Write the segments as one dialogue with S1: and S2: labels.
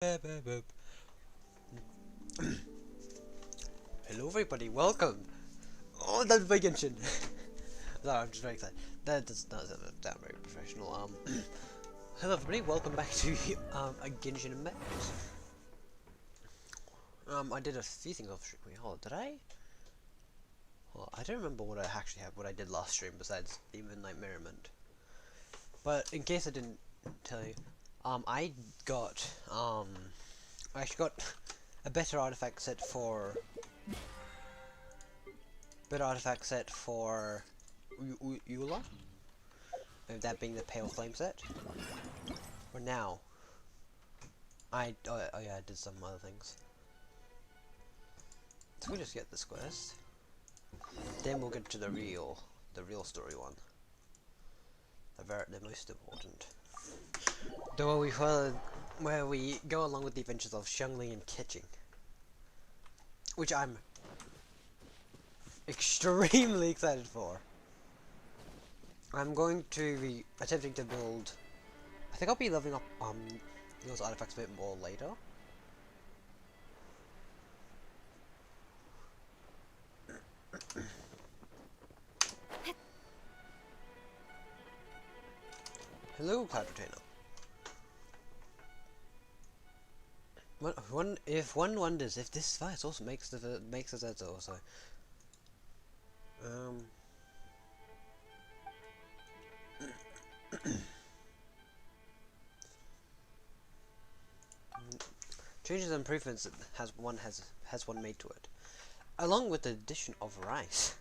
S1: Hello everybody, welcome! Oh, that's my Genshin! Sorry, I'm just very excited. That does not sound very professional. Hello everybody, welcome back to a Genshin Impact. I did a few things off stream. Wait, hold on, did I? Well, I don't remember what I actually had, what I did last stream besides the Midnight Merriment. But in case I didn't tell you, I actually got a better artifact set for Eula, that being the Pale Flame set. For now, oh yeah, I did some other things. So we just get this quest, then we'll get to the real story one, the most important. The one we follow, where we go along with the adventures of Xiangling and Keqing, which I'm extremely excited for. I'm going to be attempting to build. I think I'll be leveling up those artifacts a bit more later. Hello, Cloud Retainer. If one wonders if this device also makes the Zedzo also. Changes and improvements has one made to it, along with the addition of rice.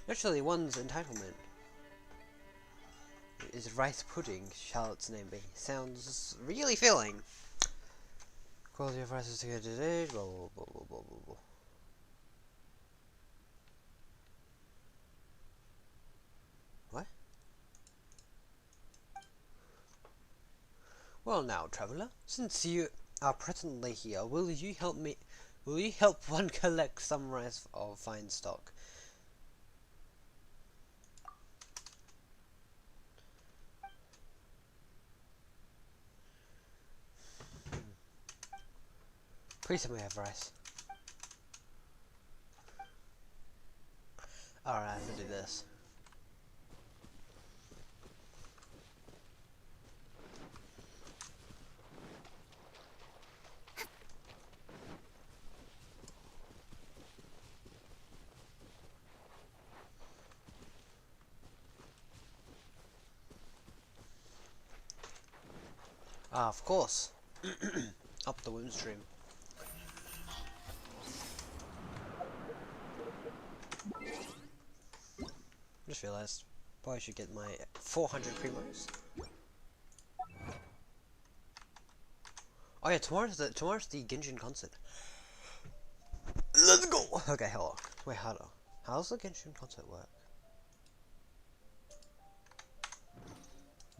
S1: Naturally, one's entitlement is rice pudding. Shall its name be? Sounds really filling. Quality of rice is to get today. Blah blah blah blah blah blah blah. What? Well now, traveler, since you are presently here, will you help one collect some rice of fine stock? Please tell me I have rice. Alright, I'm gonna do this. Ah, of course. Up the wound stream. Just realized, probably should get my 400 primos. Oh yeah, tomorrow's the Genshin concert. Let's go. Okay, hold on. Wait, hold on. How's the Genshin concert work?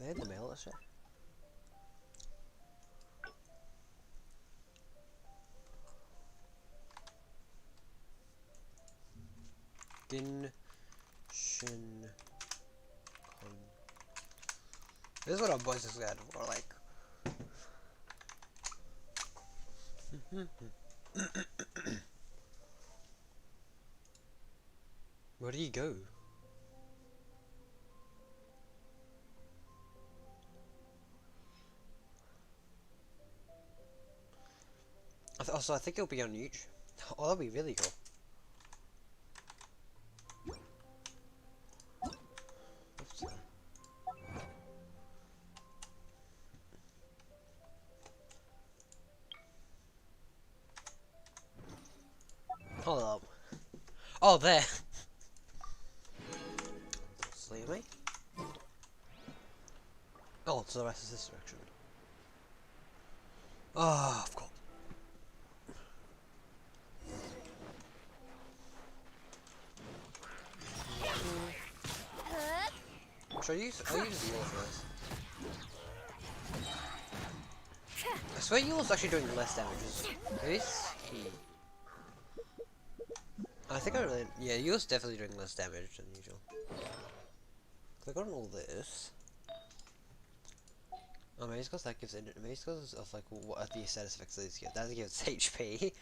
S1: They had the mail this year. Genshin. This is what our boys is got for, like. Where do you go? Also, I think it'll be on YouTube. Oh, that'll be really cool. Hold up. Oh, there. Slay me. Oh, so the rest is this direction. Ah, of course. I'll use the Eula first. I swear Eula's actually doing less damage. Is he? I think yeah, Eula's definitely doing less damage than usual. Click on all this. Amaze Scores, that gives Amaze Scores of like what the status effects these give. That gives HP.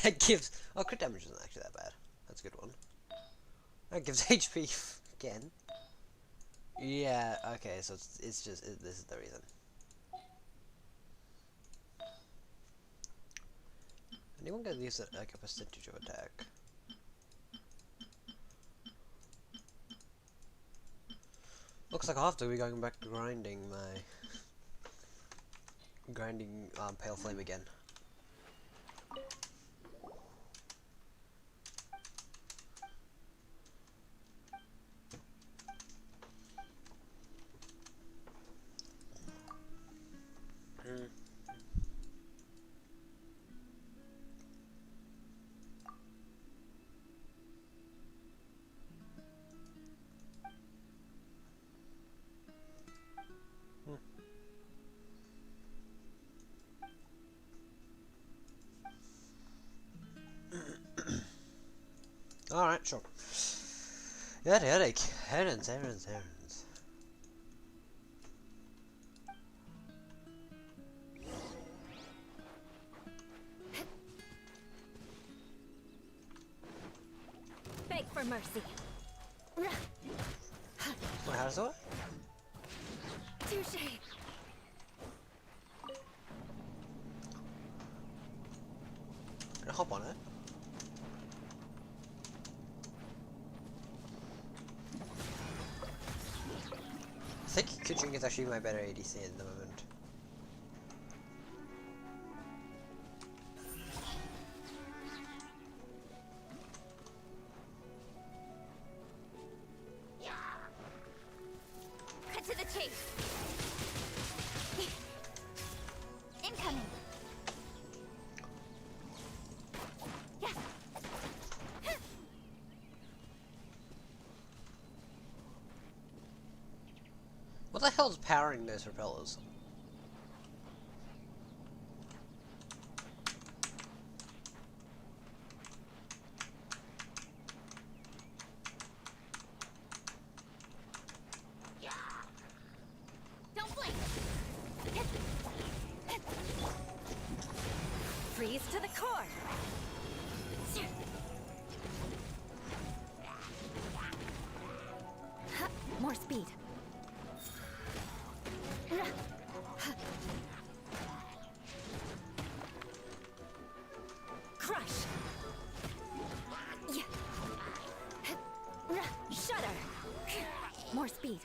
S1: That gives crit damage isn't actually that bad. That's a good one. That gives HP again. Yeah. Okay. So it's just this is the reason. Anyone can use like a percentage of attack. Looks like I'll have to be going back to grinding Pale Flame again. Alright, sure. Yeah, the headache. Errands.
S2: Beg for mercy.
S1: Wait, how does it work?
S2: Touche.
S1: Can I hop on it? I think Kuching is actually my better ADC at the moment.
S2: Cut to the chase. Incoming. Yeah.
S1: What the hell is powering those propellers?
S2: Don't blink. Freeze to the core. More speed. Crush. Yeah. Shudder. More speed.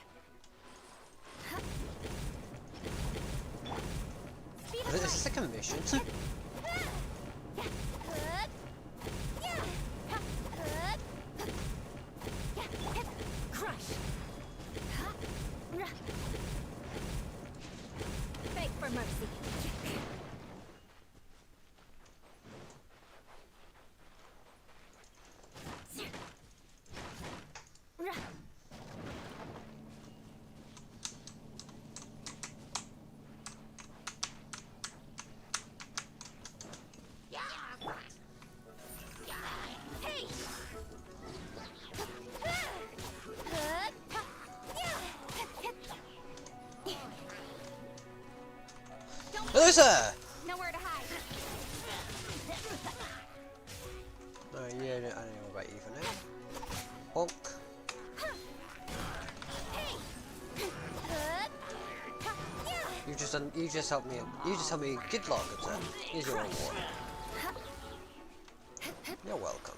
S1: Is this like a mission?
S2: Crush. Beg for mercy.
S1: Loser!
S2: Nowhere to hide.
S1: No, yeah, I don't know about you for now. Bonk. You just helped me good luck, good sir. Here's your reward. You're welcome.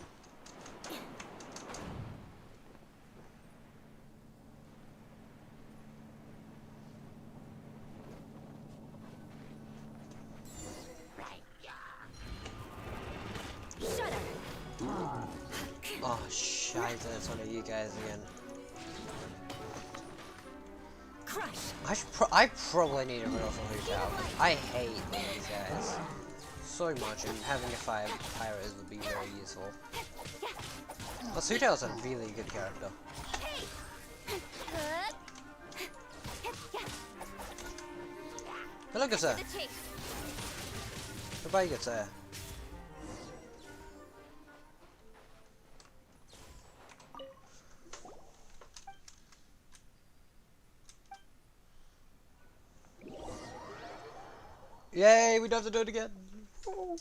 S1: Oh, shite, it's one of you guys again.
S2: Crush.
S1: I probably need a real Hu Tao. I hate these guys so much, and having a 5 pirate would be very useful. But Hu Tao's a really good character. Hello, good sir. Goodbye, good sir. Yay, we don't have to do it again. Woo.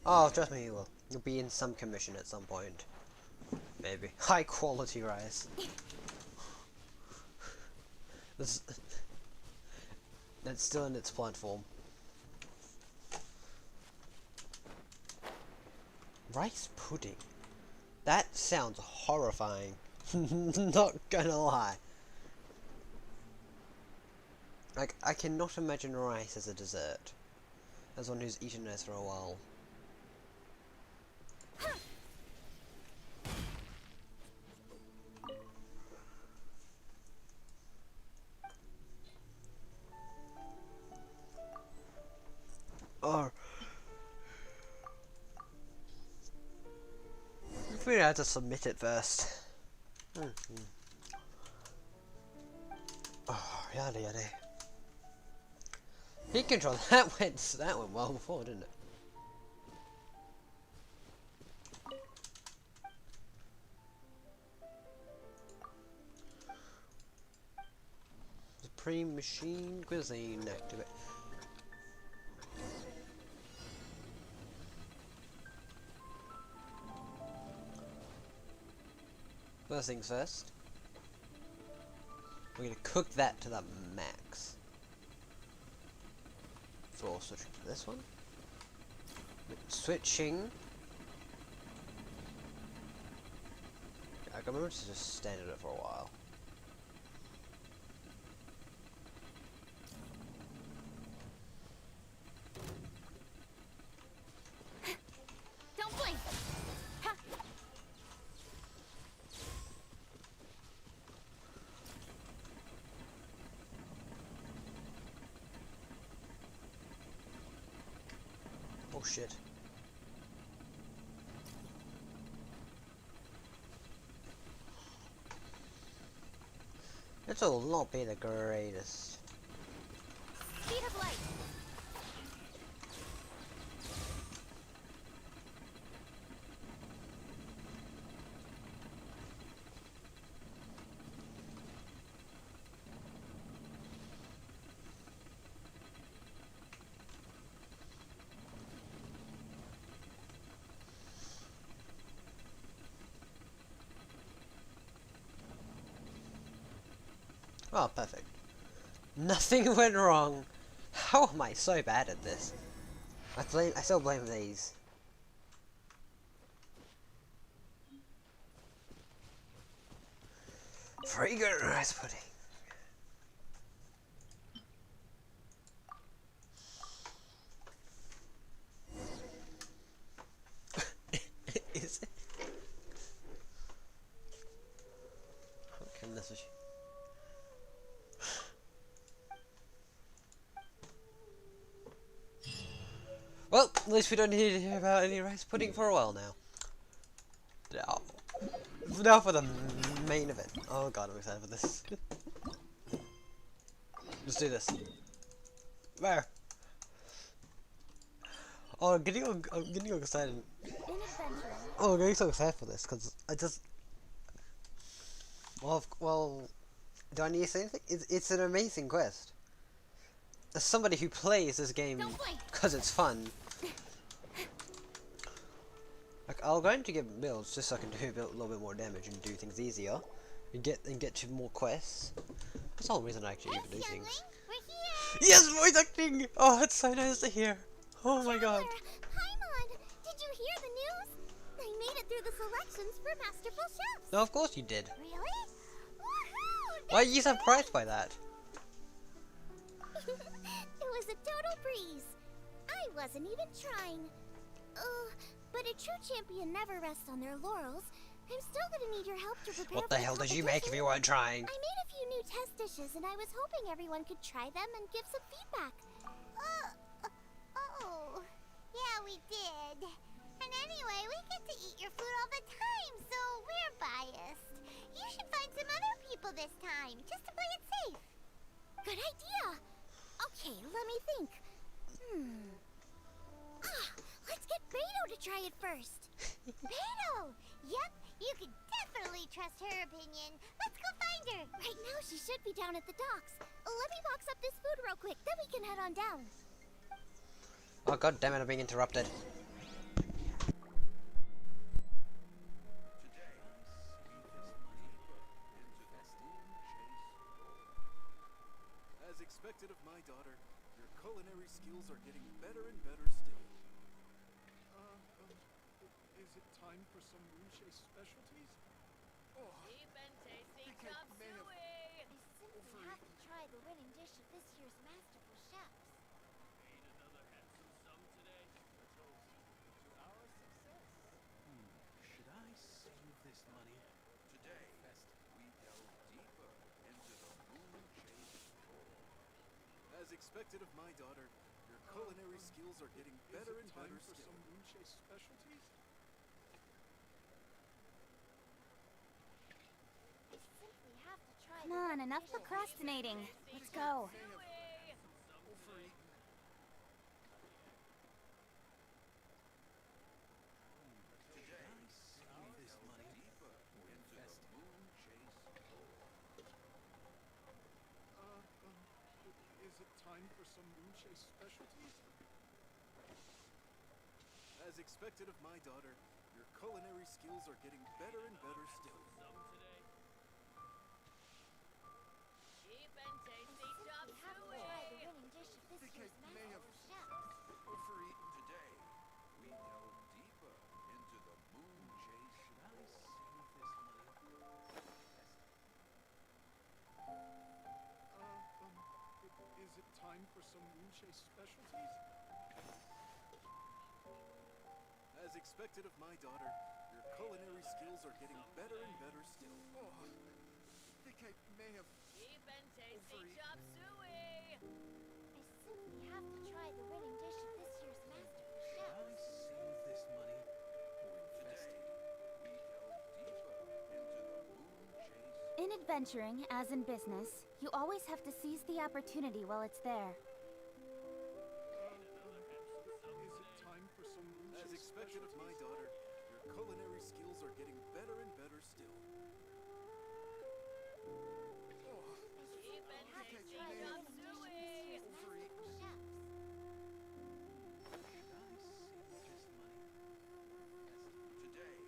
S1: Oh, trust me, you will. You'll be in some commission at some point. Maybe. High quality rice. That's still in its plant form. Rice pudding? That sounds horrifying. Not gonna lie. Like, I cannot imagine rice as a dessert. As one who's eaten rice for a while. Oh. We had to submit it first. Oh, yada yada. Heat control. That went well before, didn't it? Supreme Machine Cuisine activate. First things first. We're gonna cook that to the max. So we'll switch to this one. Switching. I can remember to just stand at it for a while.
S2: Don't blink. Ha.
S1: Oh shit. This will not be the greatest.
S2: Speed of light.
S1: Oh, perfect. Nothing went wrong. How am I so bad at this? I still blame these. Fragrant rice pudding. Is it? Okay, this is. Well, at least we don't need to hear about any rice pudding for a while now. Now for the main event. Oh god, I'm excited for this. Let's do this. Where? Oh, I'm getting excited. Oh, I'm getting so excited for this because I just. Well, do I need to say anything? It's an amazing quest. As somebody who plays this game because it's fun. Like, I'll go into get builds just so I can do a little bit more damage and do things easier, and get to more quests. That's the whole reason I actually even do things. Yes, voice acting! Oh, it's so nice to hear. Oh my god.
S2: Paimon, did you hear the news? I made it through the selections for Masterful Chefs.
S1: No, of course you did.
S2: Really? Woohoo!
S1: Why are you surprised by that?
S2: It was a total breeze. I wasn't even trying. But a true champion never rests on their laurels. I'm still gonna need your help to prepare.
S1: What the hell did you make if you weren't trying?
S2: I made a few new test dishes, and I was hoping everyone could try them and give some feedback. Oh, yeah, we did. And anyway, we get to eat your food all the time, so we're biased. You should find some other people this time, just to play it safe. Good idea. Okay, let me think. Let's get Beto to try it first. Beto! Yep, you can definitely trust her opinion. Let's go find her. Right now, she should be down at the docks. Let me box up this food real quick, then we can head on down.
S1: Oh god damn it, I'm being interrupted.
S3: As expected of my daughter, your culinary skills are getting better and better still. Is it time for some Wuche specialties? Oh,
S4: Cheap and tasty
S3: think I
S4: chop
S3: may have-
S4: suey.
S2: I simply have to try the winning dish of this year's Masterful Chefs.
S4: Ain't another handsome sum today. A toast to our success.
S3: should I save this money?
S5: Today, we delve deeper into the moon chase lore.
S3: As expected of my daughter, your culinary skills are getting better and better
S5: for
S3: still.
S5: some Wuche specialties?
S2: I simply have to try
S6: Come on, enough procrastinating. Let's go.
S4: Suey.
S3: Overeaten.
S5: Today, we
S3: this
S5: delve
S3: money?
S5: deeper into the moon chase lore.
S3: Is it time for some Wuche specialties? As expected of my daughter, your culinary skills are getting better and better still.
S4: Sum today. Cheap and tasty chop
S2: We have to try the
S4: suey.
S2: winning dish of this
S3: Think
S2: year's
S3: I may have-
S2: Masterful Chefs.
S3: Overeaten.
S5: Today, we delve deeper into the moon chase.
S3: Should I save this money? Is it time for some Wuche specialties? As expected of my daughter, your culinary skills are getting better and better still. Oh, think I may have...
S4: Cheap and tasty
S3: Overeaten.
S4: chop suey.
S2: I simply have to try the winning dish of this year's Masterful Chefs.
S3: save this money?
S5: Today, we delve deeper into the moon chase.
S6: In adventuring, as in business, you always have to seize the opportunity while it's there.
S3: Is it time for some As expected of my daughter, your culinary skills are getting better and better still. Oh,
S4: Cheap and
S2: Have to
S4: tasty
S2: try the
S4: chop
S2: winning dish of this
S4: suey.
S2: year's Masterful Chefs.
S5: Today,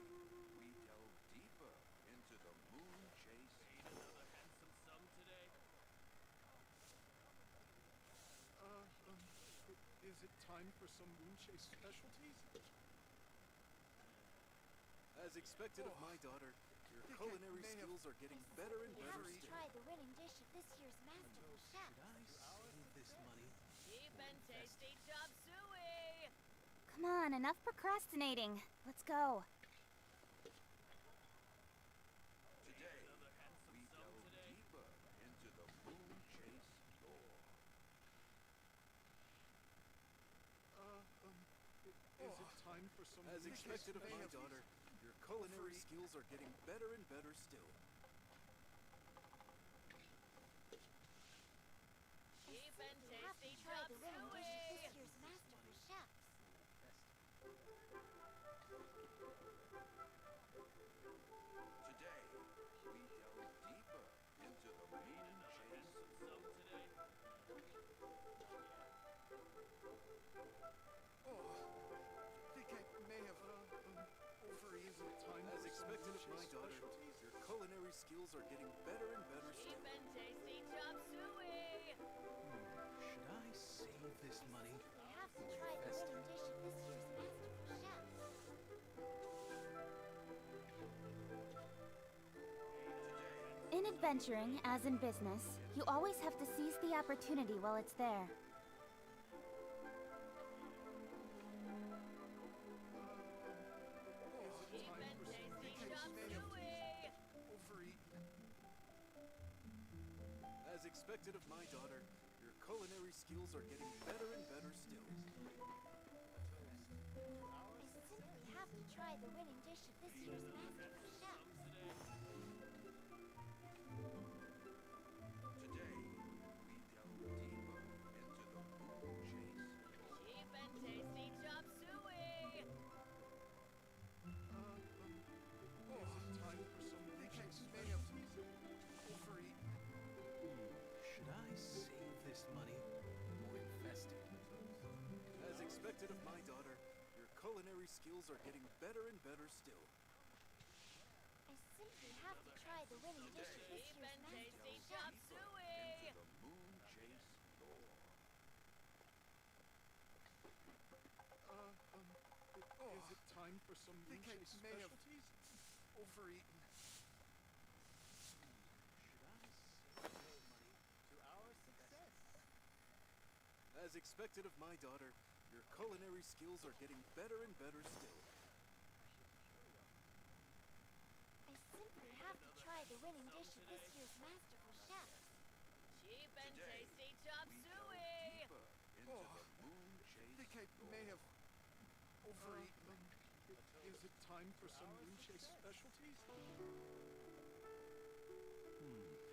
S5: we delve deeper into the moon chase.
S4: Ain't another handsome sum today.
S3: Is it time for some Wuche specialties? As expected of my daughter, your culinary skills are getting better and
S2: We have
S3: better
S2: to
S3: still.
S2: try the winning dish of this year's Masterful Chefs.
S3: save this money?
S4: Cheap and tasty chop suey.
S6: Come on, enough procrastinating. Let's go.
S5: Today,
S4: Another handsome
S5: we
S4: sum
S5: delve
S4: today.
S5: deeper into the moon chase lore.
S3: Is it time for some As expected of my daughter, your culinary skills are getting better and better still.
S4: Cheap and
S2: We have to
S4: tasty
S2: try
S4: chop
S2: the winning dish of
S4: suey.
S2: this year's Masterful Chefs.
S5: Today, we delve deeper into the moon chase.
S4: Sum today.
S3: Think I may have overeaten time. As expected of my daughter, your culinary skills are getting better and better
S4: Cheap
S3: still.
S4: and tasty chop suey.
S3: Should I save this money?
S2: We have to try the winning dish of this year's Masterful Chefs.
S6: In adventuring, as in business, you always have to seize the opportunity while it's there.
S4: Cheap and tasty chop suey.
S3: Overeaten. As expected of my daughter, your culinary skills are getting better and better still.
S2: I simply have to try the winning dish of this year's Masterful Chefs.
S5: Today, we delve deeper into the moon chase lore.
S4: Cheap and tasty chop suey.
S3: Is it time for some skills are getting better and better still.
S2: I simply have to try the winning dish of this year's masterful chef.
S5: Into the moon chase lore.
S3: Is it time for some moonshade specialties? Overeaten.
S4: Should I save this money to our success?
S3: As expected of my daughter, your culinary skills are getting better and better still.
S2: I simply have to try the winning dish of this year's masterful chef.
S7: Cheap and
S5: Today,
S7: tasty chop
S5: we
S7: suey.
S5: delve deeper into the moon chase
S3: I think I may have overeaten. Is it time for some moonshade specialties?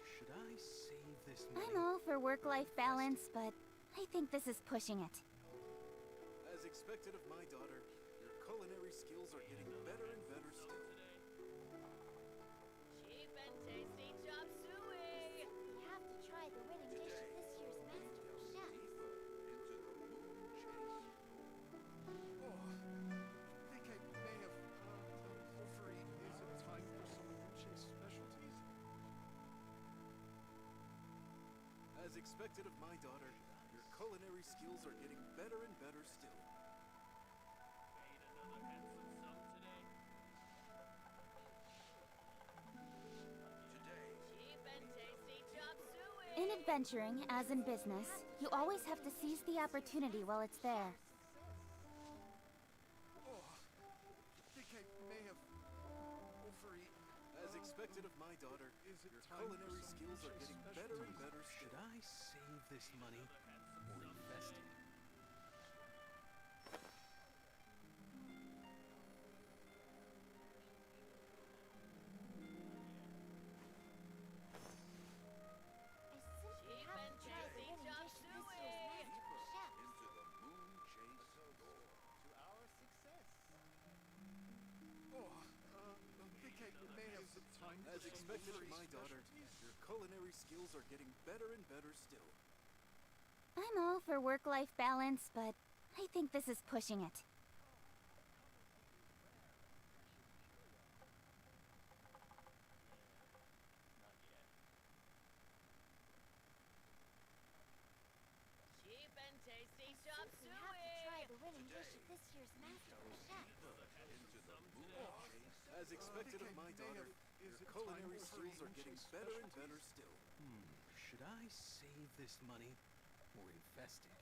S4: Should I save this money?
S6: I'm all for work-life balance, but I think this is pushing it.
S3: As expected of my daughter, your culinary skills are getting better and better still.
S7: Cheap and tasty chop suey.
S2: We have to try the winning dish of this year's masterful chef.
S5: deeper into the moon chase lore.
S3: I think I may have overeaten. Is it time for some moonshade specialties? As expected of my daughter, your culinary skills are getting better and better still.
S4: Made another handsome sum today.
S5: Today,
S7: Cheap and tasty chop suey.
S6: In adventuring, as in business, you always have to seize the opportunity while it's there.
S3: I think I may have overeaten. As expected of my daughter, your culinary skills are getting better and better still.
S4: Should I save this money or invest it?
S2: I simply have to try the winning dish of this year's masterful chef.
S5: into the moon chase lore.
S4: To our success.
S3: I think I may have some time. As expected of my daughter, your culinary skills are getting better and better still.
S6: I'm all for work-life balance, but I think this is pushing it.
S7: Cheap and tasty chop
S2: We have to try
S7: suey.
S2: the winning dish of this year's masterful chef.
S5: Into the moon chase.
S3: As expected of my daughter, your culinary skills are getting better and better still.
S4: Should I save this money or invest it?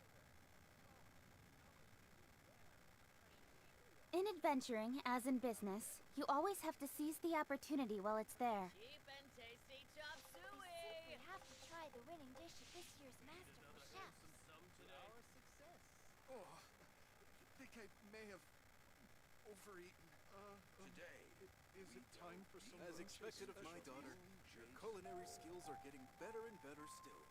S6: In adventuring, as in business, you always have to seize the opportunity while it's there.
S7: Cheap and tasty chop
S2: I
S7: suey.
S2: simply have to try the winning dish of this year's masterful chef.
S4: Sum today. Our success.
S3: I think I may have overeaten.
S5: Today,
S3: Is it time for some? As expected of my daughter, your culinary skills are getting better and better still.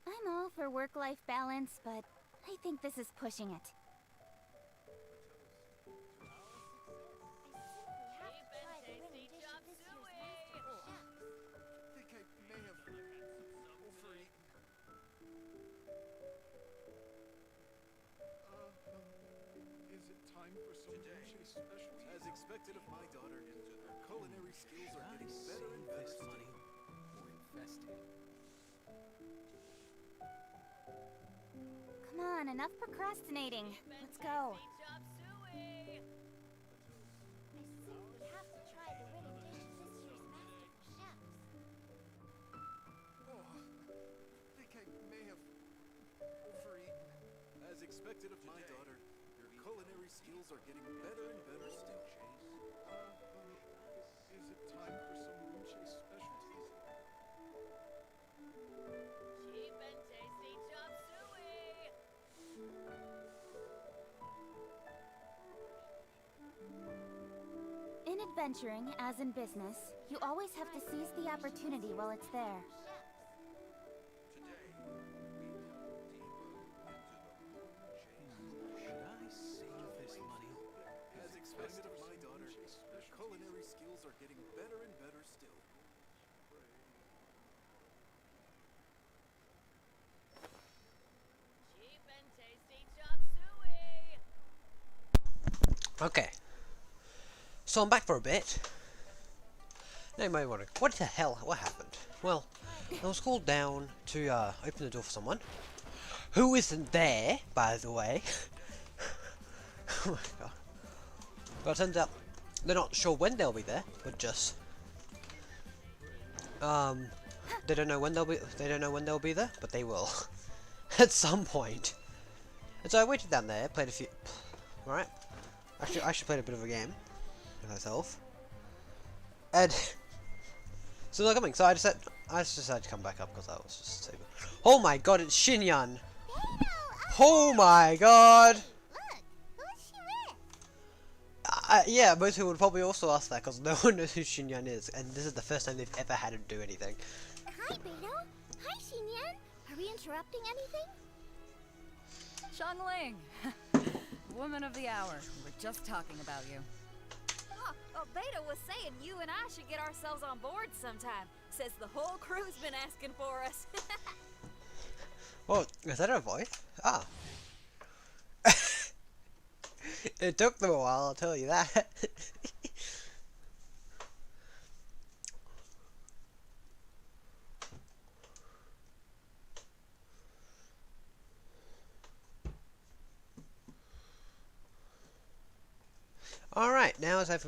S6: I'm all for work-life balance, but I think this is pushing it.
S2: I simply have
S7: Cheap
S2: to try
S7: and
S2: the winning
S7: tasty
S2: dish of
S7: chop
S2: this year's
S7: suey.
S2: masterful chef.
S3: I think I may have overeaten. Is it time for some moonshade specialties? As expected of my daughter, her culinary skills
S4: Should
S3: are
S4: I
S3: getting better
S4: save
S3: and better
S4: this
S3: still.
S4: money or invest it?
S6: Come on, enough procrastinating.
S7: Cheap and
S6: Let's go.
S7: tasty chop suey.
S2: I simply have to try the winning dish of this year's masterful chef.
S3: I think I may have overeaten. As expected of my daughter, your culinary skills are getting better and better still. Is it time for some moonshade specialties?
S7: Cheap and tasty chop suey.
S6: In adventuring, as in business, you always have to seize the opportunity while it's there.
S5: today, we delve deeper into the moon chase lore.
S4: Should I save this money?
S3: As expected of my daughter, her culinary skills are getting better and better still.
S7: Cheap and
S1: Okay. So I'm back for a bit. Now you might wonder, what the hell? What happened? Well, I was called down to open the door for someone who isn't there, by the way. Oh my god. But it turns out they're not sure when they'll be there, but just they don't know when they'll be there, but they will at some point. And so I waited down there, played a few. Right. Actually, I should play a bit of a game with myself. And so they're coming. So I just decided to come back up because I was just so good. Oh my god, it's Xinyan! Oh my god!
S2: Look, who's she with?
S1: Yeah, most people would probably also ask that because no one knows who Xinyan is, and this is the first time they've ever had him do anything.
S2: Hi, Beto. Hi, Xinyan. Are we interrupting anything?
S8: Ling, woman of the hour. We were just talking about you.
S7: Oh, well, Beta was saying you and I should get ourselves on board sometime. Says the whole crew's been asking for us.
S1: Well, is that her voice? Ah. It took them a while, I'll tell you that. Alright, now as I've...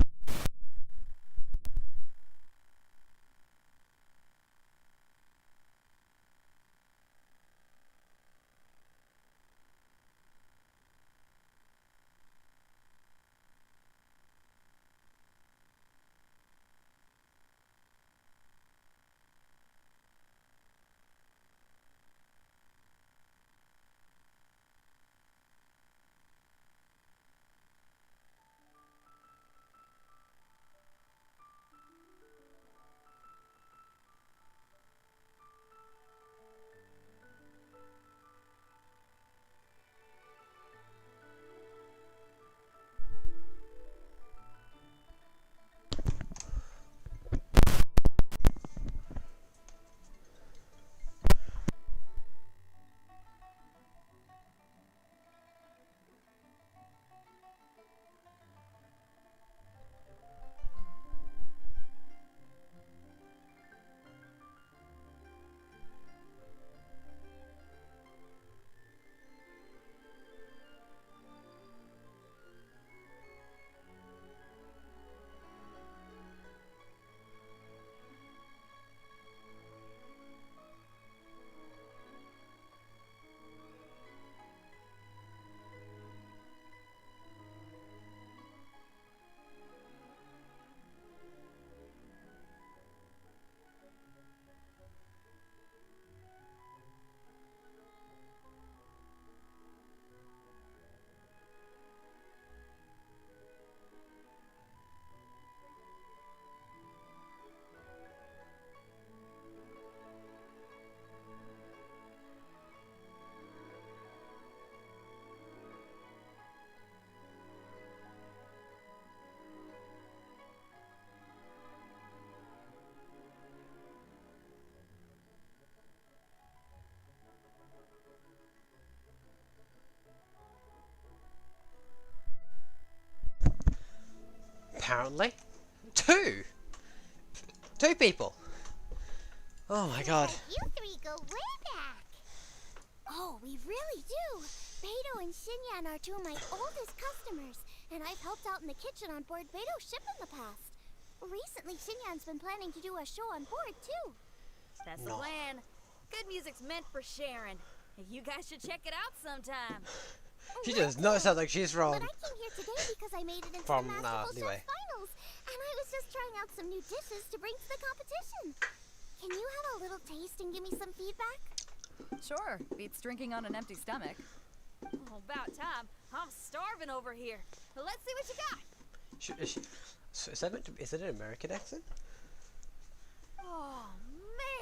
S1: Apparently. Two people! Oh my god.
S2: You three go way back. Oh, we really do. Beto and Xinyan are two of my oldest customers, and I've helped out in the kitchen on board Beto's ship in the past. Recently, Xinyan's been planning to do a show on board, too.
S7: That's the plan. Good music's meant for sharing. You guys should check it out sometime.
S1: She does not sound like she's from...
S2: But I came here today because I made it into
S1: From,
S2: the Masterful
S1: anyway.
S2: Chef Finals, and I was just trying out some new dishes to bring to the competition. Can you have a little taste and give me some feedback?
S8: Sure, beats drinking on an empty stomach.
S7: Oh, about time. I'm starving over here. Well, let's see what you got.
S1: Is that meant to be, is it an American accent?
S7: Oh,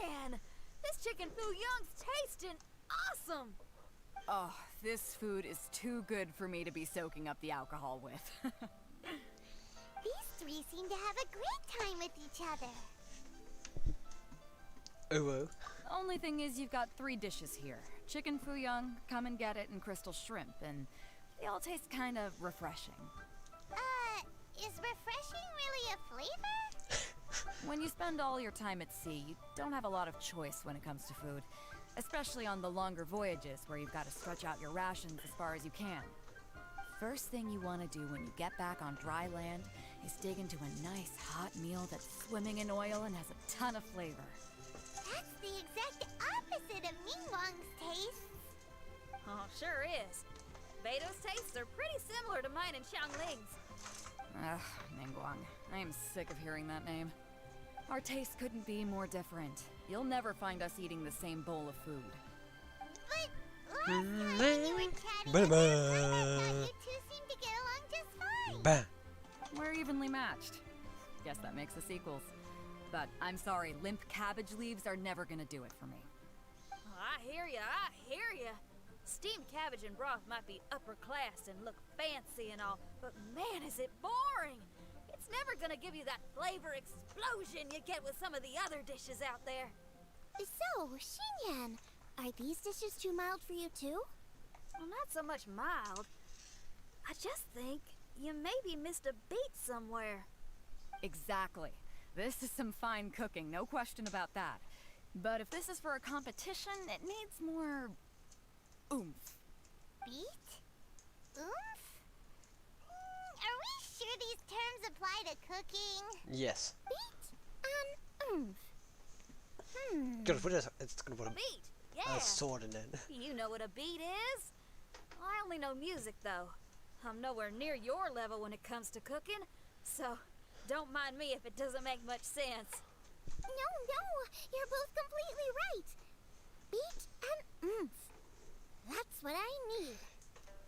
S7: man. This chicken foo young's tasting awesome.
S8: Oh, this food is too good for me to be soaking up the alcohol with.
S2: These three seem to have a great time with each other.
S1: Ooh.
S8: Only thing is you've got 3 dishes here. Chicken fuyang, come and get it, and crystal shrimp, and they all taste kind of refreshing.
S2: is refreshing really a flavor?
S8: When you spend all your time at sea, you don't have a lot of choice when it comes to food. Especially on the longer voyages where you've got to stretch out your rations as far as you can. First thing you want to do when you get back on dry land is dig into a nice hot meal that's swimming in oil and has a ton of flavor.
S2: That's the exact opposite of Mingwang's tastes.
S7: Oh, sure is. Beto's tastes are pretty similar to mine and Xiangling's.
S8: Ugh, Ningguang. I am sick of hearing that name. Our tastes couldn't be more different. You'll never find us eating the same bowl of food.
S2: But last time when you were chatting with I thought you two seemed to get along just fine.
S1: Bah.
S8: We're evenly matched. Guess that makes us equals. But I'm sorry, limp cabbage leaves are never gonna do it for me.
S7: Oh, I hear ya, I hear ya. Steamed cabbage and broth might be upper class and look fancy and all, but man, is it boring! It's never gonna give you that flavor explosion you get with some of the other dishes out there.
S2: So, Xinyan, are these dishes too mild for you too?
S7: Well, not so much mild. I just think you maybe missed a beat somewhere.
S8: Exactly. This is some fine cooking, no question about that. But if this is for a competition, it needs more oomph.
S2: Beat? Oomph? Are we sure these terms apply to cooking?
S1: Yes.
S2: Beat and oomph.
S1: It's gonna put
S7: A beat, yeah.
S1: a sword in it.
S7: You know what a beat is? I only know music, though. I'm nowhere near your level when it comes to cooking, so don't mind me if it doesn't make much sense.
S2: No, you're both completely right. Beat and oomph. That's what I need.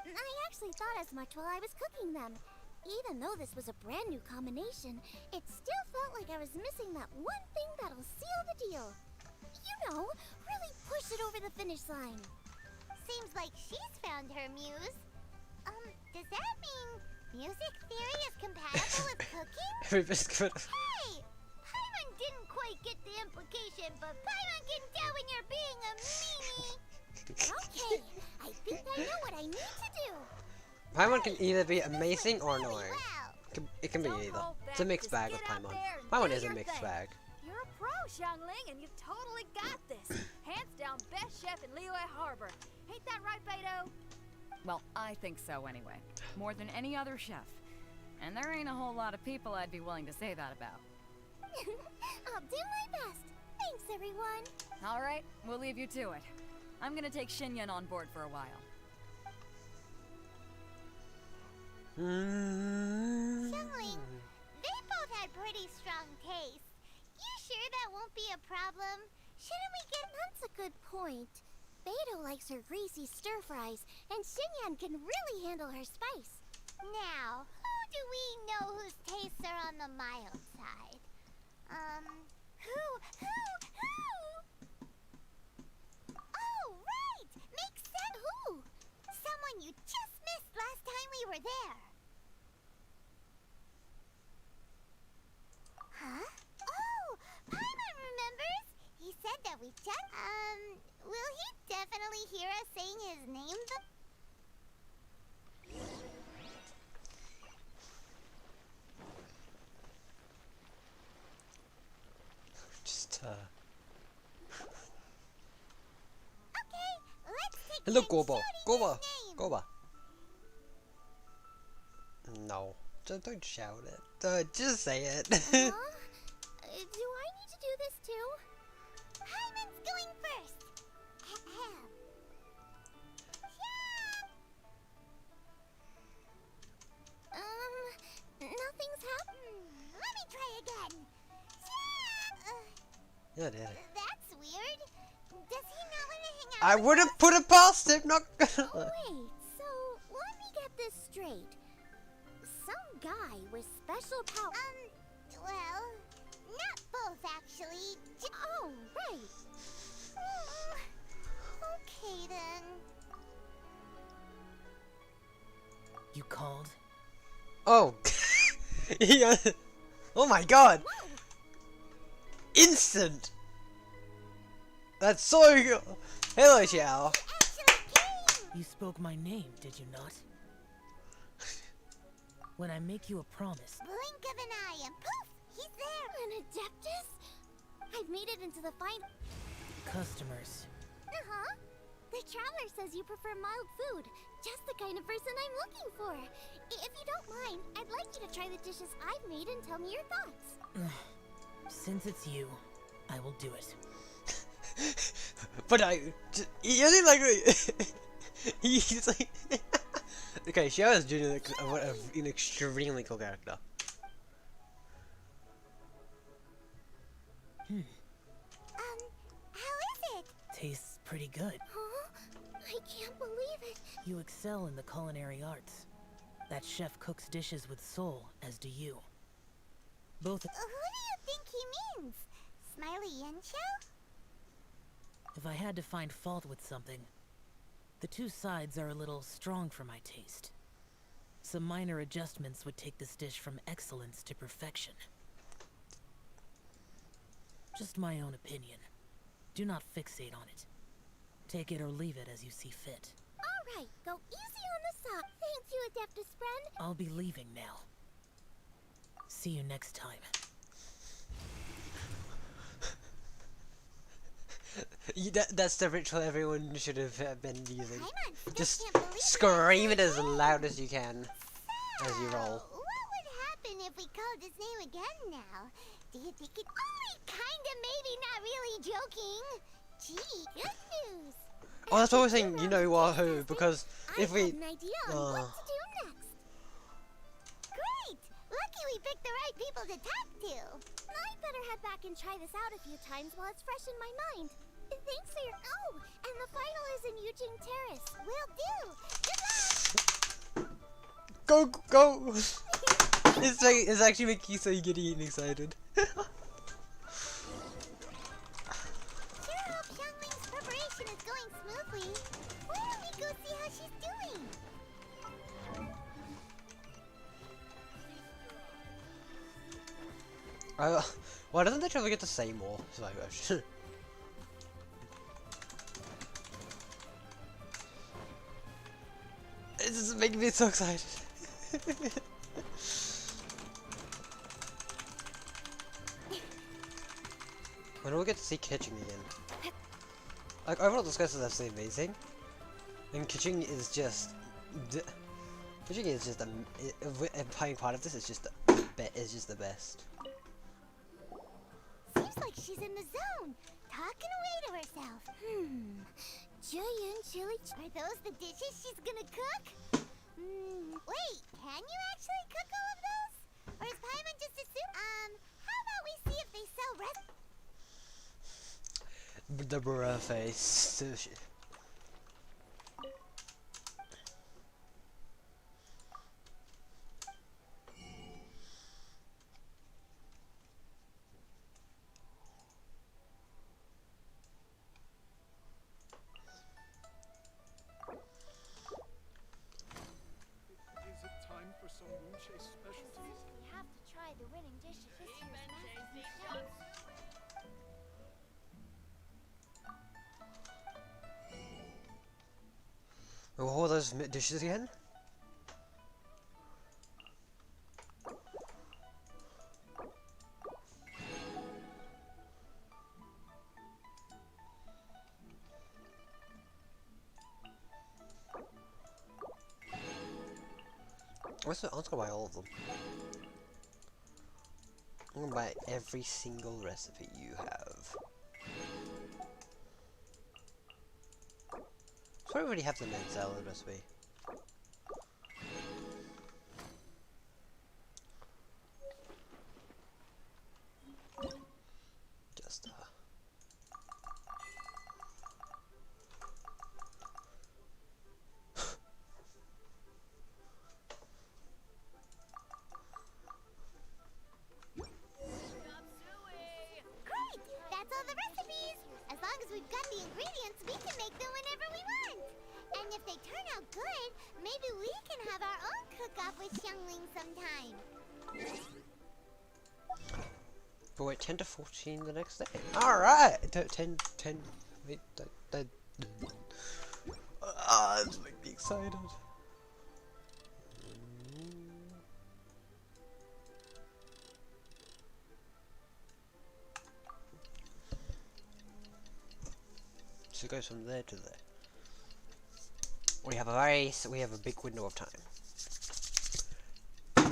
S2: I actually thought as much while I was cooking them. Even though this was a brand new combination, it still felt like I was missing that one thing that'll seal the deal. You know, really push it over the finish line. Seems like she's found her muse. Does that mean music theory is compatible with cooking?
S1: Everybody's good.
S2: Hey! Paimon didn't quite get the implication, but Paimon can tell when you're being a meanie. Okay, I think I know what I need to do.
S1: Paimon can either be amazing or annoying.
S2: Well,
S1: It can be
S7: Don't
S1: either.
S7: hold
S1: It's a
S7: back,
S1: mixed
S7: just
S1: bag
S7: get
S1: with
S7: out
S1: Paimon.
S7: there and
S1: Paimon
S7: do
S1: is a
S7: your
S1: mixed
S7: thing.
S1: bag.
S7: You're a pro, Xiangling, and you've totally got this. Hands down, best chef in Liyue Harbor. Ain't that right, Beto?
S8: Well, I think so anyway. More than any other chef. And there ain't a whole lot of people I'd be willing to say that about.
S2: I'll do my best. Thanks, everyone.
S8: All right, we'll leave you to it. I'm gonna take Xinyan on board for a while.
S2: Xiangling, they both had pretty strong tastes. You sure that won't be a problem? Shouldn't we get... That's a good point. Beto likes her greasy stir-fries, and Xinyan can really handle her spice. Now, who do we know whose tastes are on the mild side? Who? Oh, right! Makes sense. Who? Someone you just missed last time we were there. Huh? Oh, Paimon remembers. He said that we just... will he definitely hear us saying his name though?
S1: Just
S2: Okay, let's take
S1: Hello,
S2: turns
S1: Goba.
S2: shouting
S1: Goba.
S2: his name.
S1: Goba. No. Don't shout it. Just say it.
S2: Huh? Do I need to do this too? Hyman's going first. Ahem. Nothing's happened. Let me try again.
S1: Yeah, did it.
S2: That's weird. Does he not want to hang out?
S1: I
S2: with
S1: wouldn't
S2: us?
S1: put it past him. Not
S2: Oh,
S1: gonna.
S2: wait, so let me get this straight. Some guy with special power. Well, not both actually. Oh, right. Okay then.
S9: You called?
S1: Oh. He, oh my God.
S2: Whoa.
S1: Instant. That's so good. Hello, Xiao.
S2: Actually came.
S9: You spoke my name, did you not? when I make you a promise.
S2: Blink of an eye and poof! He's there!
S6: An Adeptus? I've made it into the final.
S9: Customers.
S6: Uh-huh. The Traveler says you prefer mild food. Just the kind of person I'm looking for. If you don't mind, I'd like you to try the dishes I've made and tell me your thoughts.
S9: Since it's you, I will do it.
S1: But he only like he's like okay, Xiao is genuinely an extremely cool character.
S2: How is it?
S9: Tastes pretty good.
S6: Huh? I can't believe it.
S9: You excel in the culinary arts. That chef cooks dishes with soul, as do you. Both.
S2: Who do you think he means? Smiley Yensho?
S9: If I had to find fault with something, the two sides are a little strong for my taste. Some minor adjustments would take this dish from excellence to perfection. Just my own opinion. Do not fixate on it. Take it or leave it as you see fit.
S6: All right, go easy on the sock. Thank you, Adeptus friend.
S9: I'll be leaving now. See you next time.
S1: That's the ritual everyone should have been using.
S2: Paimon
S1: Just
S2: still can't believe
S1: scream it as loud as you can as you roll.
S2: What would happen if we called his name again now? Do you think it... Oh, kinda, maybe, not really joking. Gee, good news.
S1: Oh, that's what we're saying, you know who, because if
S2: I
S1: we...
S2: have an idea on what to do next. Great! Lucky we picked the right people to talk to.
S6: I'd better head back and try this out a few times while it's fresh in my mind. Thanks for your... Oh, and the final is in Yujing Terrace.
S2: Will do. Good luck.
S1: Go, go! It's actually making you so giddy and excited.
S2: Sure hope Xiangling's preparation is going smoothly. Why don't we go see how she's doing?
S1: Why doesn't the traveler get to say more? Is my question. This is making me so excited. When do we get to see Kitching again? Like, overall the squares is absolutely amazing. And Kitching is just... Kitching is just playing part of this is just the best.
S2: Seems like she's in the zone, talking away to herself.
S6: Julian, chili...
S2: Are those the dishes she's gonna cook? Wait, can you actually cook all of those? Or is Paimon just a soup? How about we see if they sell
S1: The bruh face.
S3: Is it time for some Moonshade specialties?
S6: We have to try the winning dish of this year's Master's Chef.
S1: What were those dishes again? I'm just gonna buy all of them. I'm gonna buy every single recipe you have. So I already have the main salad recipe. Just
S2: Great! That's all the recipes! As long as we've got the ingredients, we can make them whenever we want! And if they turn out good, maybe we can have our own cook-off with Xiangling sometime!
S1: but wait, 10 to 14 the next day. Alright! 10, wait, that this makes me excited. So it goes from there to there. We have a big window of time.
S2: Let's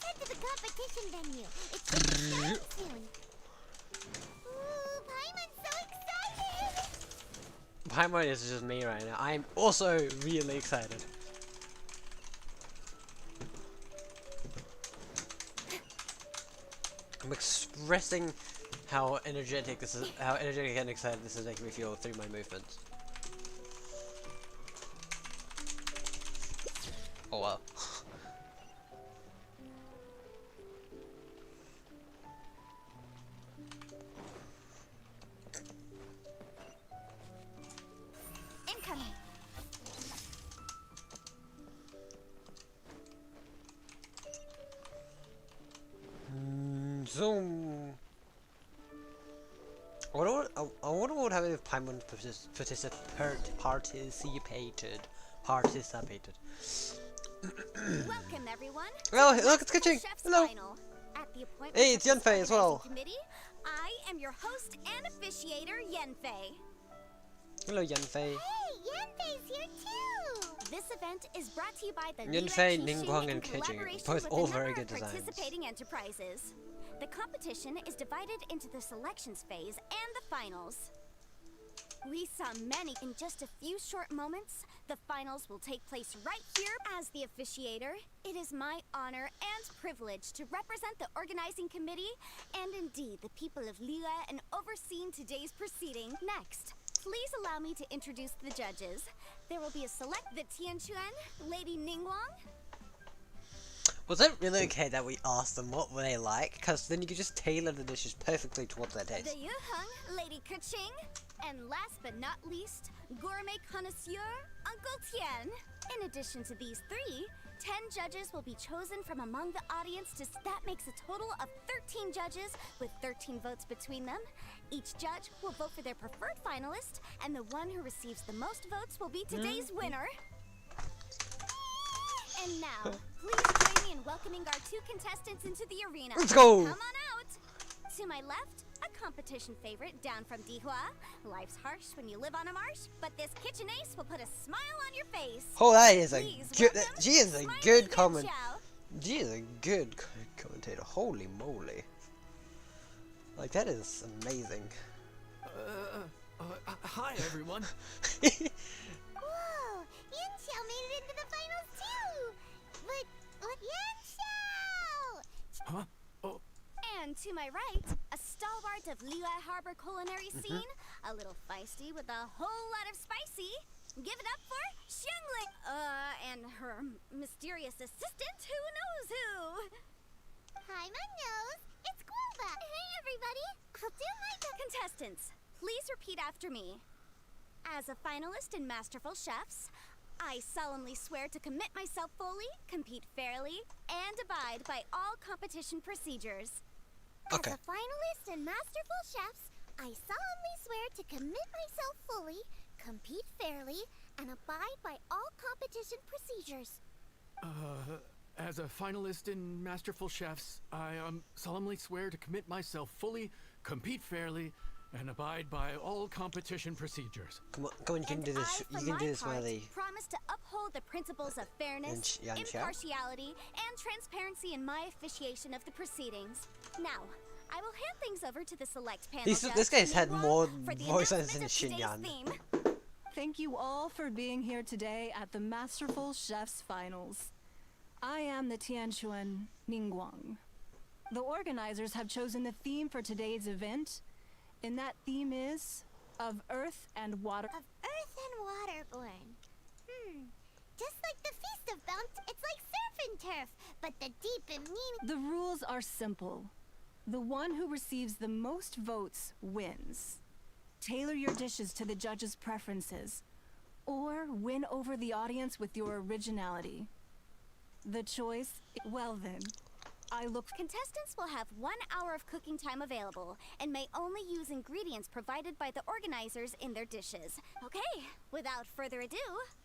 S2: head to the competition venue. It's starting soon. Ooh, Paimon's so excited!
S1: Paimon is just me right now. I'm also really excited. I'm expressing how energetic and excited this is making me feel through my movements. Oh wow.
S2: Incoming.
S1: Zoom. I wonder what would happen if Paimon participated.
S6: Welcome, everyone.
S1: Oh, look, it's Kitching.
S6: Chef's
S1: Hello.
S6: Final. At the appointment
S1: Hey, it's
S6: of this
S1: Yanfei as well.
S6: organizing committee, I am your host and officiator, Yanfei.
S1: Hello, Yanfei.
S2: Hey, Yanfei's here too!
S6: This event is brought to you by the
S1: Yanfei,
S6: Lila Qixing
S1: Ningguang,
S6: in
S1: and Kitching,
S6: collaboration
S1: both
S6: with
S1: all
S6: a
S1: very
S6: number
S1: good
S6: of
S1: designs.
S6: participating enterprises. The competition is divided into the selections phase and the finals. We saw many in just a few short moments. The finals will take place right here. As the officiator, it is my honor and privilege to represent the organizing committee and indeed the people of Lila and overseeing today's proceeding. Next, please allow me to introduce the judges. There will be a select the Tianquan, Lady Ningguang.
S1: Was it really okay that we asked them what they like? Because then you could just tailor the dishes perfectly to what they taste.
S6: The Yuheng, Lady Keqing, and last but not least, gourmet connoisseur, Uncle Tian. In addition to these three, 10 judges will be chosen from among the audience. That makes a total of 13 judges with 13 votes between them. Each judge will vote for their preferred finalist, and the one who receives the most votes will be today's winner. And now, please join me in welcoming our two contestants into the arena.
S1: Let's go!
S6: Come on out! To my left, a competition favorite down from Dihua. Life's harsh when you live on a marsh, but this kitchen ace will put a smile on your face.
S1: Oh, that is a
S6: Please
S1: good.
S6: welcome
S1: She is a
S6: Smiley
S1: good comment.
S6: Yanxiao.
S1: She is a good commentator. Holy moly! Like that is amazing.
S4: Hi, everyone.
S2: Whoa! Yanxiao made it into the finals too! But Yanxiao!
S4: Huh? Oh,
S6: And to my right, a stalwart of Lila Harbor culinary scene, a little feisty with a whole lot of spicy. Give it up for Xiangling! And her mysterious assistant, who knows who?
S2: Paimon knows. It's Guoba. Hey, everybody. I'll do my best.
S6: Contestants, please repeat after me. As a finalist in Masterful Chefs, I solemnly swear to commit myself fully, compete fairly, and abide by all competition procedures.
S1: Okay.
S2: As a finalist in Masterful Chefs, I solemnly swear to commit myself fully, compete fairly, and abide by all competition procedures.
S4: as a finalist in Masterful Chefs, I solemnly swear to commit myself fully, compete fairly, and abide by all competition procedures.
S1: Come on, you can
S6: And
S1: do this.
S6: I,
S1: You
S6: for
S1: can
S6: my
S1: do this,
S6: part,
S1: Smiley.
S6: promise to uphold the principles of fairness,
S1: Yanxiao?
S6: impartiality, and transparency in my officiation of the proceedings. Now, I will hand things over to the select panel.
S1: This guy's had
S6: Ningguang,
S1: more
S6: for the
S1: voice lines
S6: announcement
S1: than
S6: of today's
S1: Xinyan.
S6: theme.
S10: Thank you all for being here today at the Masterful Chefs Finals. I am the Tianquan Ningguang. The organizers have chosen the theme for today's event, and that theme is of Earth and Water.
S2: Of Earth and Waterborn. Just like the Feast of Bounty, it's like surf and turf, but the deep and meaning.
S10: The rules are simple. The one who receives the most votes wins. Tailor your dishes to the judges' preferences, or win over the audience with your originality. The choice, well then,
S6: Contestants will have 1 hour of cooking time available and may only use ingredients provided by the organizers in their dishes. Okay, without further ado,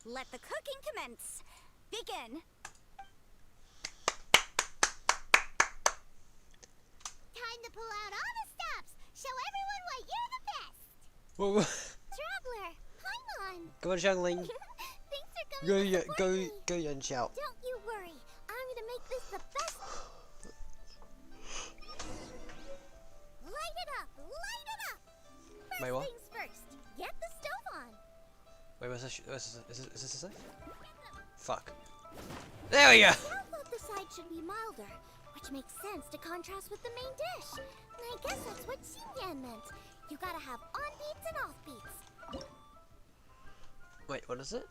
S6: let the cooking commence. Begin.
S2: to pull out all the stops. Show everyone why you're the best.
S1: Whoa,
S2: Traveler, Paimon.
S1: come on, Xiangling.
S2: Thanks for coming to support me.
S1: Go, Yan Xiao.
S2: Don't you worry. I'm gonna make this the best. Light it up! Light it up! First
S1: Wait, what?
S2: things first. Get the stove on.
S1: Wait, what's this? Is this a safe? Fuck. There we go.
S2: I thought the side should be milder, which makes sense to contrast with the main dish. And I guess that's what Xinyan meant. You gotta have on beats and off beats.
S1: Wait, what is it?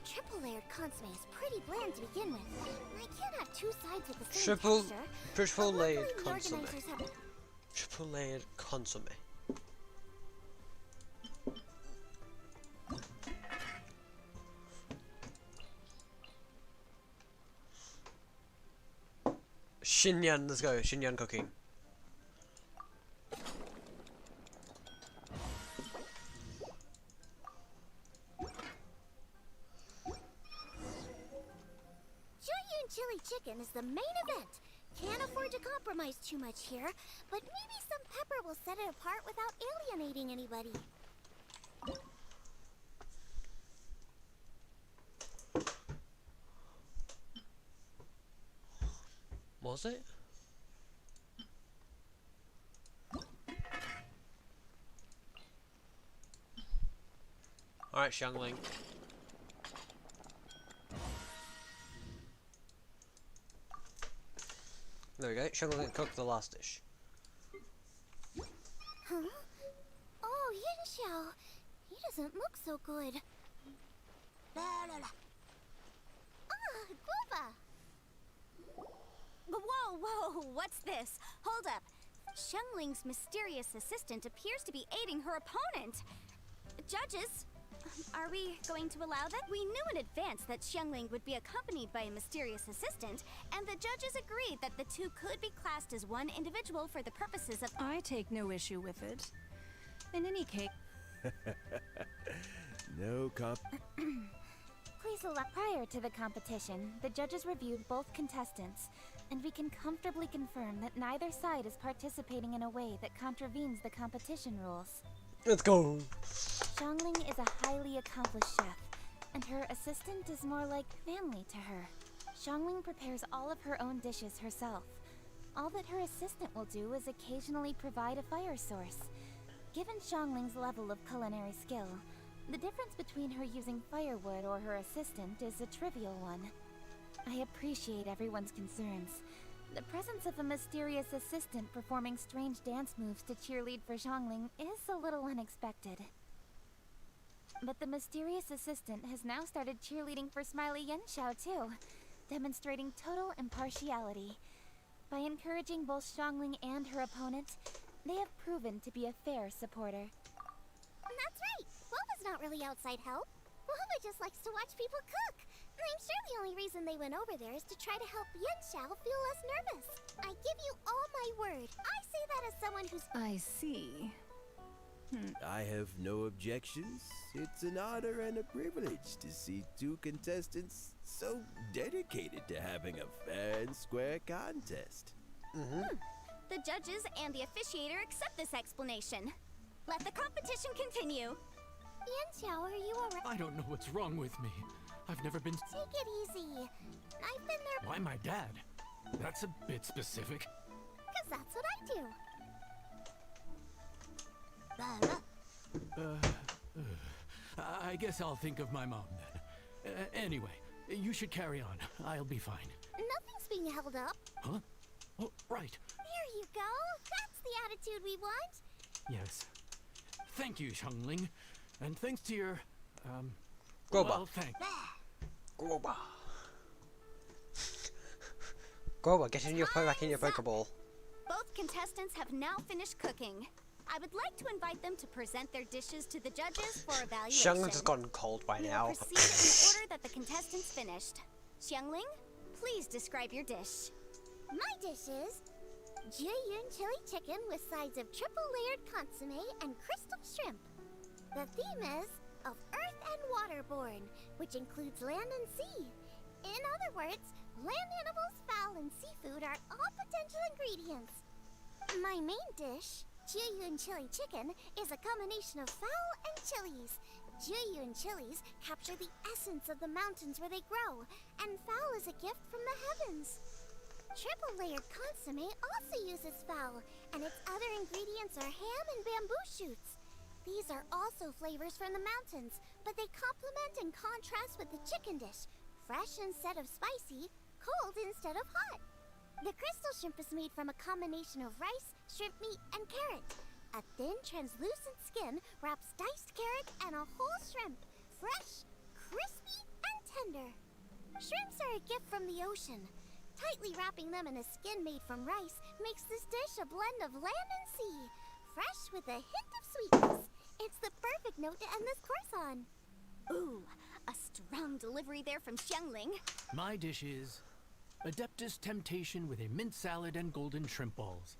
S2: Triple layered consomme is pretty bland to begin with. And I can't have two sides with the same
S1: Triple
S2: texture.
S1: layered
S2: But luckily, the
S1: consomme.
S2: organizers have-
S1: Triple layered consomme. Xinyan, let's go. Xinyan cooking.
S2: Jueyun chili chicken is the main event. Can't afford to compromise too much here, but maybe some pepper will set it apart without alienating anybody.
S1: Was it? Alright, Xiangling. There we go. Xiangling cooked the last dish.
S2: Huh? Oh, Yanxiao. He doesn't look so good. Ah, Guoba!
S6: Whoa, whoa, what's this? Hold up. Xiangling's mysterious assistant appears to be aiding her opponent. Judges, are we going to allow that? We knew in advance that Xiangling would be accompanied by a mysterious assistant, and the judges agreed that the two could be classed as one individual for the purposes of—
S10: I take no issue with it. In any case,
S3: No comp.
S6: Please allow— Prior to the competition, the judges reviewed both contestants, and we can comfortably confirm that neither side is participating in a way that contravenes the competition rules.
S1: Let's go.
S6: Xiangling is a highly accomplished chef, and her assistant is more like family to her. Xiangling prepares all of her own dishes herself. All that her assistant will do is occasionally provide a fire source. Given Xiangling's level of culinary skill, the difference between her using firewood or her assistant is a trivial one. I appreciate everyone's concerns. The presence of a mysterious assistant performing strange dance moves to cheerlead for Xiangling is a little unexpected. But the mysterious assistant has now started cheerleading for Smiley Yanxiao too, demonstrating total impartiality. By encouraging both Xiangling and her opponent, they have proven to be a fair supporter.
S2: That's right. Guoba's not really outside help. Guoba just likes to watch people cook. And I'm sure the only reason they went over there is to try to help Yanxiao feel less nervous. I give you all my word. I say that as someone who's—
S10: I see.
S11: I have no objections. It's an honor and a privilege to see two contestants so dedicated to having a fair and square contest.
S6: The judges and the officiator accept this explanation. Let the competition continue.
S2: Yanxiao, are you alright?
S4: I don't know what's wrong with me. I've never been.
S2: Take it easy. I've been there
S4: Why my dad? That's a bit specific.
S2: because that's what I do.
S4: I guess I'll think of my mom then. Anyway, you should carry on. I'll be fine.
S2: Nothing's being held up.
S4: Huh? Oh, right.
S2: There you go. That's the attitude we want.
S4: Yes. Thank you, Xiangling. And thanks to your,
S1: Guoba.
S4: well,
S1: Guoba. Guoba, get in your back in your Pokeball.
S6: Both contestants have now finished cooking. I would like to invite them to present their dishes to the judges for evaluation.
S1: Xiangling's has gotten cold by
S6: We will
S1: now.
S6: proceed in the order that the contestants finished. Xiangling, please describe your dish.
S2: My dish is Jiyun chili chicken with sides of triple layered consomme and crystal shrimp. The theme is of earth and waterborne, which includes land and sea. In other words, land animals, fowl, and seafood are all potential ingredients. My main dish, Jiyun chili chicken, is a combination of fowl and chilies. Jiyun chilies capture the essence of the mountains where they grow, and fowl is a gift from the heavens. Triple layered consomme also uses fowl, and its other ingredients are ham and bamboo shoots. These are also flavors from the mountains, but they complement and contrast with the chicken dish, fresh instead of spicy, cold instead of hot. The crystal shrimp is made from a combination of rice, shrimp meat, and carrot. A thin, translucent skin wraps diced carrot and a whole shrimp, fresh, crispy, and tender. Shrimps are a gift from the ocean. Tightly wrapping them in a skin made from rice makes this dish a blend of land and sea, fresh with a hint of sweetness. It's the perfect note to end this course on.
S6: Ooh, a strong delivery there from Xiangling.
S4: My dish is Adeptus Temptation with a mint salad and golden shrimp balls.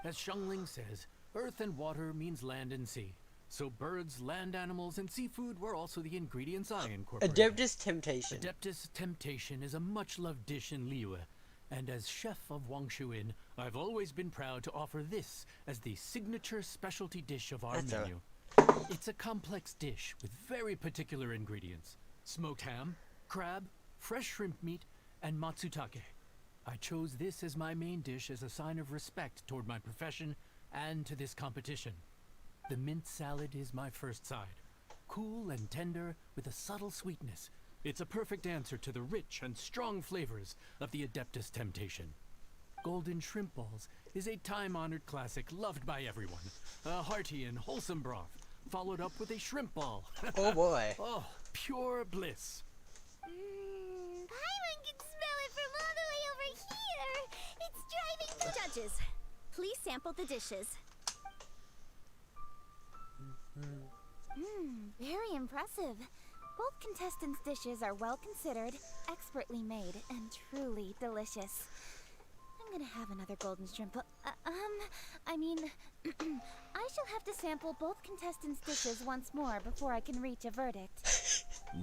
S4: As Xiangling says, earth and water means land and sea. So birds, land animals, and seafood were also the ingredients I incorporated.
S1: Adeptus Temptation.
S4: Adeptus Temptation is a much-loved dish in Liyue, and as chef of Wong Shu Inn, I've always been proud to offer this as the signature specialty dish of our menu. It's a complex dish with very particular ingredients. Smoked ham, crab, fresh shrimp meat, and matsutake. I chose this as my main dish as a sign of respect toward my profession and to this competition. The mint salad is my first side. Cool and tender with a subtle sweetness. It's a perfect answer to the rich and strong flavors of the Adeptus Temptation. Golden shrimp balls is a time-honored classic loved by everyone. A hearty and wholesome broth, followed up with a shrimp ball.
S1: Oh boy.
S4: Oh, pure bliss.
S2: Paimon can smell it from all the way over here. It's driving me.
S6: Judges, please sample the dishes.
S7: Very impressive. Both contestants' dishes are well considered, expertly made, and truly delicious. I'm gonna have another golden shrimp. I shall have to sample both contestants' dishes once more before I can reach a verdict.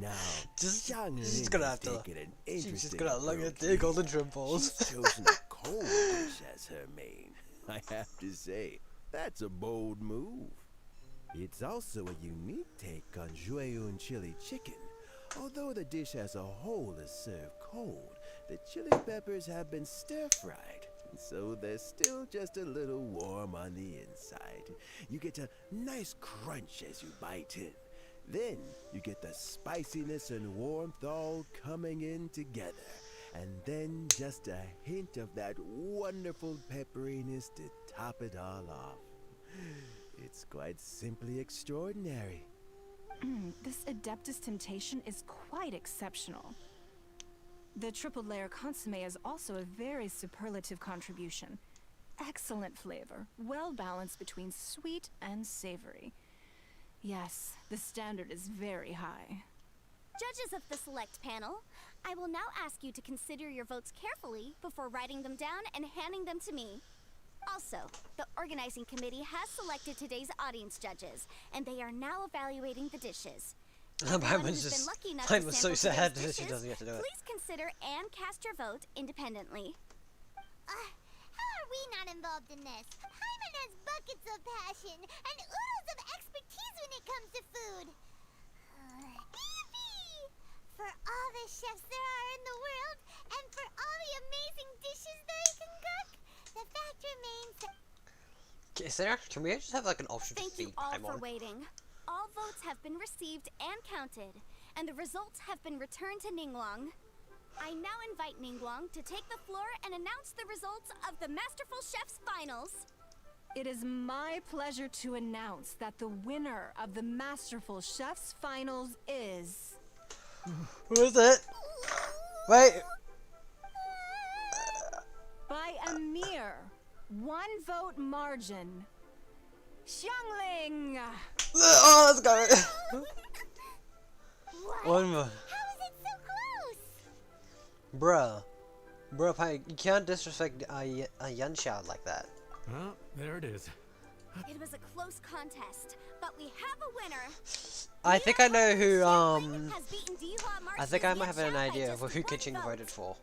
S11: Now,
S1: She's gonna have to. She's just gonna look at the golden shrimp balls.
S11: She's chosen a cold dish as her main. I have to say, that's a bold move. It's also a unique take on Jiyun chili chicken. Although the dish as a whole is served cold, the chili peppers have been stir-fried, so they're still just a little warm on the inside. You get a nice crunch as you bite in. Then you get the spiciness and warmth all coming in together. And then just a hint of that wonderful pepperiness to top it all off. It's quite simply extraordinary.
S10: This Adeptus Temptation is quite exceptional. The triple layer consomme is also a very superlative contribution. Excellent flavor, well balanced between sweet and savory. Yes, the standard is very high.
S6: Judges of the select panel, I will now ask you to consider your votes carefully before writing them down and handing them to me. Also, the organizing committee has selected today's audience judges, and they are now evaluating the dishes.
S1: Paimon's just. Paimon's so sad that she doesn't get to do it.
S6: Please consider and cast your vote independently.
S2: How are we not involved in this? Paimon has buckets of passion and oodles of expertise when it comes to food. Yippee! For all the chefs there are in the world, and for all the amazing dishes they can cook, the fact remains that...
S1: Okay, Sarah, can we just have like an option to
S6: Thank you
S1: feed
S6: all
S1: Paimon?
S6: for waiting. All votes have been received and counted, and the results have been returned to Ningguang. I now invite Ningguang to take the floor and announce the results of the Masterful Chef's Finals.
S10: It is my pleasure to announce that the winner of the Masterful Chef's Finals is...
S1: Who is it? Wait.
S10: By a mere 1 vote margin, Xiangling!
S1: Oh, let's go.
S2: What?
S1: One more.
S2: How is it so close?
S1: Bro, you can't disrespect a Yan Xiao like that.
S4: Well, there it is.
S6: It was a close contest, but we have a winner.
S1: I think I know who,
S6: Has beaten Dihua
S1: I think I
S6: March's
S1: might have an
S6: Yan Xiao by
S1: idea
S6: just
S1: of who
S6: one
S1: Kitching
S6: vote.
S1: voted for.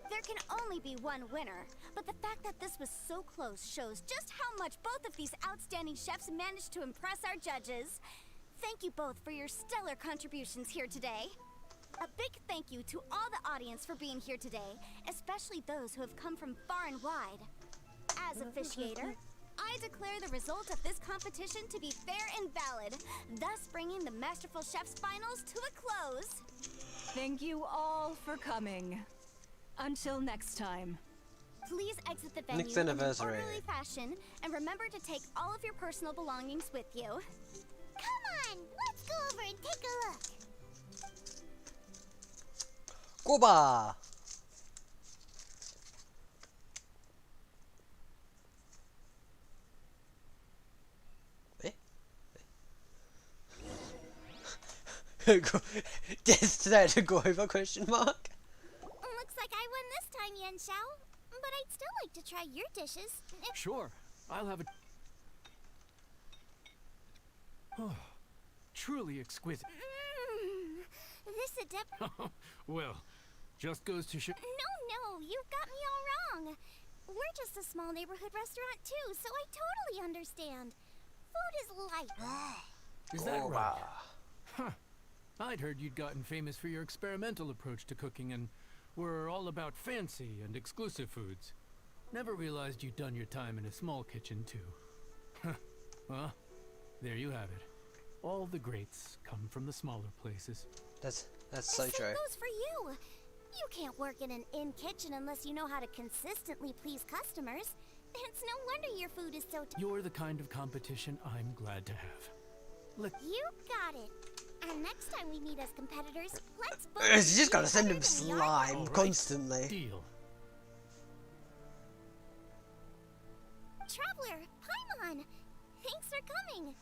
S6: There can only be one winner, but the fact that this was so close shows just how much both of these outstanding chefs managed to impress our judges. Thank you both for your stellar contributions here today. A big thank you to all the audience for being here today, especially those who have come from far and wide. As officiator, I declare the result of this competition to be fair and valid, thus bringing the Masterful Chefs Finals to a close.
S10: Thank you all for coming. Until next time.
S6: Please exit the venue
S1: Next
S6: in an
S1: anniversary.
S6: orderly fashion, and remember to take all of your personal belongings with you.
S2: Come on, let's go over and take a look.
S1: Goba! Just that to go over question mark?
S2: Looks like I won this time, Yan Xiao. But I'd still like to try your dishes.
S4: Sure, I'll have a... Oh, truly exquisite.
S2: This adept...
S4: Well, just goes to show...
S2: No, you've got me all wrong. We're just a small neighborhood restaurant too, so I totally understand. Food is life.
S4: Is that right? Huh. I'd heard you'd gotten famous for your experimental approach to cooking and were all about fancy and exclusive foods. Never realized you'd done your time in a small kitchen too. Huh. Well, there you have it. All the greats come from the smaller places.
S1: That's so
S2: The
S1: true.
S2: same goes for you. You can't work in an inn kitchen unless you know how to consistently please customers. It's no wonder your food is so...
S4: You're the kind of competition I'm glad to have.
S2: You got it. And next time we meet as competitors, let's both...
S1: You just gotta send him
S2: better than we are.
S1: slime
S4: All right.
S1: constantly.
S4: Deal.
S2: Traveler, Paimon! Thanks for coming.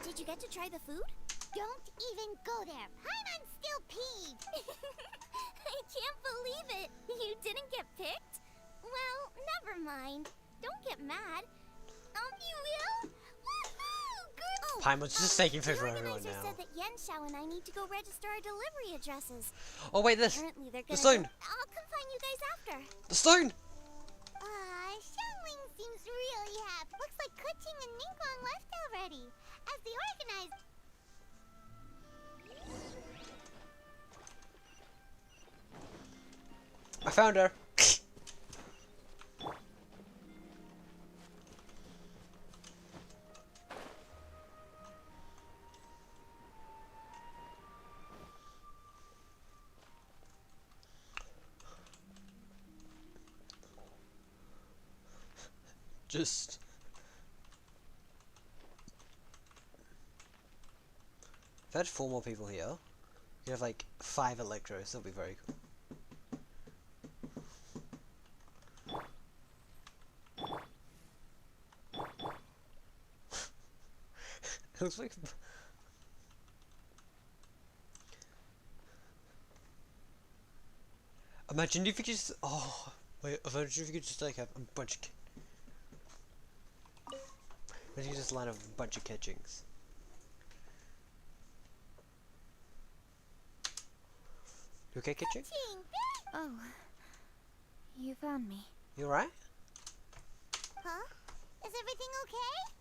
S2: Did you get to try the food? Don't even go there. Paimon's still peeved. I can't believe it. You didn't get picked? Well, never mind. Don't get mad. You will? Woohoo! Good. Oh,
S1: Paimon's just taking food from
S2: the
S1: everyone
S2: organizer
S1: now.
S2: said that Yan Xiao and I need to go register our delivery addresses.
S1: Oh wait, this!
S2: Apparently they're
S1: The
S2: gonna
S1: stone!
S2: I'll come find you guys after.
S1: The stone!
S2: Xiangling seems really happy. Looks like Kuching and Ningguang left already. As the organizer...
S1: I found her! Just... If I had 4 more people here, you have like 5 electros, that'll be very cool. It looks like... Imagine if you just... Oh, wait, imagine if you could just like have a bunch of... Imagine you just line up a bunch of kitchings. You okay, kitchen?
S6: Oh, you found me.
S1: You alright?
S2: Huh? Is everything okay?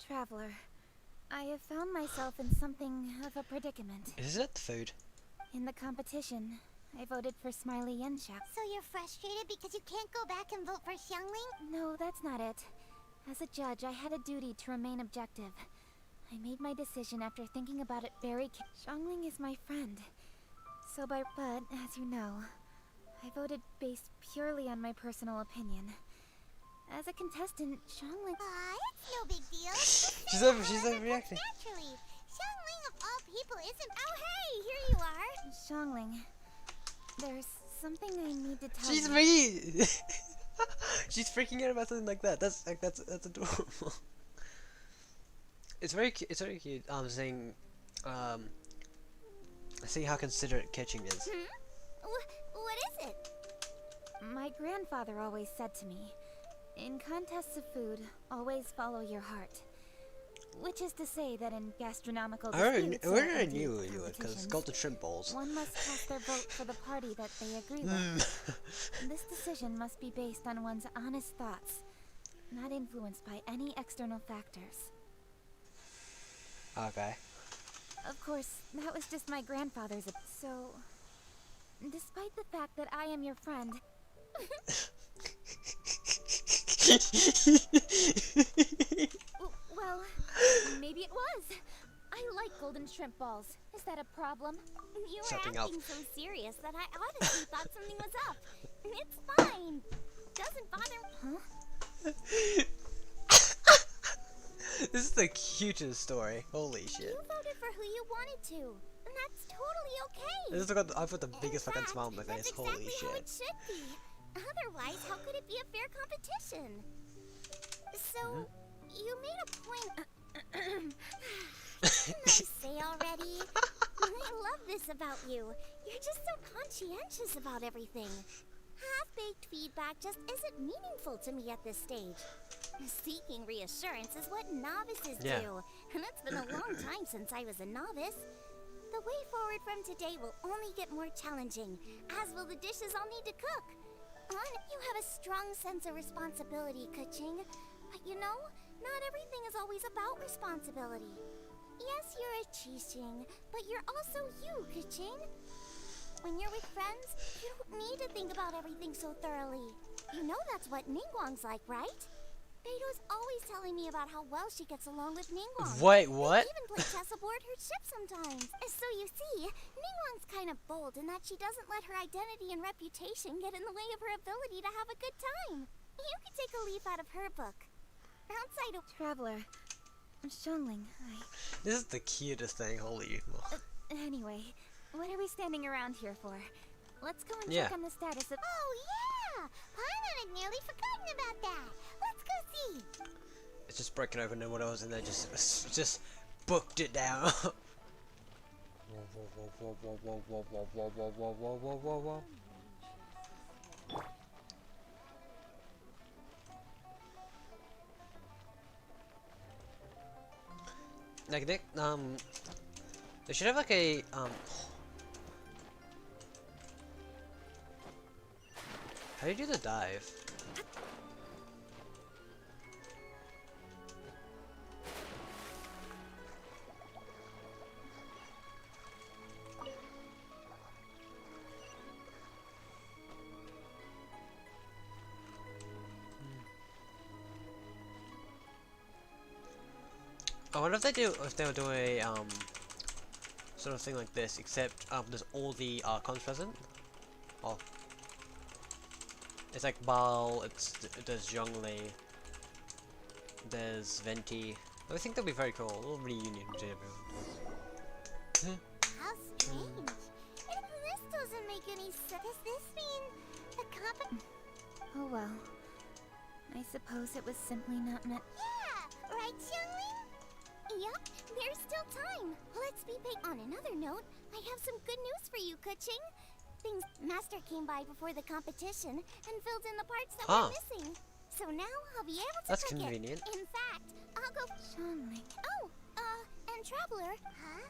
S6: Traveler, I have found myself in something of a predicament.
S1: Is it the food?
S6: In the competition, I voted for Smiley Yan Xiao.
S2: So you're frustrated because you can't go back and vote for Xiangling?
S6: No, that's not it. As a judge, I had a duty to remain objective. I made my decision after thinking about it very Xiangling is my friend. But as you know, I voted based purely on my personal opinion. As a contestant, Xiangling...
S2: It's no big deal.
S1: She's overreacting.
S2: Naturally. Xiangling of all people isn't... Oh, hey! Here you are!
S6: Xiangling, there's something I need to tell
S1: She's
S6: you.
S1: me! She's freaking out about something like that. That's adorable. It's very cute. It's very cute. Saying, See how considerate Kitching is.
S6: What is it?
S7: My grandfather always said to me, in contests of food, always follow your heart. Which is to say that in gastronomical disputes
S1: I knew you would, because it's called the shrimp bowls.
S7: one must cast their vote for the party that they agree with. This decision must be based on one's honest thoughts, not influenced by any external factors.
S1: Okay.
S7: Of course, that was just my grandfather's. So, despite the fact that I am your friend, well, maybe it was. I like golden shrimp balls. Is that a problem?
S6: You were
S1: Something
S6: acting
S1: else.
S6: so serious that I honestly thought something was up. It's fine. Doesn't bother. Huh?
S1: This is the cutest story. Holy shit.
S6: You voted for who you wanted to, and that's totally okay.
S1: This is I've got the biggest
S6: In
S1: fucking
S6: fact,
S1: smile on my face.
S6: That's
S1: Holy
S6: exactly how
S1: shit.
S6: it should be. Otherwise, how could it be a fair competition? So, you made a point. Didn't I say already? I love this about you. You're just so conscientious about everything. Half-baked feedback just isn't meaningful to me at this stage. Seeking reassurance is what novices do, and it's been a long time since I was a novice. The way forward from today will only get more challenging, as will the dishes I'll need to cook. You have a strong sense of responsibility, Kaching. But you know, not everything is always about responsibility. Yes, you're a Qixing, but you're also you, Kaching. When you're with friends, you don't need to think about everything so thoroughly. You know that's what Ningguang's like, right? Beto's always telling me about how well she gets along with Ningguang.
S1: Wait, what?
S6: They even play chess aboard her ship sometimes. So you see, Ningguang's kind of bold in that she doesn't let her identity and reputation get in the way of her ability to have a good time. You could take a leaf out of her book. Outside of
S7: Traveler, Xiangling,
S1: This is the cutest thing. Holy.
S7: Anyway, what are we standing around here for? Let's go and
S1: Yeah.
S7: check on the status of.
S6: Oh yeah! Paimon had nearly forgotten about that. Let's go see.
S1: It's just breaking open and what I was in there just booked it down. Like they should have like a how do you do the dive? I wonder if they would do a sort of thing like this, except there's all the archons present. Oh, it's like Baal. There's Zhongli. There's Venti. I think that'd be very cool. A little reunion to everyone.
S6: How strange. This doesn't make any sense. Does this mean the comp?
S7: Oh well. I suppose it was simply not meant.
S6: Yeah, right, Xiangling? Yup, there's still time. Let's be big. On another note, I have some good news for you, Kuching. Master came by before the competition and filled in the parts that were missing. So now I'll be able to
S1: That's
S6: cook
S1: convenient.
S6: it. In fact, I'll go.
S7: Xiangling.
S6: Oh, and Traveler. Huh?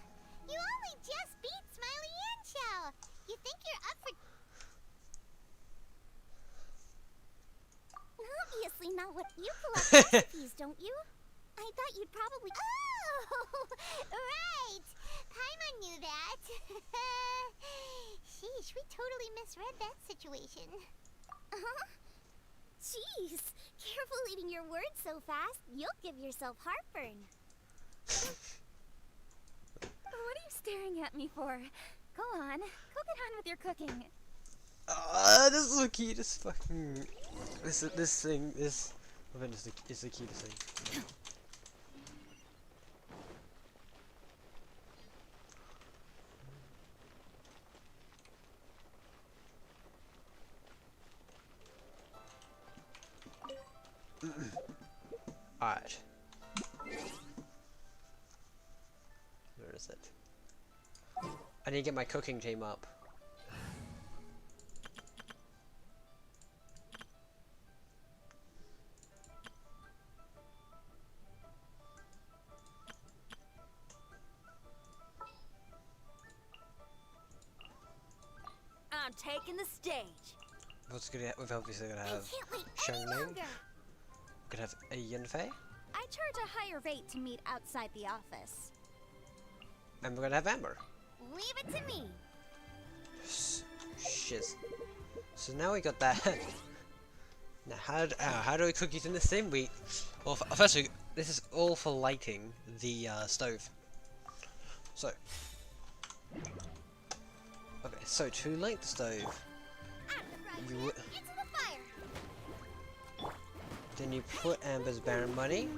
S6: You only just beat Smiley Yanchow. You think you're up for? Obviously not what you collect recipes, don't you? I thought you'd probably. Oh, right. Paimon knew that. Sheesh, we totally misread that situation. Jeez, careful eating your words so fast. You'll give yourself heartburn.
S7: What are you staring at me for? Go on, go get on with your cooking.
S1: This is the cutest fucking. This event is the cutest thing. Alright. Where is it? I need to get my cooking team up.
S7: I'm taking the stage.
S1: What's gonna? We've obviously gonna
S2: I
S1: have
S2: can't wait
S1: Shang
S2: any
S1: Ning.
S2: longer.
S1: We're gonna have a Yunfei,
S6: I charge a higher rate to meet outside the office.
S1: and we're gonna have Amber.
S2: Leave it to me.
S1: Shiz. So now we got that. Now how do we cook it in the same wheat? Well, first this is all for lighting the stove. So. Okay, so to light the stove, you
S2: Into the fire.
S1: then you put Amber's Baron money.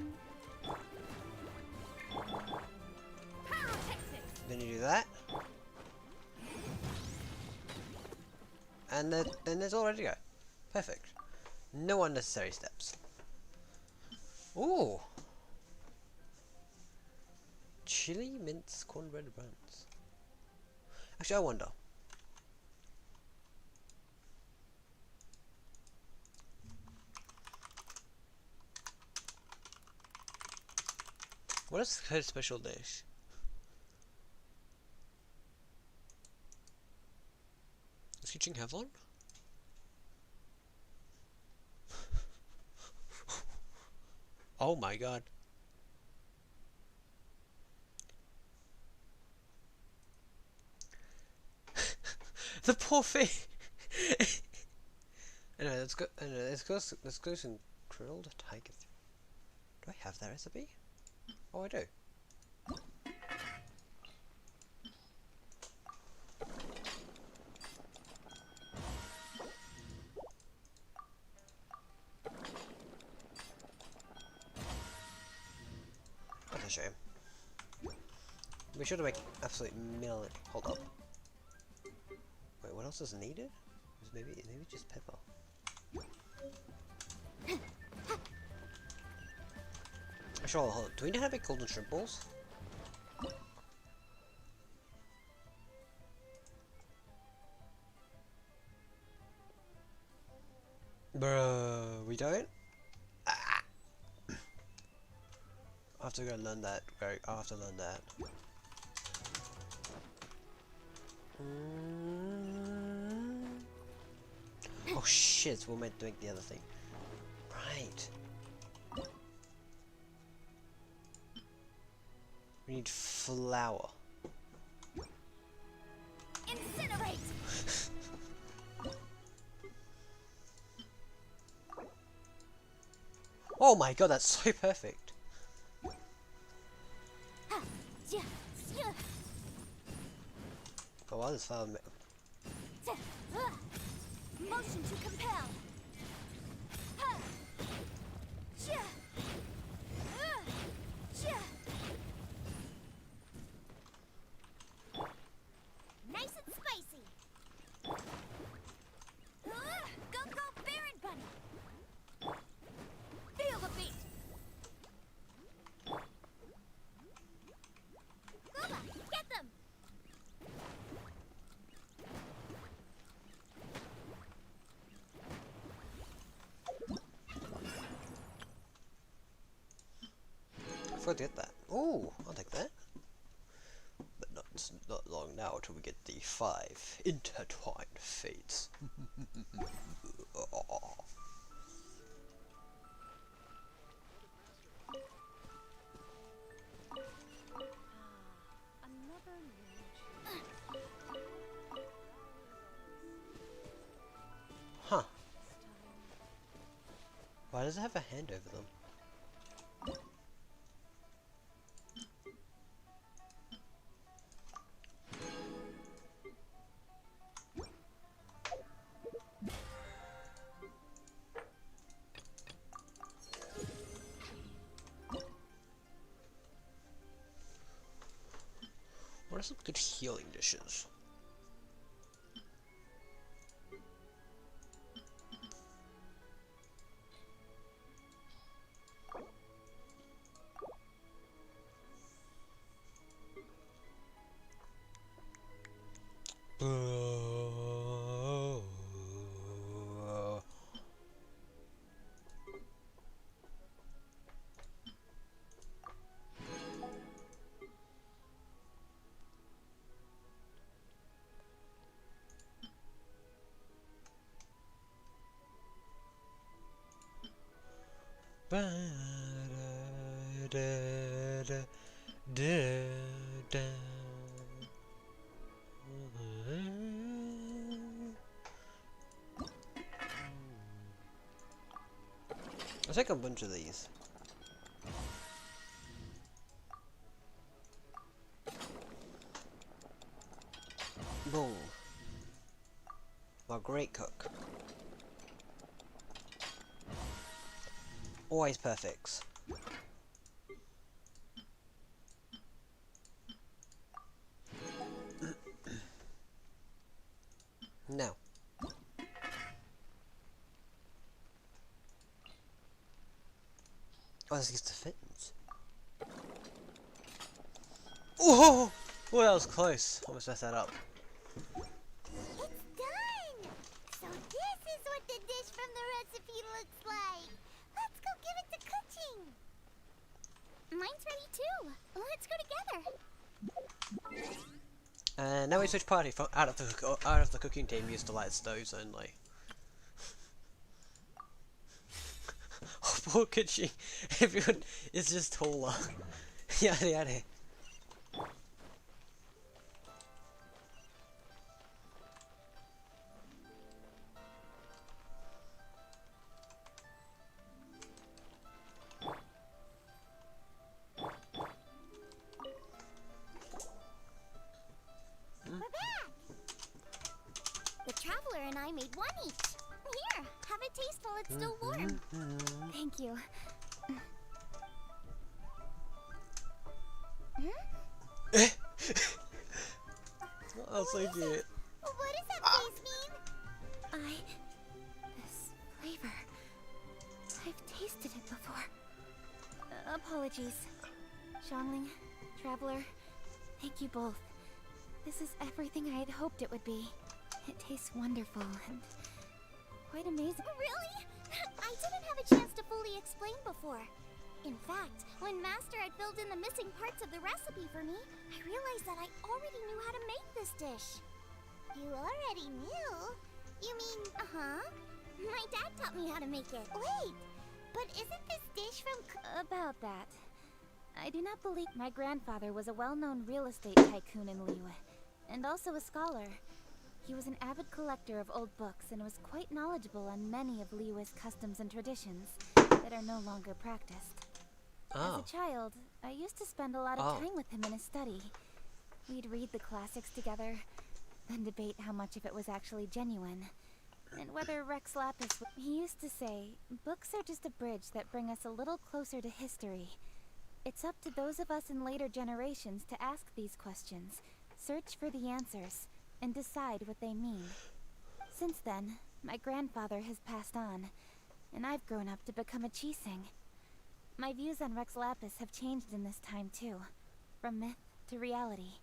S1: Then you do that, and then it's all ready to go. Perfect. No unnecessary steps. Ooh, chili mince cornbread buns. Actually, I wonder. What is her special dish? Does Kitchen have one? Oh my god. The poor thing. Anyway, let's go. Anyway, let's go some grilled tiger. Do I have that recipe? Oh, I do. That's a shame. Be sure to make absolute million. Hold up. Wait, what else is needed? Maybe just pepper. Sure, hold on. Do we know how to make golden shrimp balls? Bruh, we don't? Ah. I have to go learn that. I have to learn that. Oh shit, we're meant to make the other thing. Right. We need flour.
S6: Incinerate!
S1: Oh my god, that's so perfect. Oh wow, this flour.
S6: Motion to compel.
S2: Nice and spicy.
S6: Go, Baron Bunny! Feel the beat!
S2: Gooba, get them.
S1: I forget that. Oh, I'll take that. But not long now till we get the 5 intertwined fates. Oh. Huh. Why does it have a hand over them? What are some good healing dishes? I'll take a bunch of these. Boom. My great cook. Always perfects. Now. Oh, this gets the fittings. Oh! Oh, that was close. Almost messed that up.
S2: It's done! So this is what the dish from the recipe looks like. Let's go give it to cooking.
S6: Mine's ready too. Let's go together.
S1: And now we switch party from out of the cooking team used to light stoves only. Oh, poor cooking. Everyone is just taller. Yada yada.
S6: The Traveler and I made one each. Here, have a taste while it's still warm. Thank you.
S1: Oh, so cute.
S2: What does that face mean?
S6: This flavor. I've tasted it before. Apologies. Xiangling, Traveler, thank you both. This is everything I had hoped it would be. It tastes wonderful and quite amazing.
S2: Really? I didn't have a chance to fully explain before. In fact, when Master had filled in the missing parts of the recipe for me, I realized that I already knew how to make this dish. You already knew? You mean, my dad taught me how to make it. Wait, but isn't this dish from...
S6: About that, I do not believe my grandfather was a well-known real estate tycoon in Liyue, and also a scholar. He was an avid collector of old books and was quite knowledgeable on many of Liyue's customs and traditions that are no longer practiced. As a child, I used to spend a lot of time with him in his study. We'd read the classics together, then debate how much of it was actually genuine, and whether Rex Lapis... He used to say, books are just a bridge that bring us a little closer to history. It's up to those of us in later generations to ask these questions, search for the answers, and decide what they mean. Since then, my grandfather has passed on, and I've grown up to become a Chiseng. My views on Rex Lapis have changed in this time too, from myth to reality.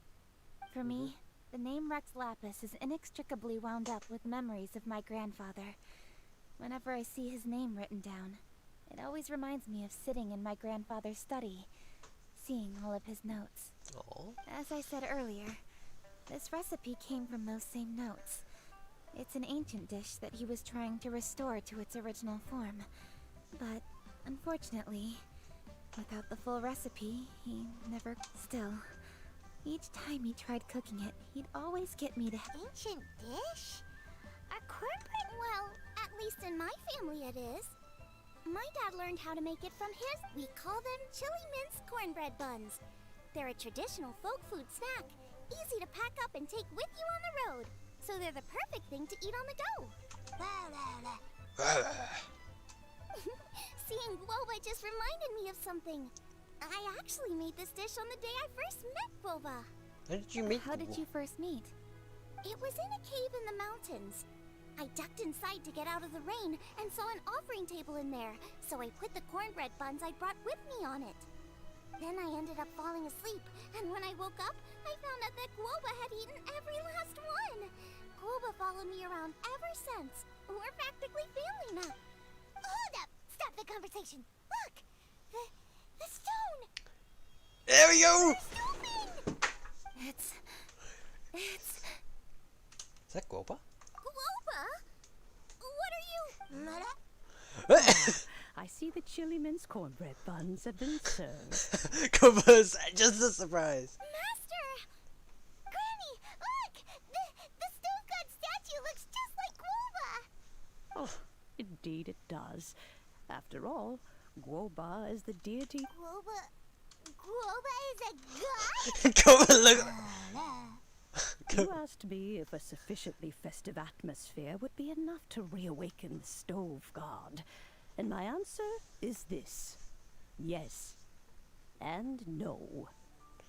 S6: For me, the name Rex Lapis is inextricably wound up with memories of my grandfather. Whenever I see his name written down, it always reminds me of sitting in my grandfather's study, seeing all of his notes. As I said earlier, this recipe came from those same notes. It's an ancient dish that he was trying to restore to its original form. But, unfortunately, without the full recipe, he never... Still, each time he tried cooking it, he'd always get me to...
S2: Ancient dish? A cornbread? Well, at least in my family it is. My dad learned how to make it from his... We call them chili minced cornbread buns. They're a traditional folk food snack. Easy to pack up and take with you on the road. So they're the perfect thing to eat on the go. Seeing Guoba just reminded me of something. I actually made this dish on the day I first met Guoba.
S1: How did you meet?
S6: How did you first meet?
S2: It was in a cave in the mountains. I ducked inside to get out of the rain and saw an offering table in there, so I put the cornbread buns I brought with me on it. Then I ended up falling asleep, and when I woke up, I found out that Guoba had eaten every last one. Guoba followed me around ever since. We're practically family now. Hold up! Stop the conversation. Look! The stone!
S1: There we go!
S6: It's...
S1: Is that Guoba?
S2: Guoba? What are you...
S12: I see the chili mince cornbread buns have been served.
S1: Covers, just a surprise.
S2: Master! Granny, look! The stove god statue looks just like Guoba!
S12: Oh, indeed it does. After all, Guoba is the deity.
S2: Guoba is a god?
S1: Cover, look.
S12: You asked me if a sufficiently festive atmosphere would be enough to reawaken the stove god. And my answer is this. Yes. And no.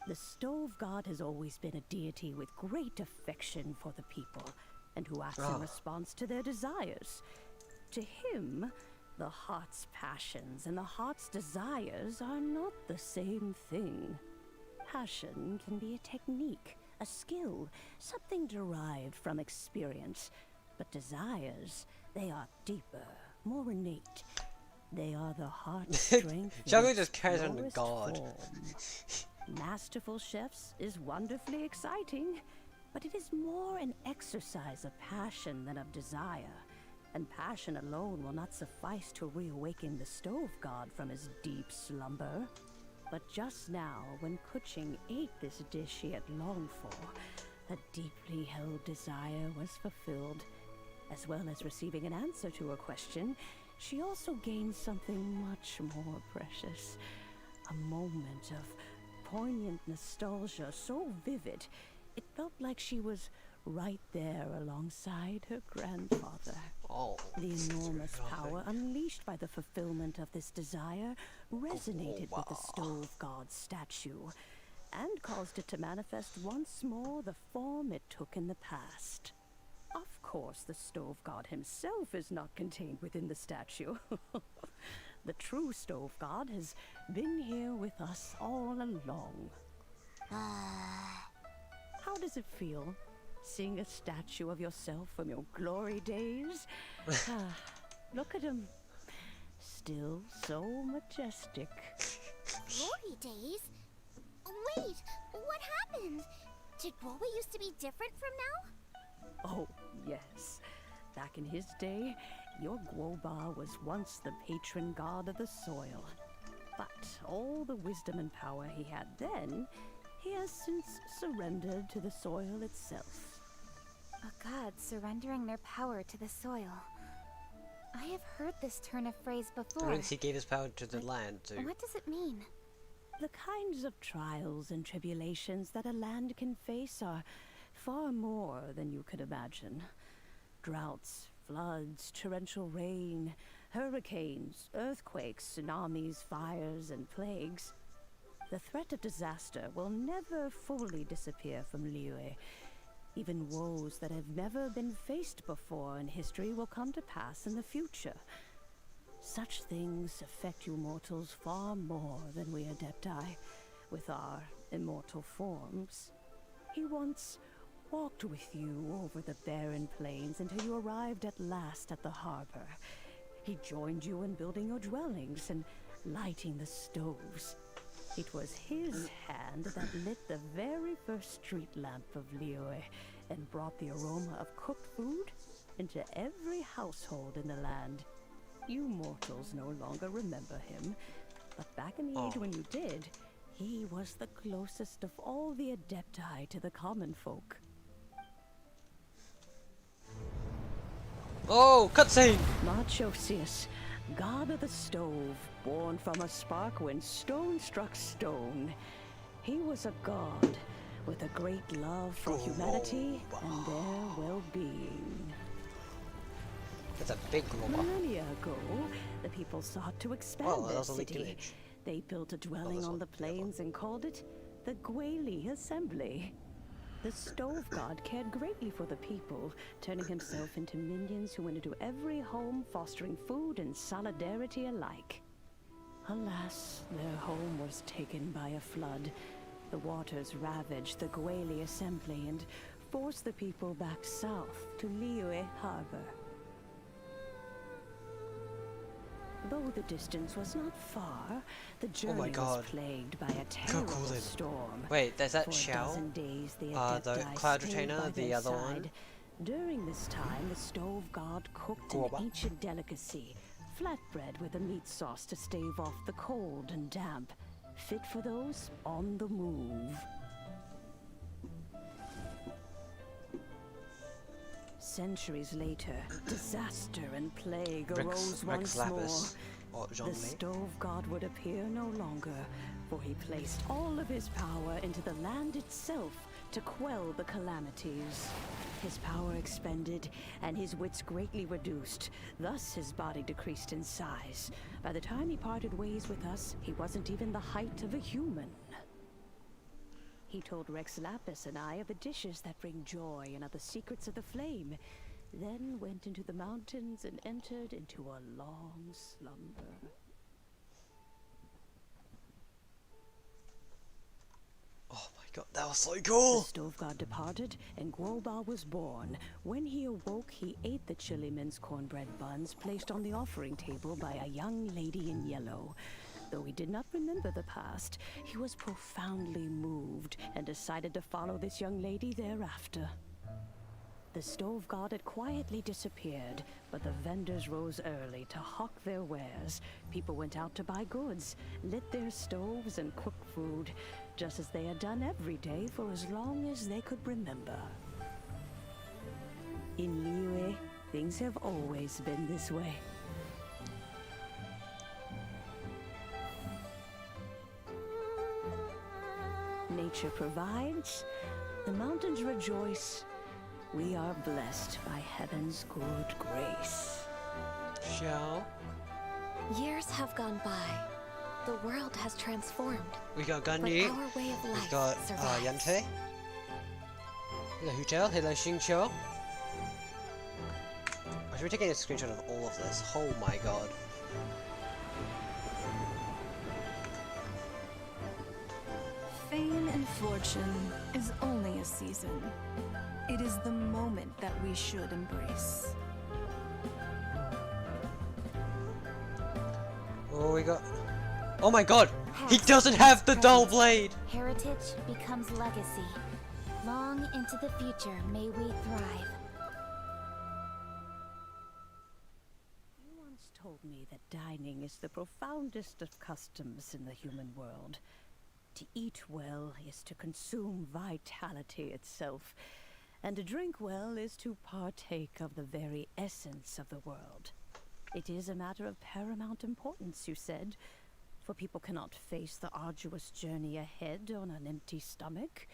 S12: The stove god has always been a deity with great affection for the people, and who acts in response to their desires. To him, the heart's passions and the heart's desires are not the same thing. Passion can be a technique, a skill, something derived from experience. But desires, they are deeper, more innate. They are the heart's strength.
S1: Shago just carries on the god.
S12: Masterful chefs is wonderfully exciting, but it is more an exercise of passion than of desire. And passion alone will not suffice to reawaken the stove god from his deep slumber. But just now, when Kuching ate this dish he had longed for, a deeply held desire was fulfilled. As well as receiving an answer to her question, she also gained something much more precious. A moment of poignant nostalgia so vivid, it felt like she was right there alongside her grandfather. The enormous power unleashed by the fulfillment of this desire resonated with the stove god's statue, and caused it to manifest once more the form it took in the past. Of course, the stove god himself is not contained within the statue. The true stove god has been here with us all along. How does it feel, seeing a statue of yourself from your glory days? Look at him. Still so majestic.
S2: Glory days? Wait, what happened? Did Guoba used to be different from now?
S12: Oh, yes. Back in his day, your Guoba was once the patron god of the soil. But all the wisdom and power he had then, he has since surrendered to the soil itself.
S13: A god surrendering their power to the soil. I have heard this turn of phrase before.
S1: Once he gave his power to the land, too.
S13: What does it mean?
S12: The kinds of trials and tribulations that a land can face are far more than you could imagine. Droughts, floods, torrential rain, hurricanes, earthquakes, tsunamis, fires, and plagues. The threat of disaster will never fully disappear from Liyue. Even woes that have never been faced before in history will come to pass in the future. Such things affect you mortals far more than we Adepti, with our immortal forms. He once walked with you over the barren plains until you arrived at last at the harbor. He joined you in building your dwellings and lighting the stoves. It was his hand that lit the very first street lamp of Liyue and brought the aroma of cooked food into every household in the land. You mortals no longer remember him, but back in the age when you did, he was the closest of all the Adepti to the common folk.
S1: Oh, cutscene!
S12: Marchosius, god of the stove, born from a spark when stone struck stone. He was a god with a great love for humanity and their well-being.
S1: That's a big robot.
S12: Millennia ago, the people sought to expand their city. They built a dwelling on the plains and called it the Gueli Assembly. The stove god cared greatly for the people, turning himself into minions who went into every home, fostering food and solidarity alike. Alas, their home was taken by a flood. The waters ravaged the Gueli Assembly and forced the people back south to Liyue Harbor. Though the distance was not far, the journey was plagued by a terrible storm.
S1: Wait, there's that
S12: For a
S1: Xiao?
S12: dozen days, the
S1: The
S12: Adepti
S1: Cloud
S12: stayed
S1: Retainer,
S12: by
S1: the
S12: their
S1: other one?
S12: side. During this time, the stove god cooked an ancient delicacy, flatbread with a meat sauce to stave off the cold and damp, fit for those on the move. Centuries later, disaster and plague arose once more. The stove god would appear no longer, for he placed all of his power into the land itself to quell the calamities. His power expended, and his wits greatly reduced. Thus his body decreased in size. By the time he parted ways with us, he wasn't even the height of a human. He told Rex Lapis and I of the dishes that bring joy and of the secrets of the flame, then went into the mountains and entered into a long slumber.
S1: Oh my god, that was so cool!
S12: The stove god departed, and Guoba was born. When he awoke, he ate the chili mince cornbread buns placed on the offering table by a young lady in yellow. Though he did not remember the past, he was profoundly moved and decided to follow this young lady thereafter. The stove god had quietly disappeared, but the vendors rose early to hawk their wares. People went out to buy goods, lit their stoves, and cooked food, just as they had done every day for as long as they could remember. In Liyue, things have always been this way. Nature provides, the mountains rejoice. We are blessed by heaven's good grace.
S1: Xiao.
S13: Years have gone by. The world has transformed.
S1: We got
S13: But
S1: Ganyu.
S13: our way of life
S1: We've got
S13: survives.
S1: Yante. Hello Hutel. Hello Xingqiu. I should be taking a screenshot of all of this. Oh my god.
S10: Fame and fortune is only a season. It is the moment that we should embrace.
S1: Oh, we got. Oh my god! He doesn't have the dull blade!
S13: Heritage becomes legacy. Long into the future may we thrive.
S12: You once told me that dining is the profoundest of customs in the human world. To eat well is to consume vitality itself, and to drink well is to partake of the very essence of the world. It is a matter of paramount importance, you said, for people cannot face the arduous journey ahead on an empty stomach.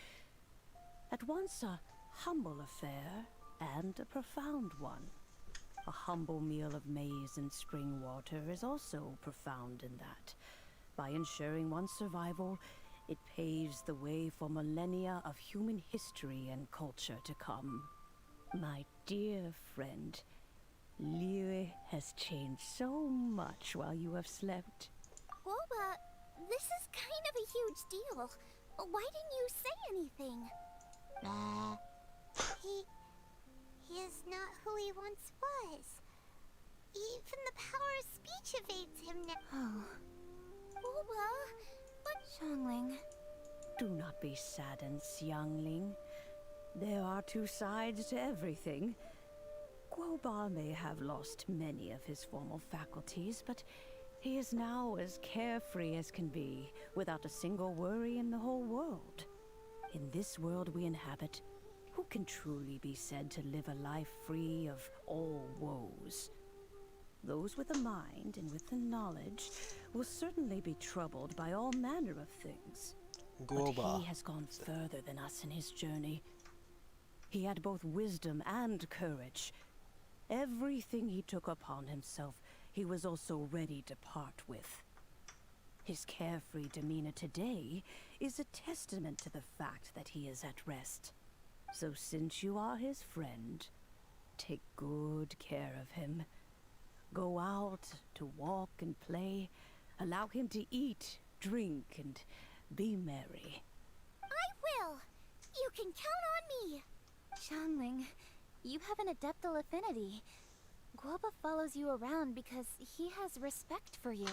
S12: At once a humble affair and a profound one. A humble meal of maize and spring water is also profound in that. By ensuring one's survival, it paves the way for millennia of human history and culture to come. My dear friend, Liyue has changed so much while you have slept.
S6: Guoba, this is kind of a huge deal. Why didn't you say anything?
S2: He is not who he once was. Even the power of speech evades him now.
S13: Oh,
S6: Guoba, what?
S13: Xiangling.
S12: Do not be saddened, Xiangling. There are two sides to everything. Guoba may have lost many of his formal faculties, but he is now as carefree as can be, without a single worry in the whole world. In this world we inhabit, who can truly be said to live a life free of all woes? Those with a mind and with the knowledge will certainly be troubled by all manner of things. But he has gone further than us in his journey. He had both wisdom and courage. Everything he took upon himself, he was also ready to part with. His carefree demeanor today is a testament to the fact that he is at rest. So since you are his friend, take good care of him. Go out to walk and play. Allow him to eat, drink, and be merry.
S6: I will! You can count on me!
S13: Xiangling, you have an adeptal affinity. Guoba follows you around because he has respect for you.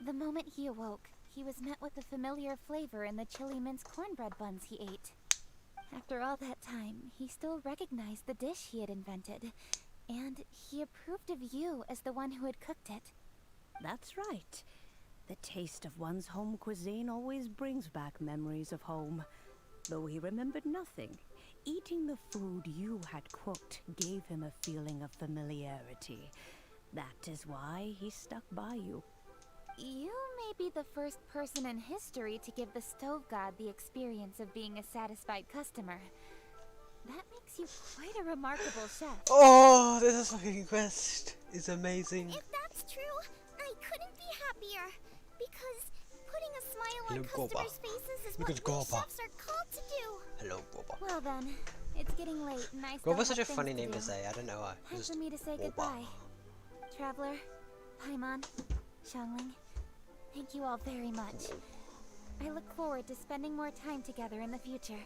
S13: The moment he awoke, he was met with the familiar flavor in the chili mince cornbread buns he ate. After all that time, he still recognized the dish he had invented. And he approved of you as the one who had cooked it.
S12: That's right. The taste of one's home cuisine always brings back memories of home. Though he remembered nothing, eating the food you had cooked gave him a feeling of familiarity. That is why he stuck by you.
S13: You may be the first person in history to give the stove god the experience of being a satisfied customer. That makes you quite a remarkable chef.
S1: Oh, this fucking quest is amazing.
S2: If that's true, I couldn't be happier. Because putting a smile on
S1: Hello,
S2: customers' faces is
S1: Look
S2: what
S1: at
S2: we
S1: Goba.
S2: chefs are called to do.
S1: Hello, Goba.
S13: Well then, it's getting late and I still
S1: Goba's
S13: have
S1: such a
S13: things
S1: funny
S13: to
S1: name
S13: do.
S1: to say. I don't know why.
S13: Time
S1: Just
S13: for me to say
S1: Goba.
S13: goodbye. Traveler, Paimon, Xiangling, thank you all very much. I look forward to spending more time together in the future.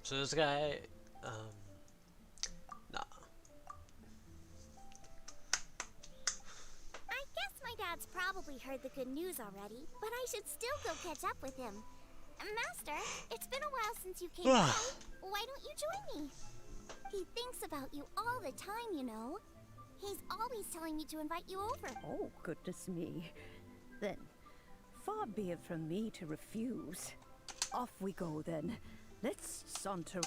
S1: So this guy, nah.
S2: I guess my dad's probably heard the good news already, but I should still go catch up with him. Master, it's been a while since you came by. Why don't you join me? He thinks about you all the time, you know. He's always telling me to invite you over.
S12: Oh, goodness me. Then, far be it from me to refuse. Off we go then. Let's saunter.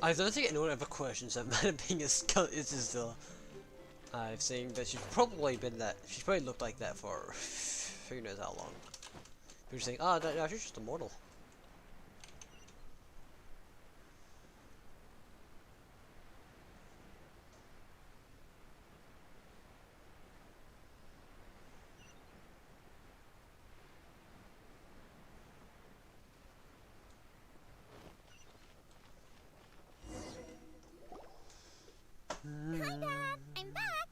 S1: I don't think anyone ever questions that man being a skull is still. I've seen that she's probably been that. She's probably looked like that for who knows how long. People saying, oh, no, she's just immortal.
S2: Hi, Dad. I'm back.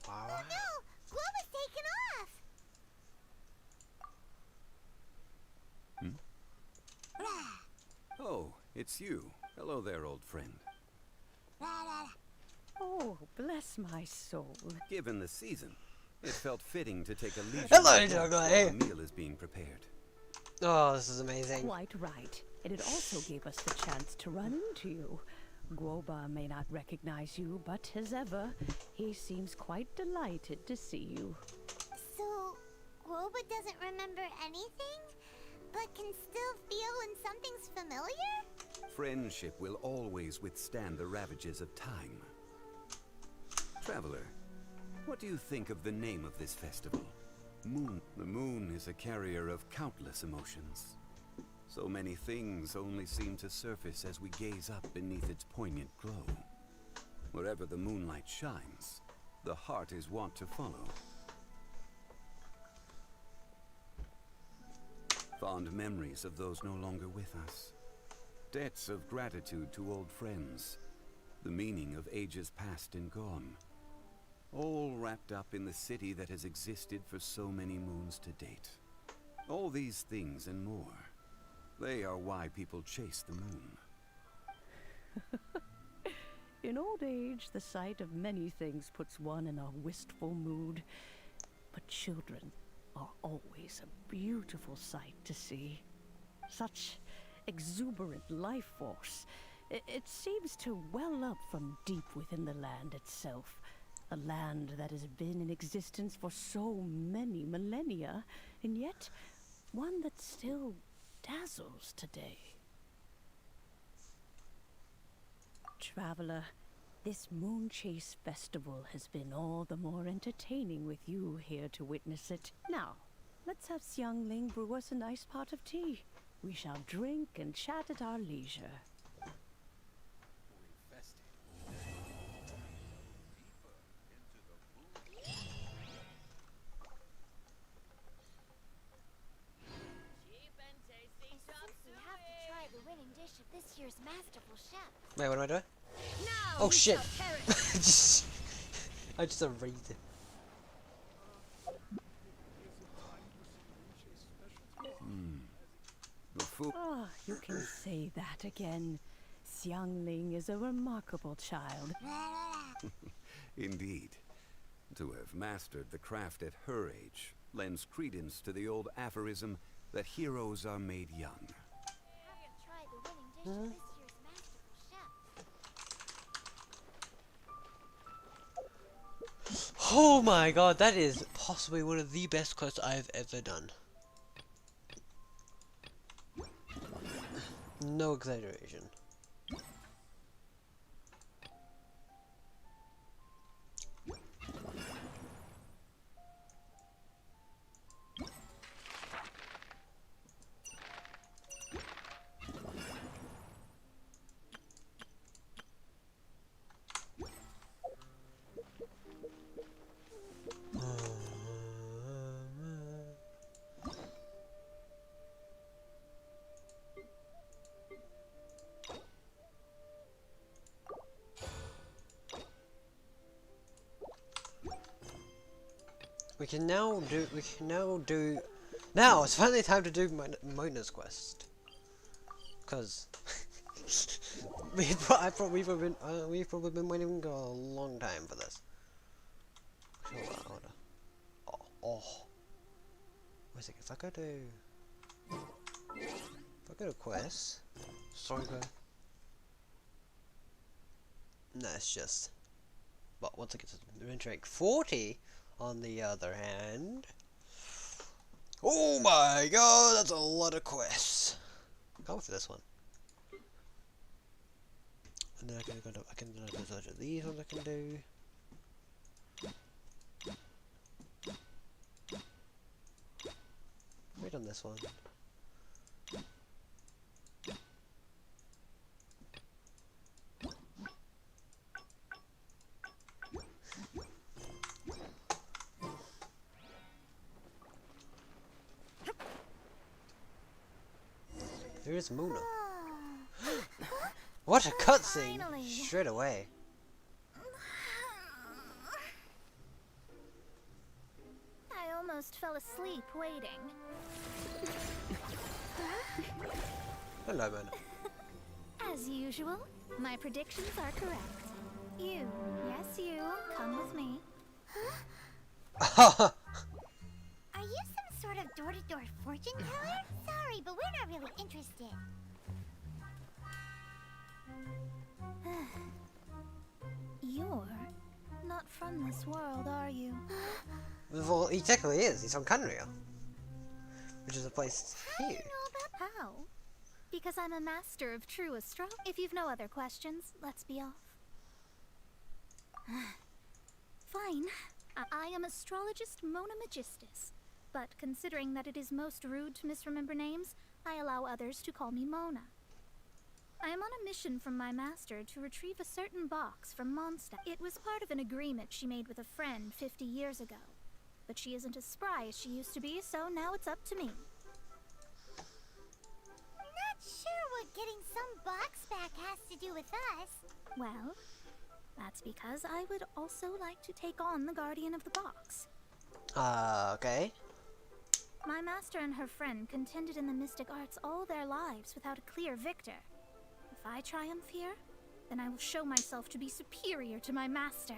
S2: Oh no! Globa's taken off.
S5: Oh, it's you. Hello there, old friend.
S12: Oh, bless my soul.
S5: Given the season, it felt fitting to take a leisure
S1: Hello,
S5: break
S1: Juggler.
S5: while a meal is being prepared.
S1: Oh, this is amazing.
S12: Quite right. And it also gave us the chance to run into you. Guoba may not recognize you, but as ever, he seems quite delighted to see you.
S2: So, Globa doesn't remember anything, but can still feel when something's familiar?
S5: Friendship will always withstand the ravages of time. Traveler, what do you think of the name of this festival? Moon. The moon is a carrier of countless emotions. So many things only seem to surface as we gaze up beneath its poignant glow. Wherever the moonlight shines, the heart is wont to follow. Fond memories of those no longer with us. Debts of gratitude to old friends. The meaning of ages past and gone. All wrapped up in the city that has existed for so many moons to date. All these things and more. They are why people chase the moon.
S12: In old age, the sight of many things puts one in a wistful mood. But children are always a beautiful sight to see. Such exuberant life force. It seems to well up from deep within the land itself. A land that has been in existence for so many millennia, and yet one that still dazzles today. Traveler, this Moon Chase Festival has been all the more entertaining with you here to witness it. Now, let's have Xiangling brew us a nice pot of tea. We shall drink and chat at our leisure.
S2: The winning dish of this year's Masterful Chef.
S1: Wait, what am I doing?
S2: Now
S1: Oh shit! I just erased it.
S5: The food.
S12: Ah, you can say that again. Xiangling is a remarkable child.
S5: Indeed. To have mastered the craft at her age lends credence to the old aphorism that heroes are made young.
S2: Hmm?
S1: Oh my god, that is possibly one of the best quests I've ever done. No exaggeration. We can now do, now it's finally time to do Mona's quest. Cause we've probably been waiting a long time for this. Hold on. Oh. Wait a second, if I go to quest, sorry go. No, it's just, but once I get to adventure rank 40, on the other hand, oh my god, that's a lot of quests. Go for this one. And then I can do these ones I can do. Wait on this one. Here's Muna. What a cutscene! Straight away.
S13: I almost fell asleep waiting.
S1: Hello, Muna.
S13: As usual, my predictions are correct. You, yes you, come with me.
S2: Are you some sort of door-to-door fortune teller? Sorry, but we're not really interested.
S13: You're not from this world, are you?
S1: Well, he technically is. He's from Canria, which is a place here.
S13: How? Because I'm a master of true astrology. If you've no other questions, let's be off. Fine. I am astrologist Mona Magistus. But considering that it is most rude to misremember names, I allow others to call me Mona. I am on a mission from my master to retrieve a certain box from Mondstadt. It was part of an agreement she made with a friend 50 years ago. But she isn't as spry as she used to be, so now it's up to me.
S2: Not sure what getting some box back has to do with us.
S13: Well, that's because I would also like to take on the guardian of the box.
S1: Okay.
S13: My master and her friend contended in the mystic arts all their lives without a clear victor. If I triumph here, then I will show myself to be superior to my master.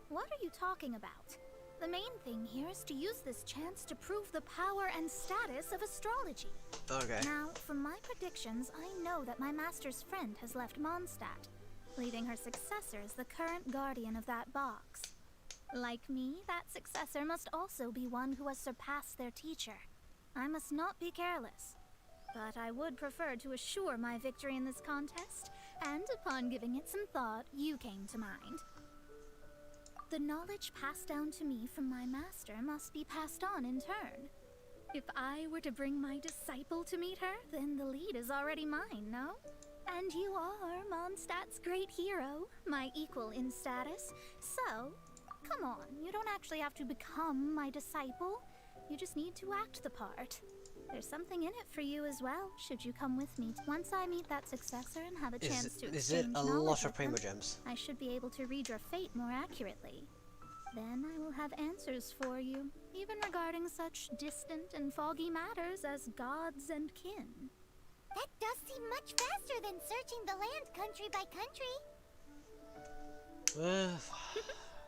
S13: What are you talking about? The main thing here is to use this chance to prove the power and status of astrology.
S1: Okay.
S13: Now, from my predictions, I know that my master's friend has left Mondstadt, leaving her successor as the current guardian of that box. Like me, that successor must also be one who has surpassed their teacher. I must not be careless. But I would prefer to assure my victory in this contest, and upon giving it some thought, you came to mind. The knowledge passed down to me from my master must be passed on in turn. If I were to bring my disciple to meet her, then the lead is already mine, no? And you are Mondstadt's great hero, my equal in status. So, come on, you don't actually have to become my disciple. You just need to act the part. There's something in it for you as well, should you come with me. Once I meet that successor and have a chance to exchange
S1: Is it a
S13: knowledge
S1: lot of
S13: with them,
S1: primogems?
S13: I should be able to read your fate more accurately. Then I will have answers for you, even regarding such distant and foggy matters as gods and kin.
S2: That does seem much faster than searching the land country by country.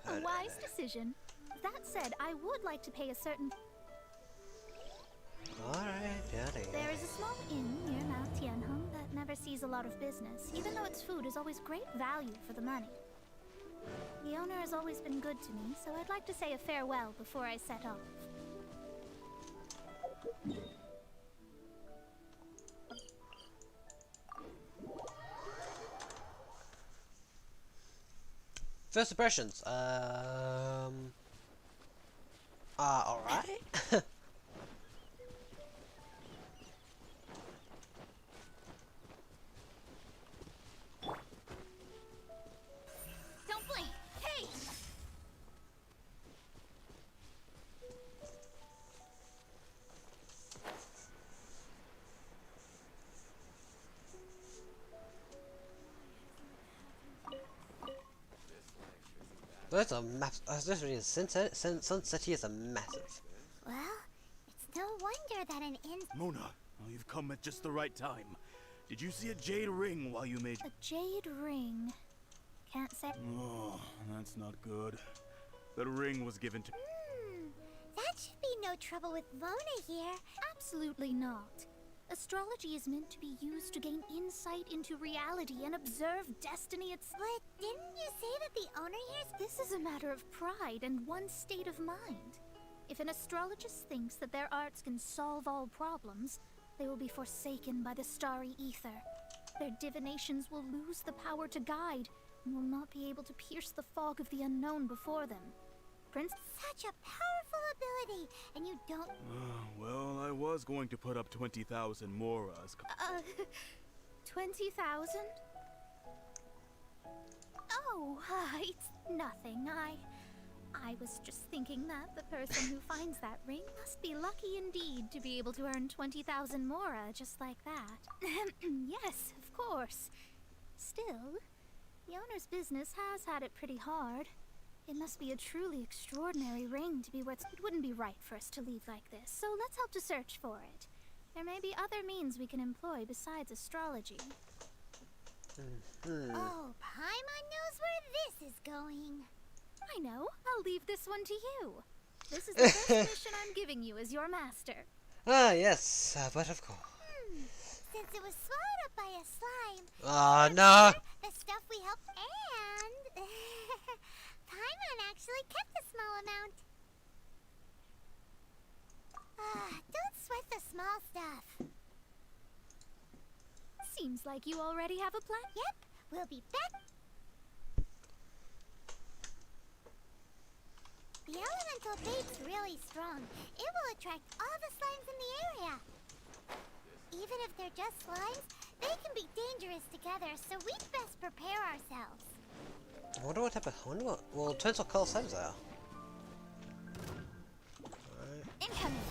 S13: A wise decision. That said, I would like to pay a certain...
S1: Alright, yada
S13: There
S1: yada.
S13: is a small inn near Mount Tianheng that never sees a lot of business, even though its food is always great value for the money. The owner has always been good to me, so I'd like to say a farewell before I set off.
S1: First impressions. Alright.
S6: Don't blink! Hey!
S1: That's a map. This really is Sun City is a massive.
S2: Well, it's no wonder that an inn.
S3: Mona, oh, you've come at just the right time. Did you see a jade ring while you made?
S13: A jade ring. Can't say.
S3: Oh, that's not good. The ring was given to.
S2: That should be no trouble with Mona here.
S13: Absolutely not. Astrology is meant to be used to gain insight into reality and observe destiny itself.
S2: But didn't you say that the owner here's...
S13: This is a matter of pride and one's state of mind. If an astrologist thinks that their arts can solve all problems, they will be forsaken by the starry ether. Their divinations will lose the power to guide and will not be able to pierce the fog of the unknown before them. Prince...
S2: Such a powerful ability, and you don't...
S3: Well, I was going to put up 20,000 moras.
S13: 20,000? Oh, it's nothing. I was just thinking that the person who finds that ring must be lucky indeed to be able to earn 20,000 mora just like that. Yes, of course. Still, the owner's business has had it pretty hard. It must be a truly extraordinary ring to be worth... It wouldn't be right for us to leave like this, so let's help to search for it. There may be other means we can employ besides astrology.
S2: Oh, Paimon knows where this is going.
S13: I know. I'll leave this one to you. This is the first mission I'm giving you as your master.
S1: Ah, yes, but of course.
S2: Since it was swallowed up by a slime...
S1: Oh, no!
S2: The stuff we helped and... Paimon actually kept a small amount. Don't sweat the small stuff.
S13: Seems like you already have a plan.
S2: Yep, we'll be back. The elemental bait's really strong. It will attract all the slimes in the area. Even if they're just slimes, they can be dangerous together, so we'd best prepare ourselves.
S1: I wonder what type of... Well, it depends what color slimes they are.
S6: Incoming!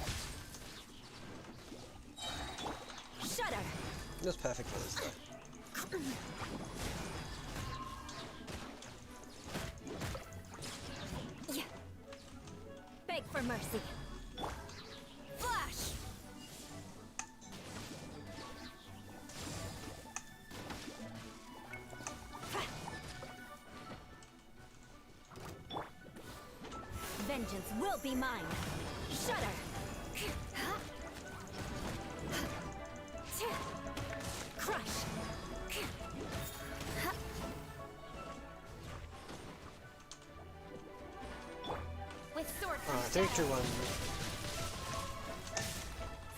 S6: Shudder!
S1: That's perfect for this though.
S6: Yeah. Beg for mercy. Flash! Vengeance will be mine. Shudder. Crush. With sword.
S1: 3, 2, 1.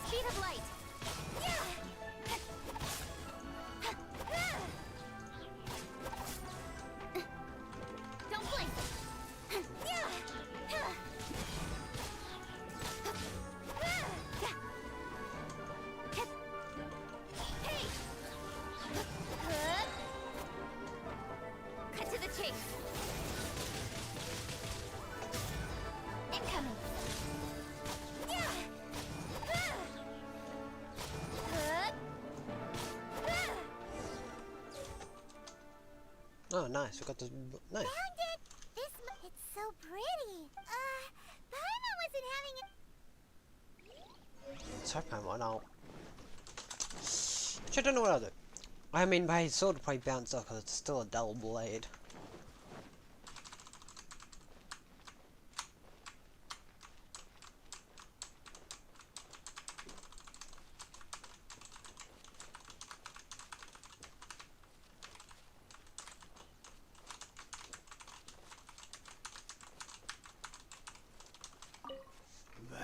S6: Speed of light. Don't blink. Hey. Cut to the chase. Incoming.
S1: Oh, nice. We got this. Nice.
S2: Found it! It's so pretty. Paimon wasn't having it.
S1: Sorry, Paimon, I'll... Actually, I don't know what I'll do. I mean, my sword will probably bounce off because it's still a dull blade.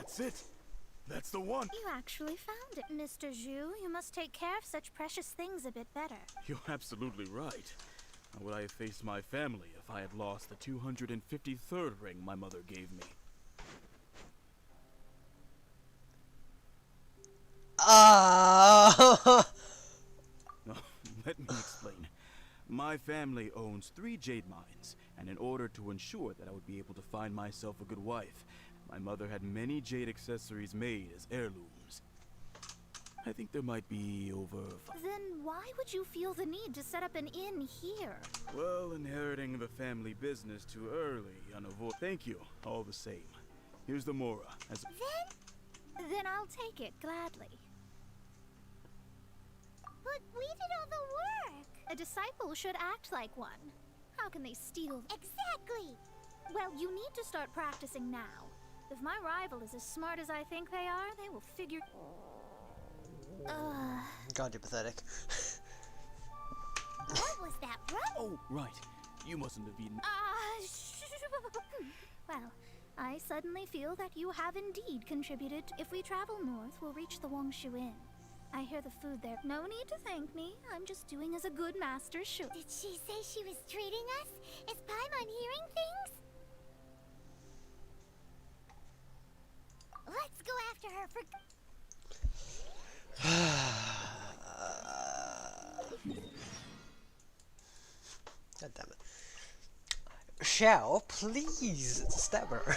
S3: That's it. That's the one.
S13: You actually found it, Mr. Zhu. You must take care of such precious things a bit better.
S3: You're absolutely right. How would I have faced my family if I had lost the 253rd ring my mother gave me? Let me explain. My family owns 3 jade mines, and in order to ensure that I would be able to find myself a good wife, my mother had many jade accessories made as heirlooms. I think there might be over...
S13: Then why would you feel the need to set up an inn here?
S3: Well, inheriting the family business too early, unavoidable. Thank you, all the same. Here's the Mora.
S13: Then I'll take it gladly.
S2: But we did all the work.
S13: A disciple should act like one. How can they steal?
S2: Exactly.
S13: Well, you need to start practicing now. If my rival is as smart as I think they are, they will figure...
S1: God, you're pathetic.
S2: What was that, run?
S3: Oh, right. You mustn't have eaten...
S13: Well, I suddenly feel that you have indeed contributed. If we travel north, we'll reach the Wong Shu Inn. I hear the food there. No need to thank me. I'm just doing as a good master should.
S2: Did she say she was treating us? Is Paimon hearing things? Let's go after her for...
S1: God damn it. Xiao, please stab her.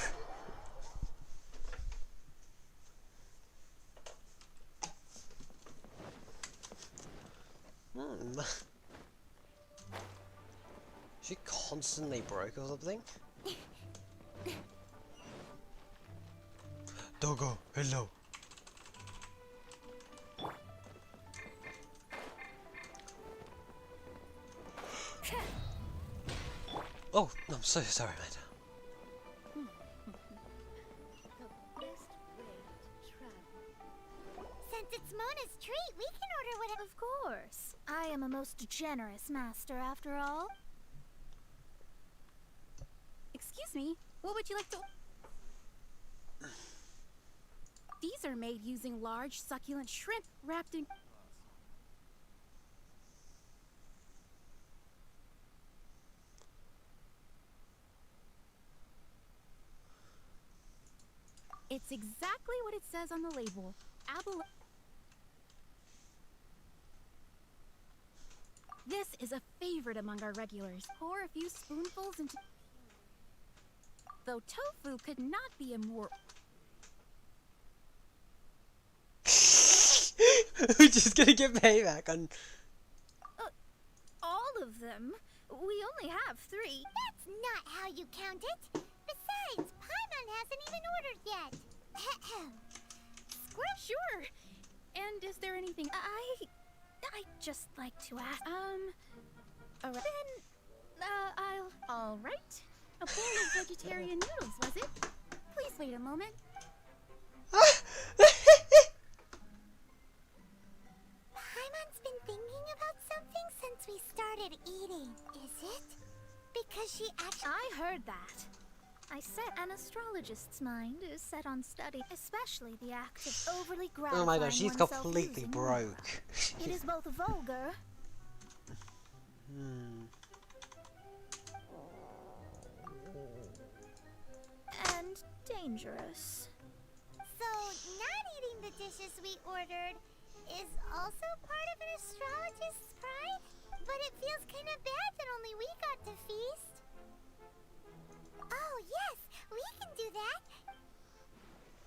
S1: She constantly broke or something? Doggo, hello. Oh, I'm so sorry, mate.
S2: Since it's Mona's treat, we can order whatever...
S13: Of course. I am a most generous master, after all.
S6: Excuse me, what would you like to... These are made using large, succulent shrimp wrapped in... It's exactly what it says on the label. This is a favorite among our regulars. Pour a few spoonfuls into... Though tofu could not be a more...
S1: We're just gonna get payback on...
S13: All of them? We only have 3.
S2: That's not how you count it. Besides, Paimon hasn't even ordered yet.
S6: Squirt, sure. And is there anything...
S13: I'd just like to ask...
S6: Alright. Then, All right. A bowl of vegetarian noodles, was it? Please wait a moment.
S2: Paimon's been thinking about something since we started eating. Is it? Because she actually...
S13: I heard that. I said an astrologist's mind is set on study, especially the act of overly gratifying
S1: Oh my god, she's
S13: oneself
S1: completely
S13: losing
S1: broke.
S13: It is both vulgar and dangerous.
S2: So, not eating the dishes we ordered is also part of an astrologist's pride? But it feels kind of bad that only we got to feast. Oh, yes, we can do that.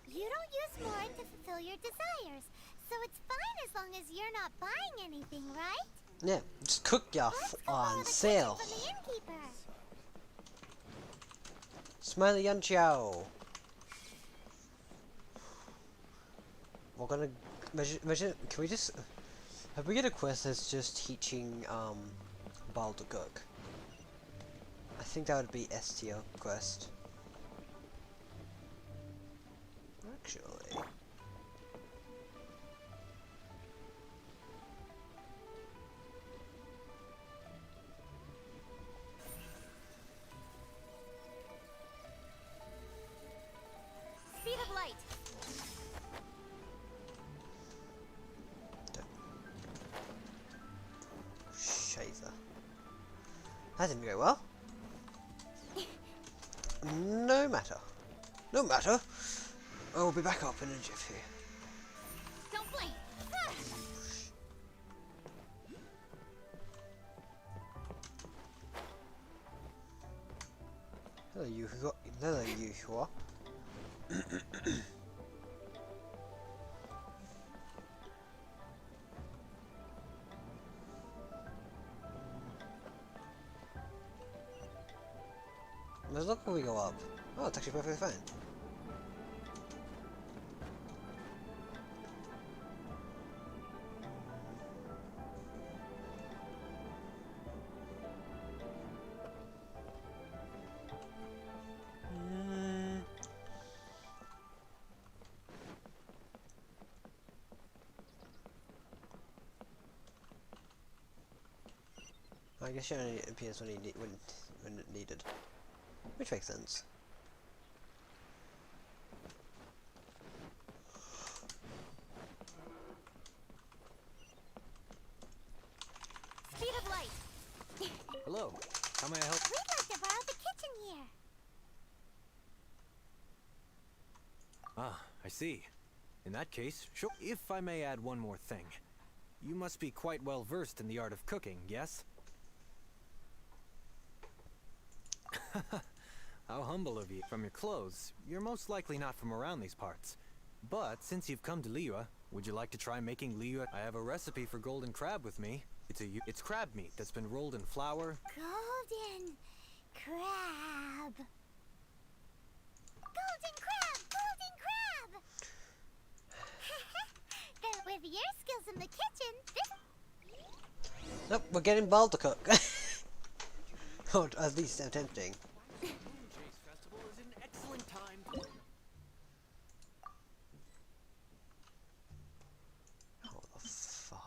S2: You don't use more to fulfill your desires, so it's fine as long as you're not buying anything, right?
S1: Yeah, just cook your on sale.
S2: From the innkeeper.
S1: Smiley Yan Chow. We're gonna imagine. Can we just have we get a quest that's just teaching Bal to cook? I think that would be S tier quest. Actually.
S6: Speed of light.
S1: That didn't go well. No matter. No matter. I'll be back up in a jiffy.
S2: Don't blink.
S1: Hello, you. Hello, you. What? Let's look when we go up. Oh, it's actually perfectly fine. I guess you only appears when when it needed, which makes sense.
S2: Speed of light.
S14: Hello. How may I help?
S2: We'd like to borrow the kitchen here.
S14: Ah, I see. In that case, sure. If I may add one more thing. You must be quite well versed in the art of cooking, yes? How humble of you. From your clothes, you're most likely not from around these parts. But since you've come to Liyue, would you like to try making Liyue? I have a recipe for golden crab with me. It's crab meat that's been rolled in flour.
S2: Golden crab. Golden crab! Golden crab! Then with your skills in the kitchen, this...
S1: Nope, we're getting Bald to cook. Or at least attempting.
S4: Festival is an excellent time.
S1: How the fuck?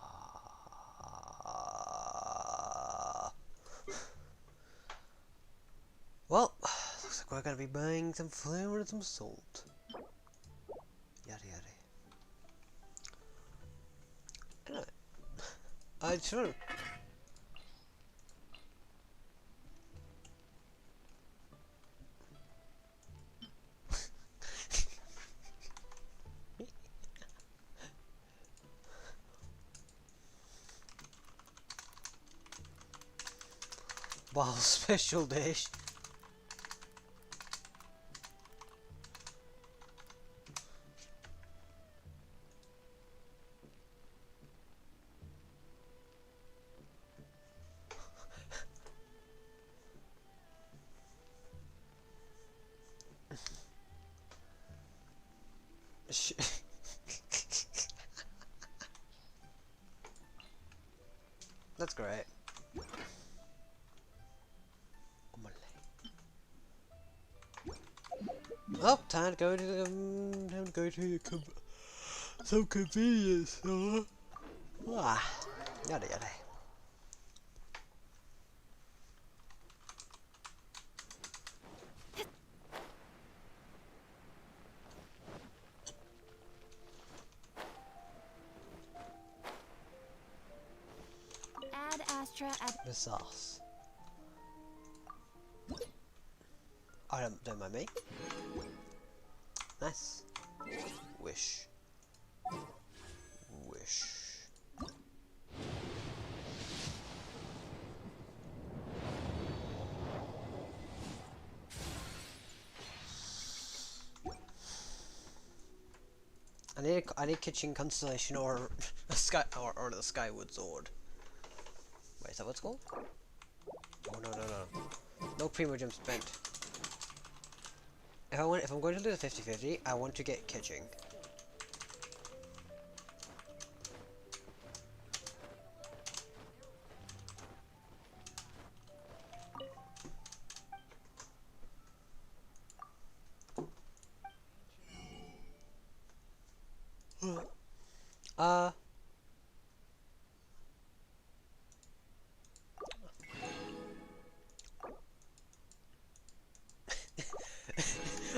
S1: Well, looks like we're gonna be buying some flour and some salt. Yada yada. Anyway, I just wanna... Wow, special dish. That's great. Oh, time to go to the some convenience store. Ah, yada yada.
S6: Add Astra, add...
S1: The sauce. I don't mind me. Nice. Wish. Wish. I need kitchen constellation or a sky or the skyward sword. Wait, is that what it's called? Oh no. No primo gem spent. If I'm going to do the 50-50, I want to get kitchen.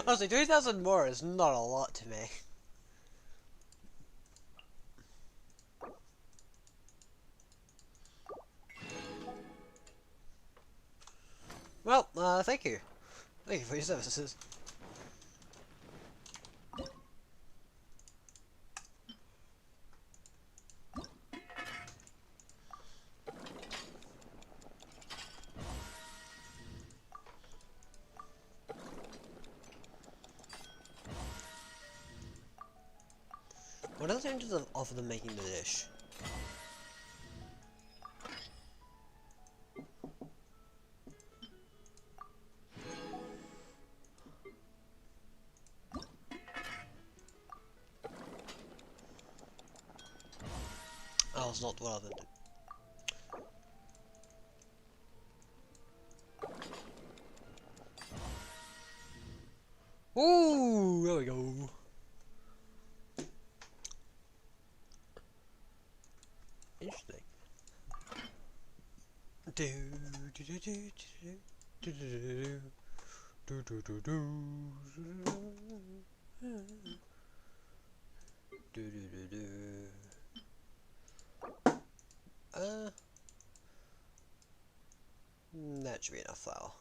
S1: Honestly, 3,000 more is not a lot to me. Well, thank you. Thank you for your services. What are the chances of them making the dish? Oh, it's not well then. Ooh, there we go. Interesting. Do do do do do do do do do do do. That should be enough flour.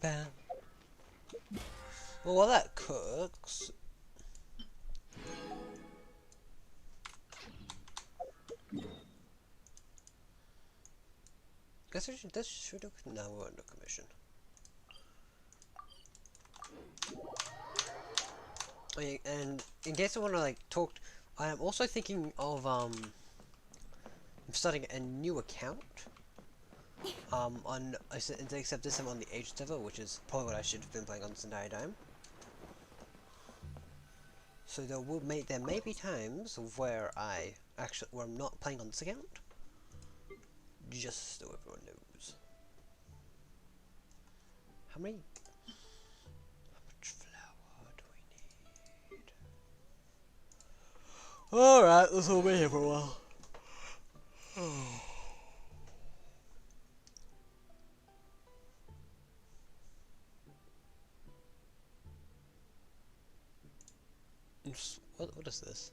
S1: Bam. Well, while that cooks, guess we should. This should have. No, we're under commission. And in case I want to like talk, I am also thinking of starting a new account. Except this time on the Age server, which is probably what I should have been playing on this entire time. So there may be times where I'm not playing on this account, just so everyone knows. How much flour do we need? All right, this will be here for a while. What is this?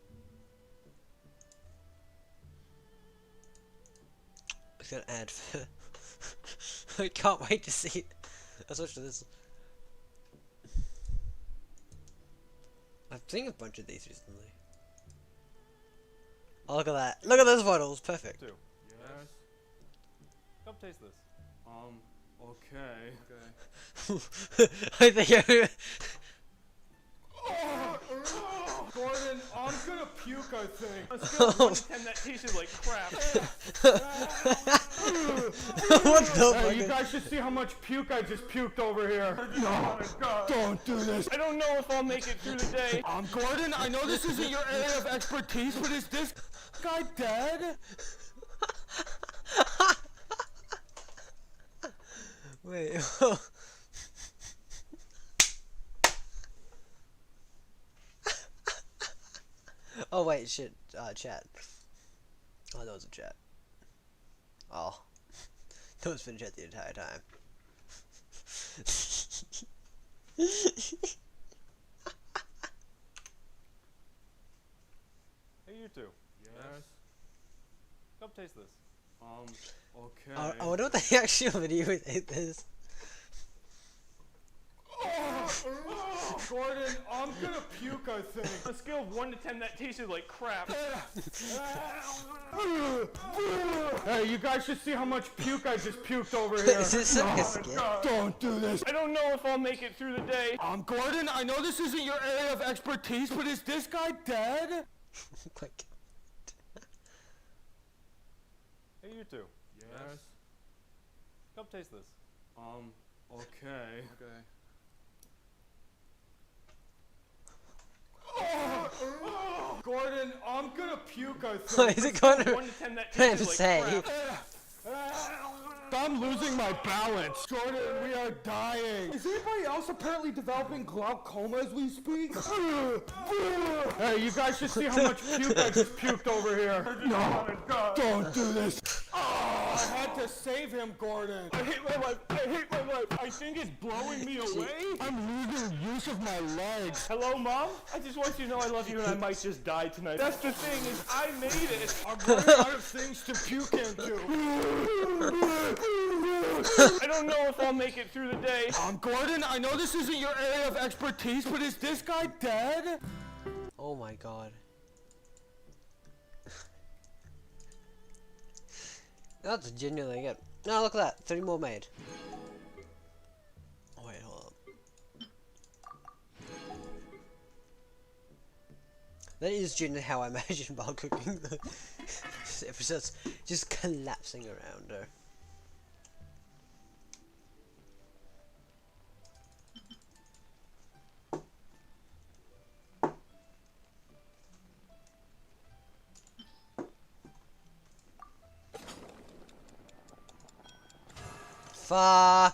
S1: It's got an ad for I can't wait to see it. I switched to this. I've seen a bunch of these recently. Oh, look at that. Look at those bottles. Perfect.
S15: Yes. Come taste this. Okay.
S1: I think
S15: Gordon, I'm gonna puke, I think. On a scale of 1 to 10, that tasted like crap.
S1: What the fuck?
S15: You guys should see how much puke I just puked over here. No, don't do this. I don't know if I'll make it through the day. Gordon, I know this isn't your area of expertise, but is this guy dead?
S1: Wait. Oh wait, shit, chat. Oh, that was a chat. Oh. That was been chat the entire time.
S15: Hey, you two. Yes. Come taste this.
S1: Okay. I wonder what the actual video is.
S15: Gordon, I'm gonna puke, I think. On a scale of 1 to 10, that tasted like crap. Hey, you guys should see how much puke I just puked over here.
S1: Is this like a skit?
S15: Don't do this. I don't know if I'll make it through the day. Gordon, I know this isn't your area of expertise, but is this guy dead?
S1: Like,
S16: Hey, you two.
S15: Yes.
S16: Come taste this.
S15: Okay. Gordon, I'm gonna puke, I think.
S1: What is it going to
S15: 1 to 10, that tasted like
S1: say?
S15: crap. I'm losing my balance. Jordan, we are dying. Is anybody else apparently developing glaucoma as we speak? Hey, you guys should see how much puke I just puked over here. No, don't do this. Oh, I had to save him, Gordon. I hate my life. I think it's blowing me away. I'm losing use of my legs. Hello, Mom? I just want you to know I love you and I might just die tonight. That's the thing is I made it. I'm running out of things to puke into. I don't know if I'll make it through the day. Gordon, I know this isn't your area of expertise, but is this guy dead?
S1: Oh my god. That's genuinely good. No, look at that. 3 more made. Oh, wait, hold on. That is genuinely how I imagine while cooking the episodes. Just collapsing around her. Far.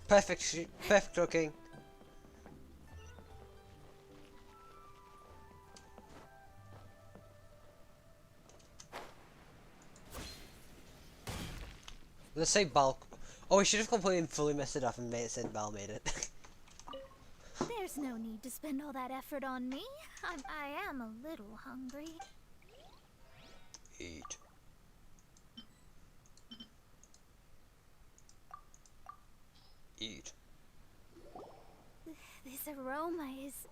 S1: Perfect cooking. Let's say bulk. Oh, we should have completely fully messed it up and said Val made it.
S13: There's no need to spend all that effort on me. I am a little hungry.
S1: Eat. Eat.
S13: This aroma is...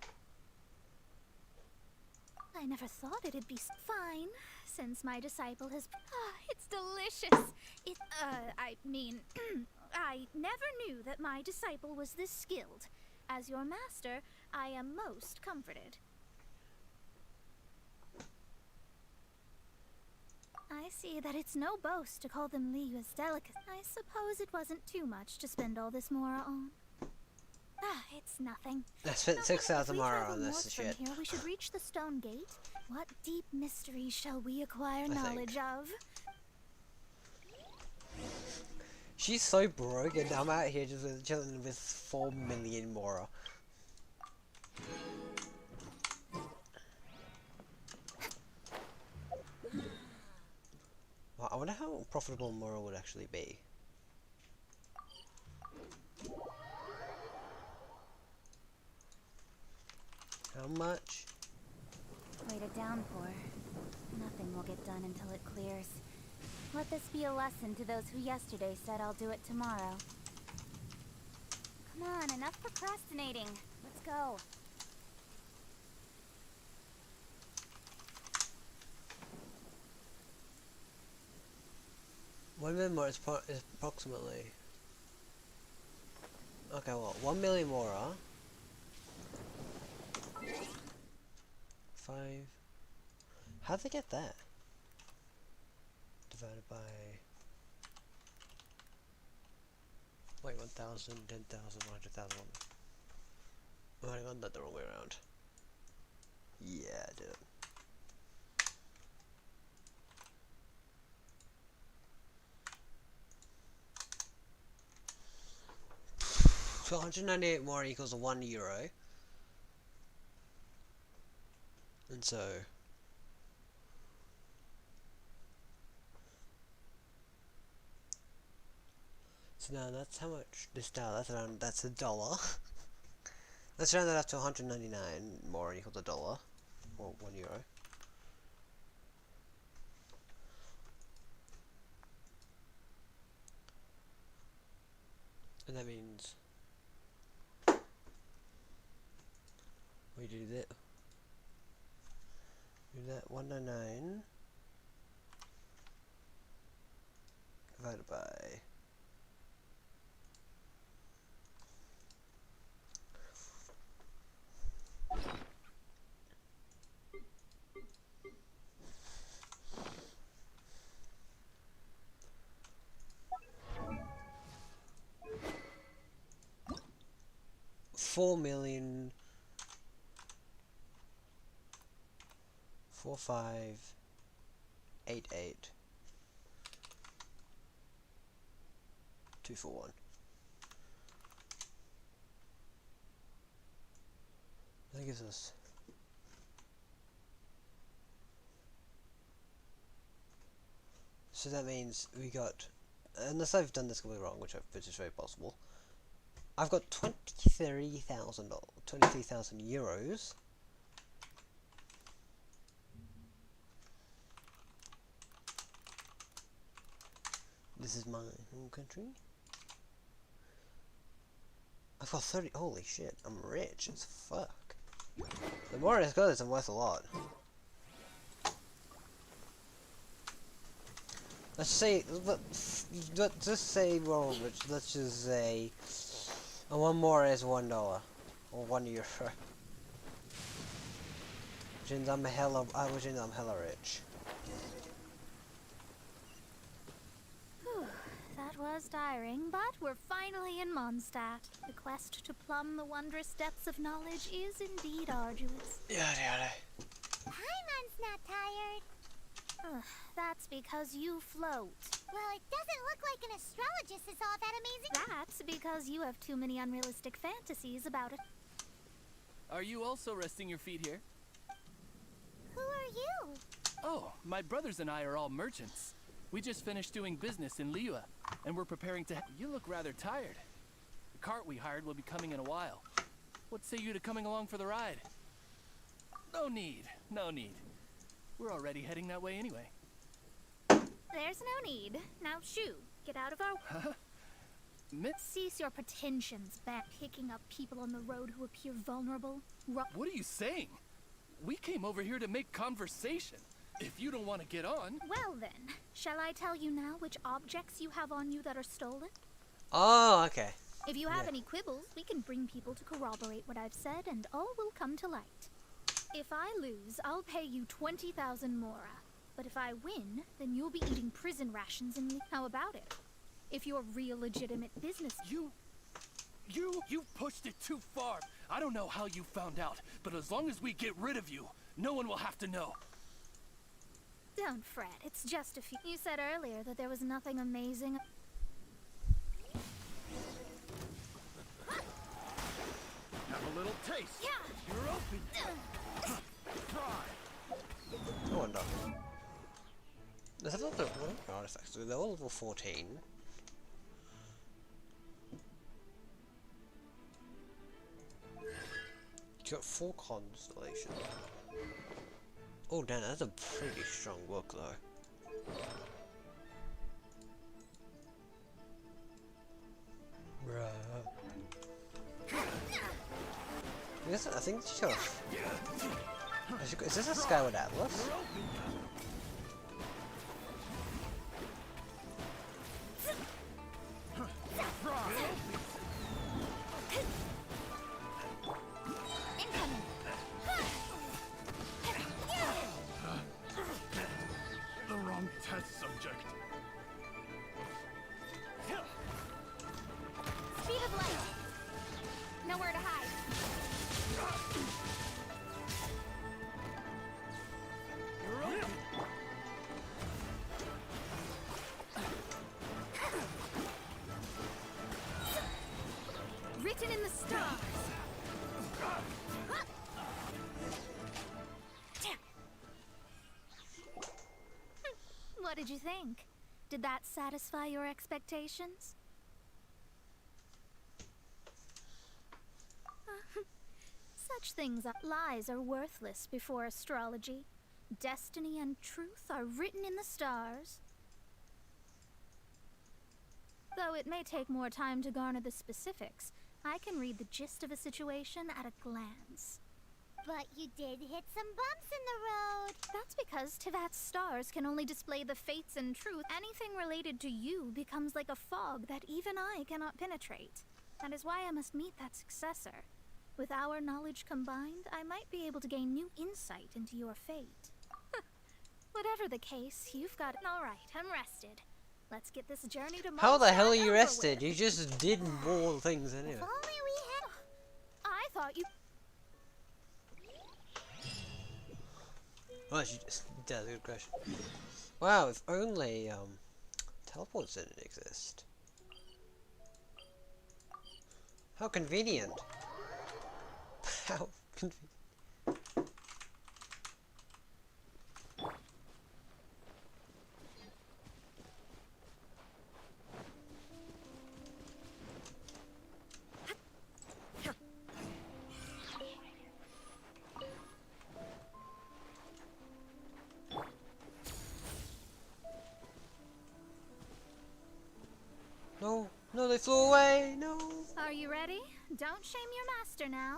S13: I never thought it'd be fine, since my disciple has... it's delicious! I mean, I never knew that my disciple was this skilled. As your master, I am most comforted. I see that it's no boast to call them Liyue's delicacy. I suppose it wasn't too much to spend all this mora on. It's nothing.
S1: I spent 6,000 mora on this shit.
S13: Here, we should reach the stone gate. What deep mystery shall we acquire knowledge of?
S1: She's so broke, and I'm out here just chilling with 4 million mora. I wonder how profitable mora would actually be. How much?
S13: Wait a downpour. Nothing will get done until it clears. Let this be a lesson to those who yesterday said I'll do it tomorrow. Come on, enough procrastinating. Let's go.
S1: $1 million more is approximately... Okay, well, 1 million mora. 5... How'd they get that? Divided by... Wait, 1,000, 10,000, 100,000... Oh, hang on, that the wrong way around. Yeah, I did it. So 198 more equals €1. And so... So now that's how much this dollar, that's $1. Let's round that up to 199 more equals $1. Or €1. And that means we do that. Do that 109 divided by 4,000,458,88241. That gives us so that means we got, unless I've done this completely wrong, which is very possible, I've got 23,000 euros. This is my home country. I've got 30. Holy shit, I'm rich as fuck. The more I got, I'm worth a lot. Let's say, let's just say we're all rich. Let's just say, and one more is $1 or €1. Which means I'm hella rich.
S13: That was tiring, but we're finally in Mondstadt. The quest to plumb the wondrous depths of knowledge is indeed arduous.
S1: Yada yada.
S2: Paimon's not tired.
S13: That's because you float.
S2: Well, it doesn't look like an astrologist is all that amazing.
S13: That's because you have too many unrealistic fantasies about it.
S17: Are you also resting your feet here?
S2: Who are you?
S17: Oh, my brothers and I are all merchants. We just finished doing business in Liyue, and we're preparing to... You look rather tired. The cart we hired will be coming in a while. What say you to coming along for the ride? No need, no need. We're already heading that way anyway.
S13: There's no need. Now, Shu, get out of our...
S17: Huh?
S13: Cease your pretensions back picking up people on the road who appear vulnerable.
S17: What are you saying? We came over here to make conversation. If you don't want to get on...
S13: Well then, shall I tell you now which objects you have on you that are stolen?
S1: Oh, okay.
S13: If you have any quibbles, we can bring people to corroborate what I've said, and all will come to light. If I lose, I'll pay you 20,000 mora. But if I win, then you'll be eating prison rations and... How about it? If you're real legitimate business...
S17: You pushed it too far. I don't know how you found out, but as long as we get rid of you, no one will have to know.
S13: Don't fret, it's just a few... You said earlier that there was nothing amazing...
S17: Have a little taste.
S13: Yeah.
S17: You're open. Try.
S1: No wonder. There's a lot of artifacts. They're all level 14. You got 4 constellations. Oh damn, that's a pretty strong book though. Yes, I think she's got is this a Skyward Atlas?
S17: The wrong test subject.
S13: Speed of light! Nowhere to hide. Written in the stars. What did you think? Did that satisfy your expectations? Such things as lies are worthless before astrology. Destiny and truth are written in the stars. Though it may take more time to garner the specifics, I can read the gist of a situation at a glance.
S2: But you did hit some bumps in the road.
S13: That's because Tivat's stars can only display the fates and truth. Anything related to you becomes like a fog that even I cannot penetrate. That is why I must meet that successor. With our knowledge combined, I might be able to gain new insight into your fate. Whatever the case, you've got... Alright, I'm rested. Let's get this journey to...
S1: How the hell are you rested? You just did more things anyway.
S2: If only we had...
S13: I thought you...
S1: Well, that's a good question. Wow, if only teleports didn't exist. How convenient. How convenient. No, no, they flew away, no!
S13: Are you ready? Don't shame your master now.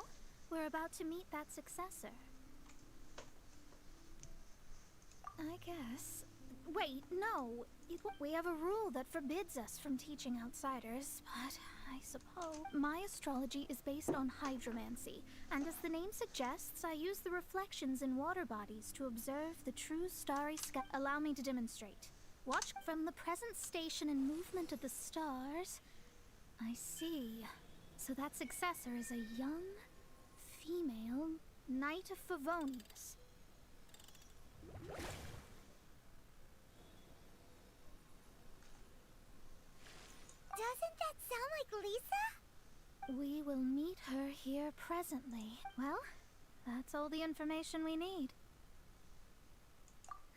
S13: We're about to meet that successor. I guess... Wait, no. We have a rule that forbids us from teaching outsiders, but I suppose... My astrology is based on hydromancy, and as the name suggests, I use the reflections in water bodies to observe the true starry sky. Allow me to demonstrate. Watch from the present station and movement of the stars. I see. So that successor is a young, female Knight of Favonius.
S2: Doesn't that sound like Lisa?
S13: We will meet her here presently. Well, that's all the information we need.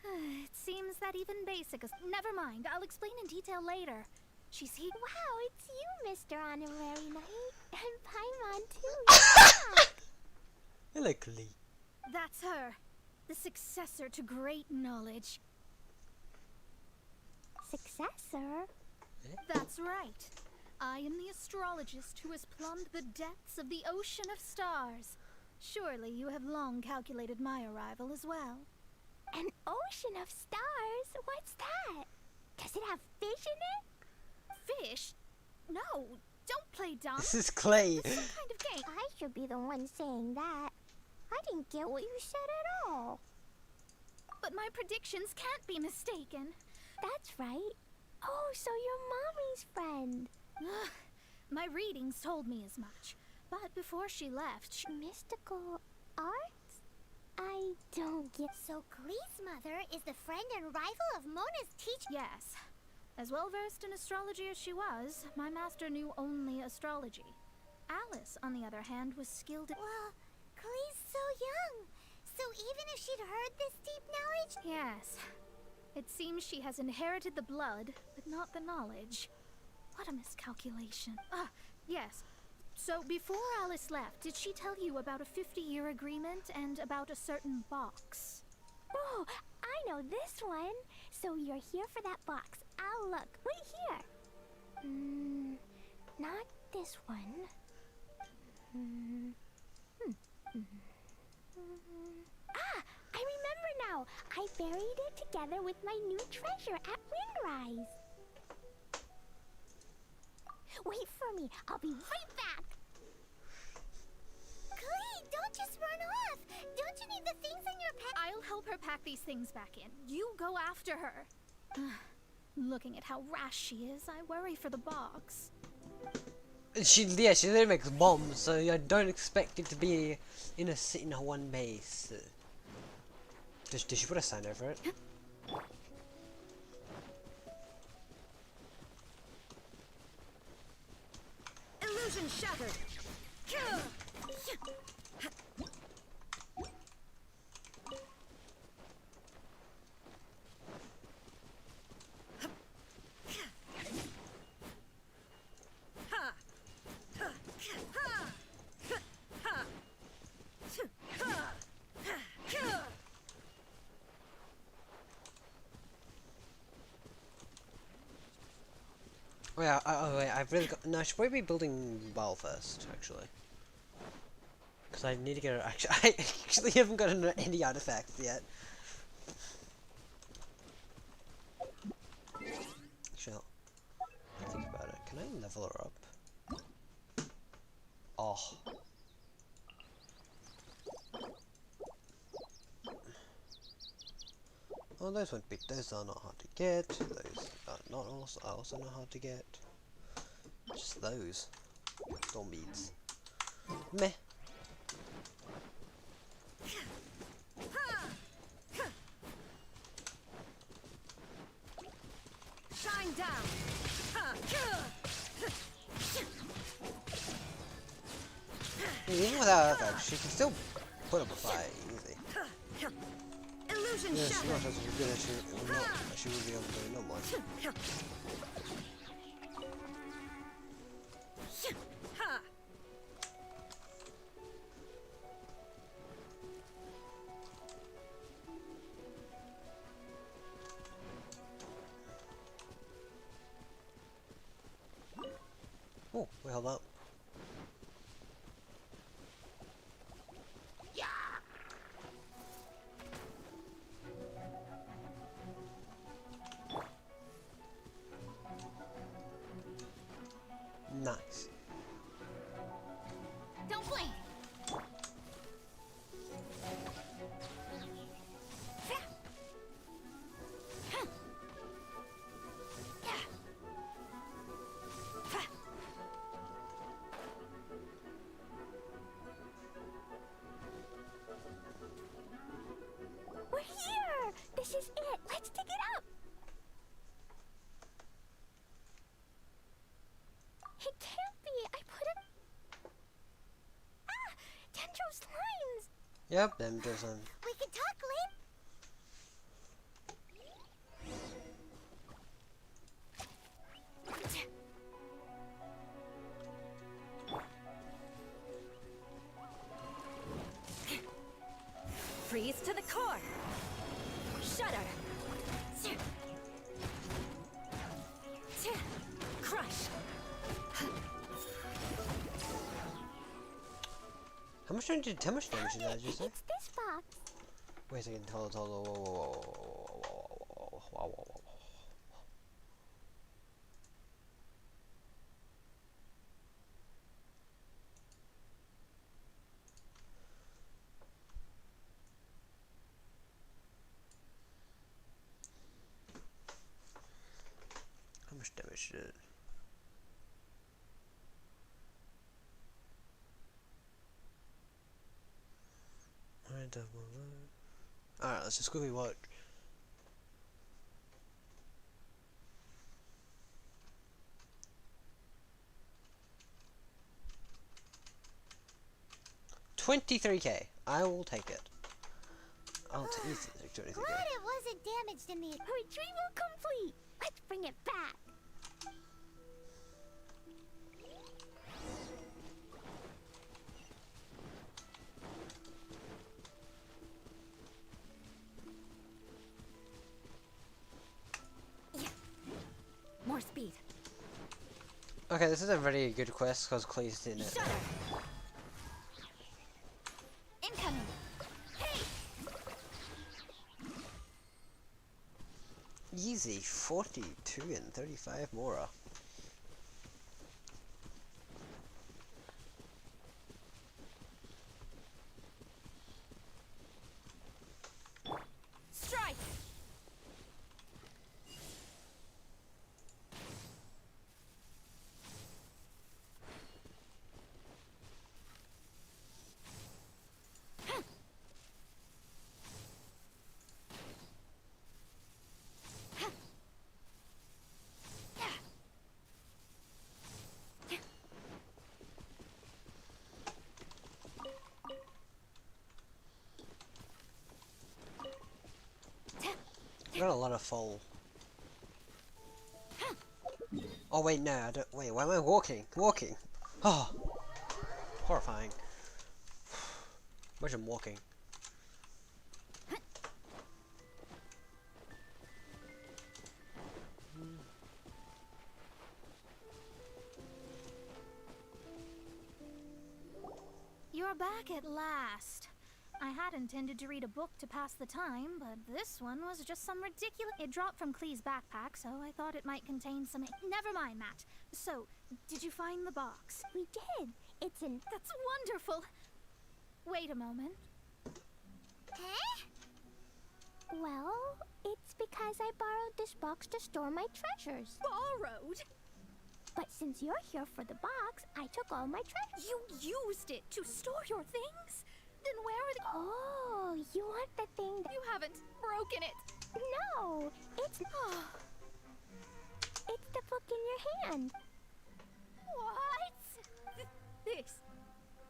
S13: It seems that even basic is... Never mind, I'll explain in detail later. She's here.
S2: Wow, it's you, Mr. Honorary Knight. And Paimon, too.
S1: Luckily.
S13: That's her. The successor to great knowledge.
S2: Successor?
S13: That's right. I am the astrologist who has plumbed the depths of the ocean of stars. Surely you have long calculated my arrival as well.
S2: An ocean of stars? What's that? Does it have fish in it?
S13: Fish? No, don't play dumb.
S1: This is Clay.
S13: It's some kind of game.
S2: I should be the one saying that. I didn't get what you said at all.
S13: But my predictions can't be mistaken.
S2: That's right. Oh, so you're Mommy's friend.
S13: My readings told me as much. But before she left, she...
S2: Mystical arts? I don't get... So Glee's mother is the friend and rival of Mona's teacher?
S13: Yes. As well versed in astrology as she was, my master knew only astrology. Alice, on the other hand, was skilled in...
S2: Well, Glee's so young. So even if she'd heard this deep knowledge...
S13: Yes. It seems she has inherited the blood, but not the knowledge. What a miscalculation. Ah, yes. So before Alice left, did she tell you about a 50-year agreement and about a certain box?
S2: Oh, I know this one. So you're here for that box. I'll look. Right here. Not this one. Ah, I remember now. I buried it together with my new treasure at Windrise. Wait for me. I'll be right back. Glee, don't just run off. Don't you need the things in your pack?
S13: I'll help her pack these things back in. You go after her. Looking at how rash she is, I worry for the box.
S1: She literally makes bombs, so I don't expect it to be in one base. Did she put a sign over it?
S7: Illusion shattered.
S1: Oh yeah, I've really got. No, I should probably be building well first, actually. Because I need to get. I actually haven't gotten any artifacts yet. Actually, think about it. Can I level her up? Oh. Oh, those won't be. Those are not hard to get. Those are not also not hard to get. Just those. Storm beads. Meh.
S6: Shine down.
S1: Even without that, she can still put up a fight easy.
S6: Illusion
S1: Yes,
S6: shattered.
S1: not as good as she would be able to do normally. Oh, we held up. Nice.
S6: Don't blink.
S13: We're here! This is it! Let's dig it up! It can't be! I put it... Ah! Dendro's lines!
S1: Yep, them doesn't.
S2: We can talk, Lynn.
S6: Freeze to the core. Shudder. Crush.
S1: How much damage did that just say?
S13: It's this box.
S1: Wait a second, hold on, whoa. How much damage did it? Alright, let's just quickly watch. $23K. I will take it. I'll take it. $23K.
S2: Glad it wasn't damaged in the
S13: Retrieval complete! Let's bring it back!
S6: More speed.
S1: Okay, this is a very good quest because Clay's in it.
S6: Shudder. Incoming. Hey.
S1: Easy, 42 and 35 more.
S6: Strike.
S1: Got a lot of full. Oh wait, no, I don't. Wait, why am I walking? Walking. Oh, horrifying. Imagine walking.
S13: you're back at last. I had intended to read a book to pass the time, but this one was just some ridiculous... It dropped from Clee's backpack, so I thought it might contain some... Never mind, Matt. So, did you find the box?
S2: We did. It's in...
S13: That's wonderful. Wait a moment.
S2: Huh? Well, it's because I borrowed this box to store my treasures.
S13: Borrowed?
S2: But since you're here for the box, I took all my treasures.
S13: You used it to store your things? Then where are the...
S2: Oh, you want the thing that...
S13: You haven't broken it.
S2: No, it's... It's the book in your hand.
S13: What? This.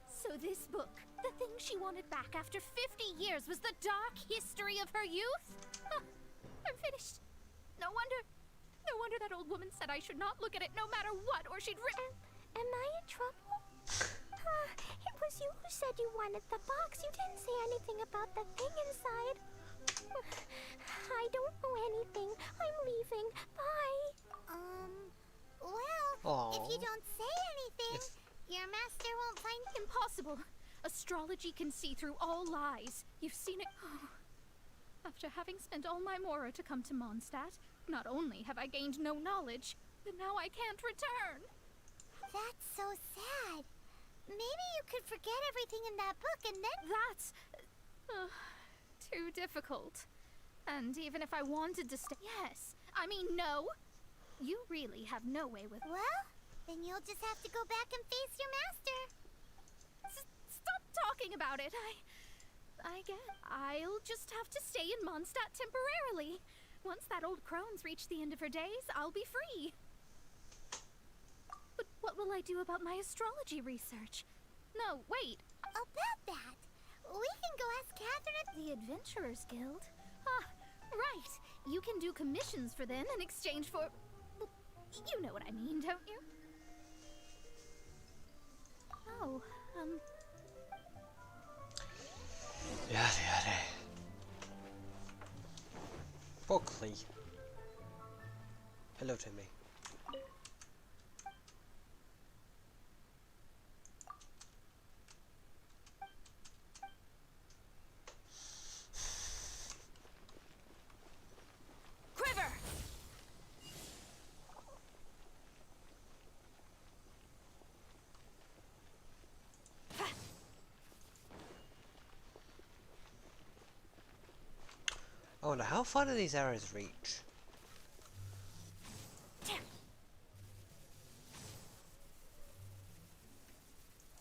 S13: So this book, the thing she wanted back after 50 years, was the dark history of her youth? Huh, I'm finished. No wonder that old woman said I should not look at it no matter what, or she'd
S2: Am I in trouble? It was you who said you wanted the box. You didn't say anything about the thing inside. I don't know anything. I'm leaving. Bye. Well, if you don't say anything, your master won't find...
S13: Impossible. Astrology can see through all lies. You've seen it... After having spent all my mora to come to Mondstadt, not only have I gained no knowledge, but now I can't return.
S2: That's so sad. Maybe you could forget everything in that book and then...
S13: That's... too difficult. And even if I wanted to stay... Yes, I mean no. You really have no way with...
S2: Well, then you'll just have to go back and face your master.
S13: Stop talking about it. I guess I'll just have to stay in Mondstadt temporarily. Once that old crone's reached the end of her days, I'll be free. But what will I do about my astrology research? No, wait.
S2: About that, we can go ask Catherine at
S13: the Adventurers Guild. Ah, right. You can do commissions for them in exchange for... You know what I mean, don't you? Oh,
S1: Yada yada. Buckley. Hello, Timmy.
S13: Quiver!
S1: I wonder how far do these arrows reach?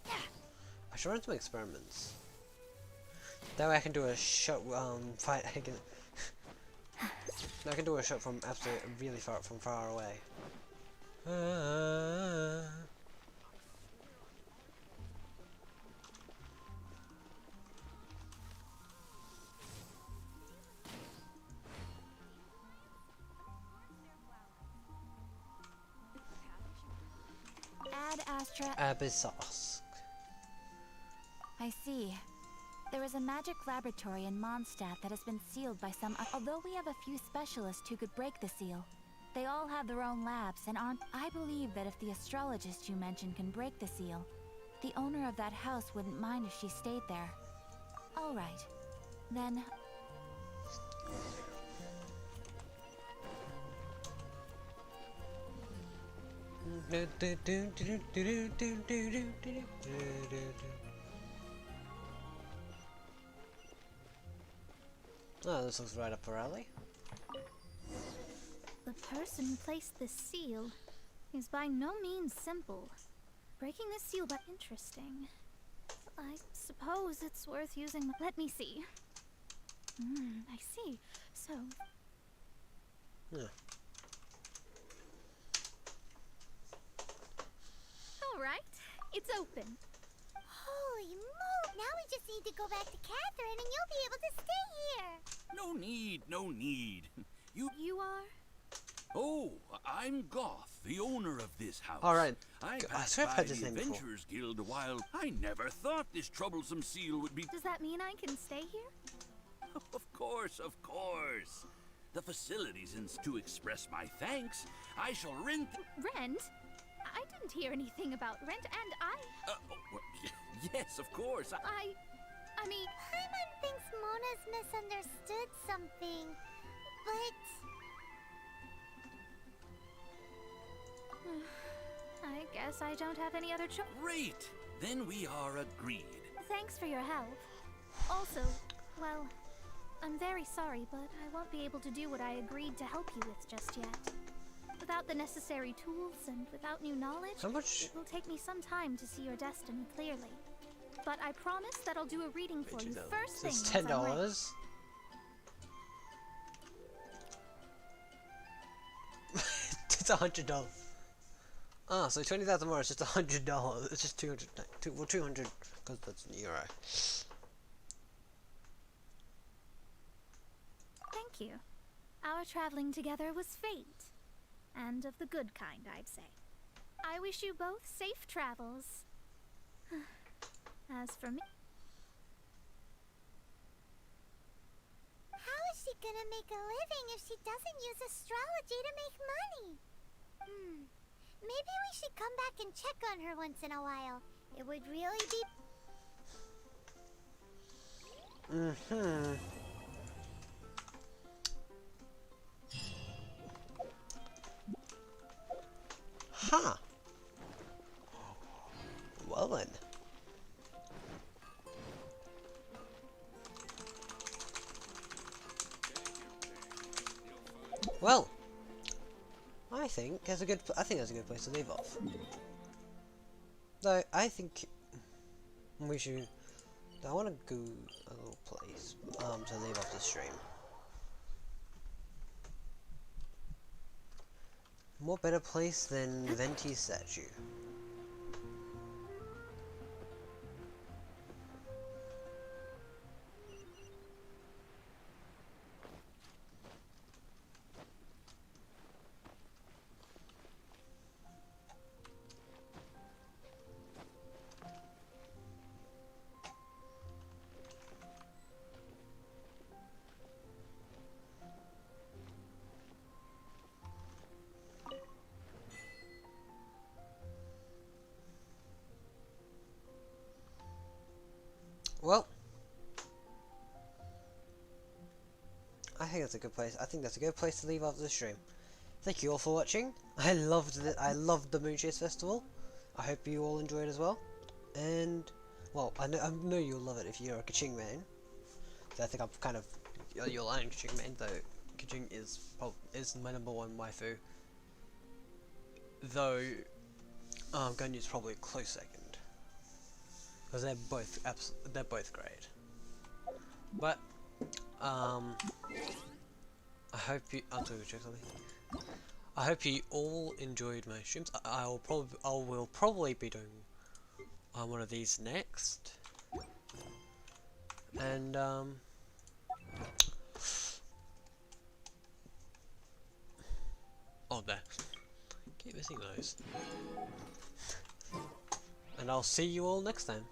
S1: I should run some experiments. That way I can do a shot. Fight. I can do a shot from absolutely really far away.
S6: Ad Astra.
S1: Abyssos.
S6: I see. There is a magic laboratory in Mondstadt that has been sealed by some... Although we have a few specialists who could break the seal, they all have their own labs and aren't... I believe that if the astrologist you mentioned can break the seal, the owner of that house wouldn't mind if she stayed there. All right. Then...
S1: Oh, this looks right up our alley.
S13: The person who placed this seal is by no means simple. Breaking this seal, but interesting. I suppose it's worth using. Let me see. I see. So.
S1: Yeah.
S13: All right, it's open.
S2: Holy moly! Now we just need to go back to Catherine and you'll be able to stay here.
S18: No need, no need.
S13: You are?
S18: Oh, I'm Goth, the owner of this house.
S1: All right.
S18: I
S1: I
S18: passed
S1: swear I've
S18: by
S1: heard this
S18: the
S1: name before.
S18: Adventurers Guild a while. I never thought this troublesome seal would be...
S13: Does that mean I can stay here?
S18: Of course, of course. The facilities and to express my thanks, I shall rent...
S13: Rent? I didn't hear anything about rent, and
S18: Yes, of course.
S13: I mean...
S2: Paimon thinks Mona's misunderstood something, but...
S13: I guess I don't have any other choice.
S18: Great! Then we are agreed.
S13: Thanks for your help. Also, well, I'm very sorry, but I won't be able to do what I agreed to help you with just yet. Without the necessary tools and without new knowledge, it will take me some time to see your destiny clearly. But I promise that I'll do a reading for you first thing.
S1: It's $10. It's $100. Ah, so 20,000 more is just $100. It's just 200. Well, 200 because that's an euro.
S13: Thank you. Our traveling together was fate. And of the good kind, I'd say. I wish you both safe travels. As for me...
S2: How is she gonna make a living if she doesn't use astrology to make money? Maybe we should come back and check on her once in a while. It would really be...
S1: Huh. Well then. Well, I think that's a good place to leave off. Though I think we should. I want to go a little place to leave off the stream. More better place than Venti's statue. Well, I think that's a good place. I think that's a good place to leave after the stream. Thank you all for watching. I loved it. I loved the Moonchase Festival. I hope you all enjoyed as well. And well, I know you'll love it if you're a Kaching man. So I think I'm kind of you're lying Kaching man, though. Kaching is my #1 waifu. Though Gunyu is probably a close second. Because they're both great. But I hope you. I'll check something. I hope you all enjoyed my streams. I will probably be doing one of these next. And oh, there. Keep missing those. And I'll see you all next time.